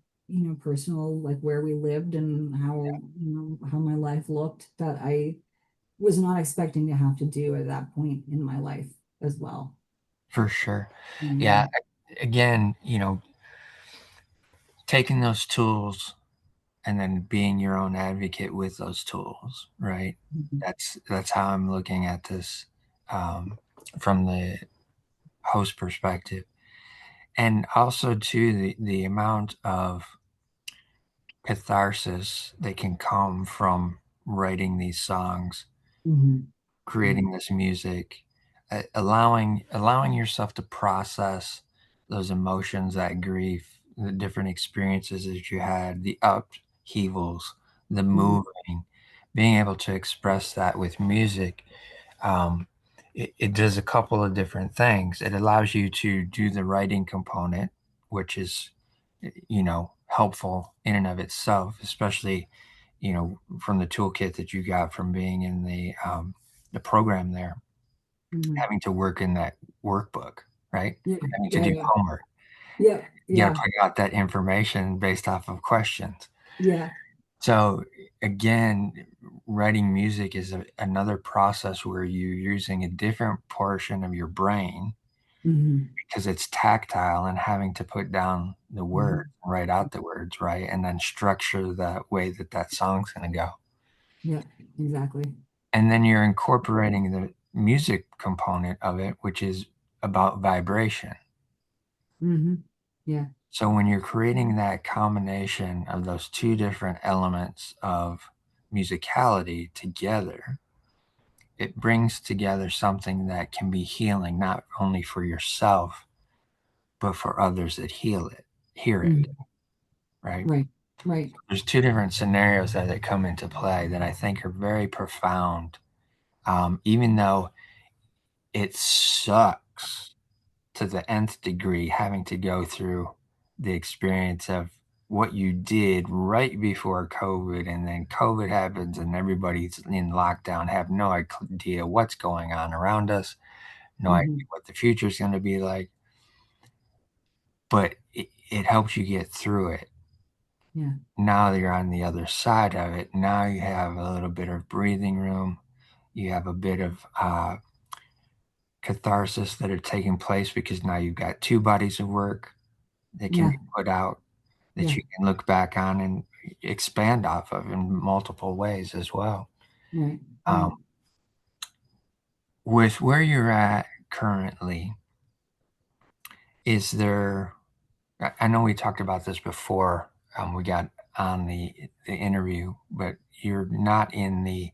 personal, like where we lived and how my life looked that I was not expecting to have to do at that point in my life as well. For sure. Yeah. And Again, taking those tools and then being your own advocate with those tools, right? mhm, That's how I'm looking at this, um, from the host perspective, and also too the amount of catharsis that can come from writing these songs, mhm, creating this music, allowing yourself to process those emotions, that grief, the different experiences that you had, the upheavals, the mhm, moving, being able to express that with music. um, it does a couple of different things. It allows you to do the writing component, which is, helpful in and of itself, especially, from the toolkit that you got from being in the program there, mhm. having to work in that workbook, right? Yeah, Having to yeah, do yeah, homework. yeah, You got yeah, to put out that information based off of questions. yeah. So again, writing music is another process where you're using a different portion of your brain Mhm, because it's tactile and having to put down the words, mhm. write out the words, right? And then structure the way that that song's going to go. Yeah, exactly. And then you're incorporating the music component of it, which is about vibration. Hmm. Yeah. So when you're creating that combination of those two different elements of musicality together, it brings together something that can be healing, not only for yourself, but for others that hear it, Mhm. right? Right, right. There's two different scenarios that come into play that I think are very profound. Even though it sucks to the nth degree having to go through the experience of what you did right before COVID, and then COVID happens and everybody's in lockdown, have no idea what's going on around us, no idea Hmm. what the future is going to be like, but it helps you get through it. Yeah, Now that you're on the other side of it, now you have a little bit of breathing room. You have a bit of catharsis that are taking place because now you've got two bodies of work that can yeah, be put out that yeah. you can look back on and expand off of in multiple ways as well. Right, Um, right. with where you're at currently, is there, I know we talked about this before we got on the interview, but you're not in the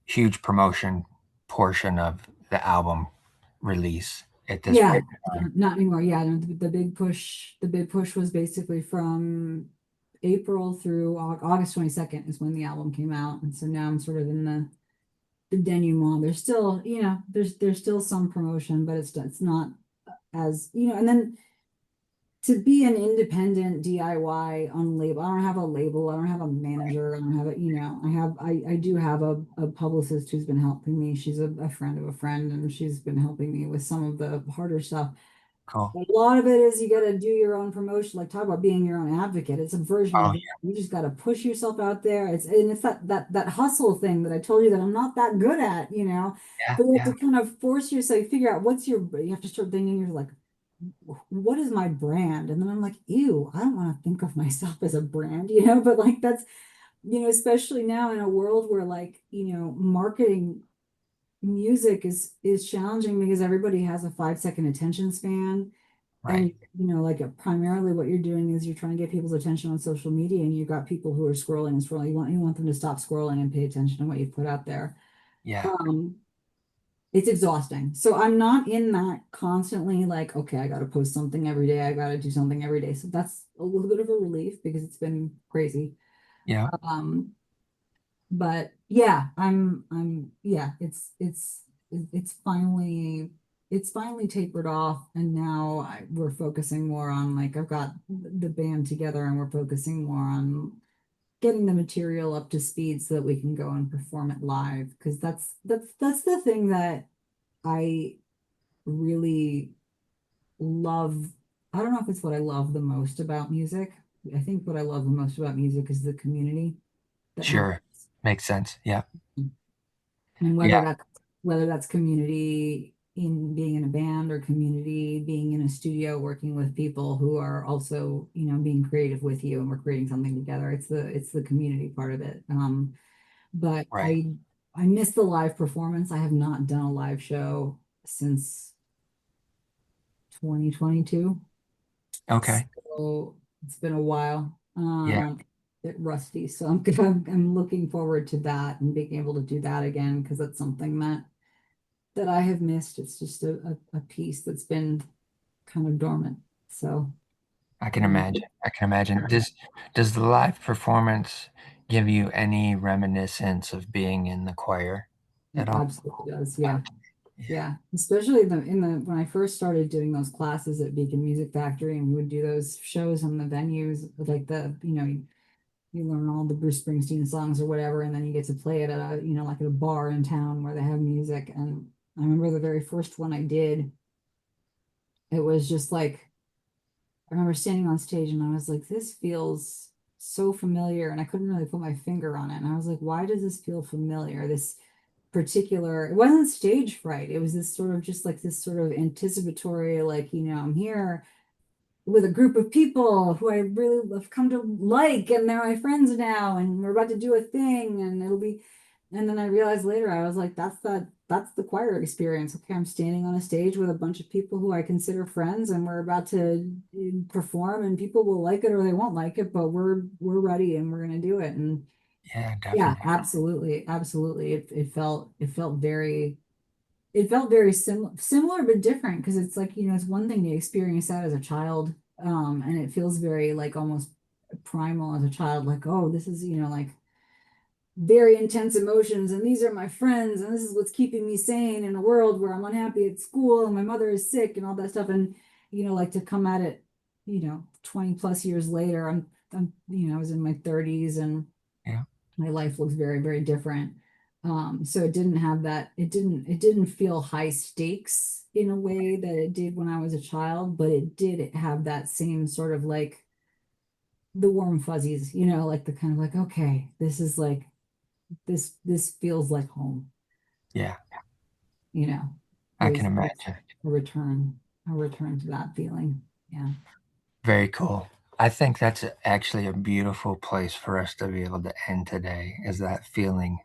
huge promotion portion of the album release at this Yeah, point in time. not anymore. Yeah, no, the big push was basically from April through August 22nd is when the album came out. And so now I'm sort of in the denouement. There's still, there's still some promotion, but it's not as, and then to be an independent DIY on label, I don't have a label, I don't have a manager, I don't have a, I do have a publicist who's been helping me. She's a friend of a friend, and she's been helping me with some of the harder stuff. Cool. A lot of it is you got to do your own promotion, like talk about being your own advocate. It's a version Oh of it. You just got to push yourself out there. It's that hustle thing that I told you that I'm not that good at, yeah, but you have yeah, to kind of force yourself, figure out you have to start thinking, you're like, what is my brand? And then I'm like, ew, I don't want to think of myself as a brand, but like that's, especially now in a world where like, marketing music is challenging because everybody has a 5-second attention span. And right. like primarily what you're doing is you're trying to get people's attention on social media, and you've got people who are scrolling and scrolling. You want them to stop scrolling and pay attention to what you put out there. Yeah, Um, it's exhausting. So I'm not in that constantly like, okay, I got to post something every day. I got to do something every day. So that's a little bit of a relief because it's been crazy. yeah. Um, but yeah, yeah, it's finally tapered off, and now we're focusing more on like I've got the band together, and we're focusing more on getting the material up to speed so that we can go and perform it live, because that's the thing that I really love. I don't know if it's what I love the most about music. I think what I love the most about music is the community that Sure. happens. Makes sense. Yeah, And yeah, whether that's community in being in a band, or community being in a studio working with people who are also, being creative with you, and we're creating something together. It's the community part of it. But right. I miss the live performance. I have not done a live show since 2022. Okay. So it's been a while. Yeah, Bit rusty. So I'm looking forward to that and being able to do that again, because that's something that I have missed. It's just a piece that's been kind of dormant. So I can um, imagine. I can imagine. Does the live performance give you any reminiscence of being in the choir it at all? absolutely does. Yeah. Yeah. Yeah. Especially in the when I first started doing those classes at Beacon Music Factory, and we would do those shows on the venues with like you learn all the Bruce Springsteen songs or whatever, and then you get to play it at like at a bar in town where they have music. And I remember the very first one I did, it was just like I remember standing on stage and I was like, this feels so familiar. And I couldn't really put my finger on it. And I was like, why does this feel familiar? This particular, it wasn't stage fright. It was this sort of just like this sort of anticipatory, like, I'm here with a group of people who I really have come to like, and they're my friends now, and we're about to do a thing, and it'll be. And then I realized later, I was like, that's the choir experience. Okay, I'm standing on a stage with a bunch of people who I consider friends, and we're about to perform, and people will like it or they won't like it, but we're ready and we're gonna do it. And Yeah, yeah, definitely. absolutely, absolutely. It felt very similar but different, because it's like, it's one thing to experience that as a child, and it feels very like almost primal as a child, like, oh, this is, like very intense emotions, and these are my friends, and this is what's keeping me sane in a world where I'm unhappy at school and my mother is sick and all that stuff. And like to come at it, 20 plus years later, I was in my 30s, and Yeah, my life looks very, very different. So it didn't have that, it didn't feel high stakes in a way that it did when I was a child, but it did have that same sort of like the warm fuzzies, like the kind of like, okay, this is like this feels like home, yeah. you know. It I can was imagine. a return to that feeling. Yeah. Very cool. I think that's actually a beautiful place for us to be able to end today, is that feeling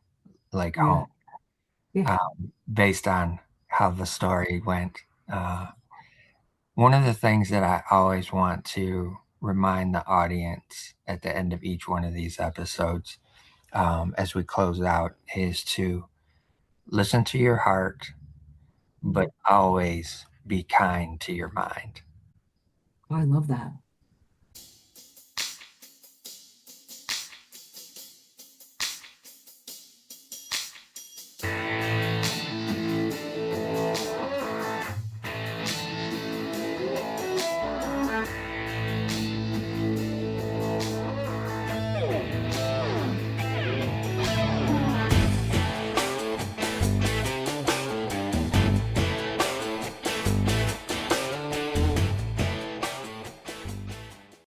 like Yeah. home, Yeah. based on how the story went. Uh, One of the things that I always want to remind the audience at the end of each one of these episodes, as we close out, is to listen to your heart, but Mhm. always be kind to your mind. Oh, I love that.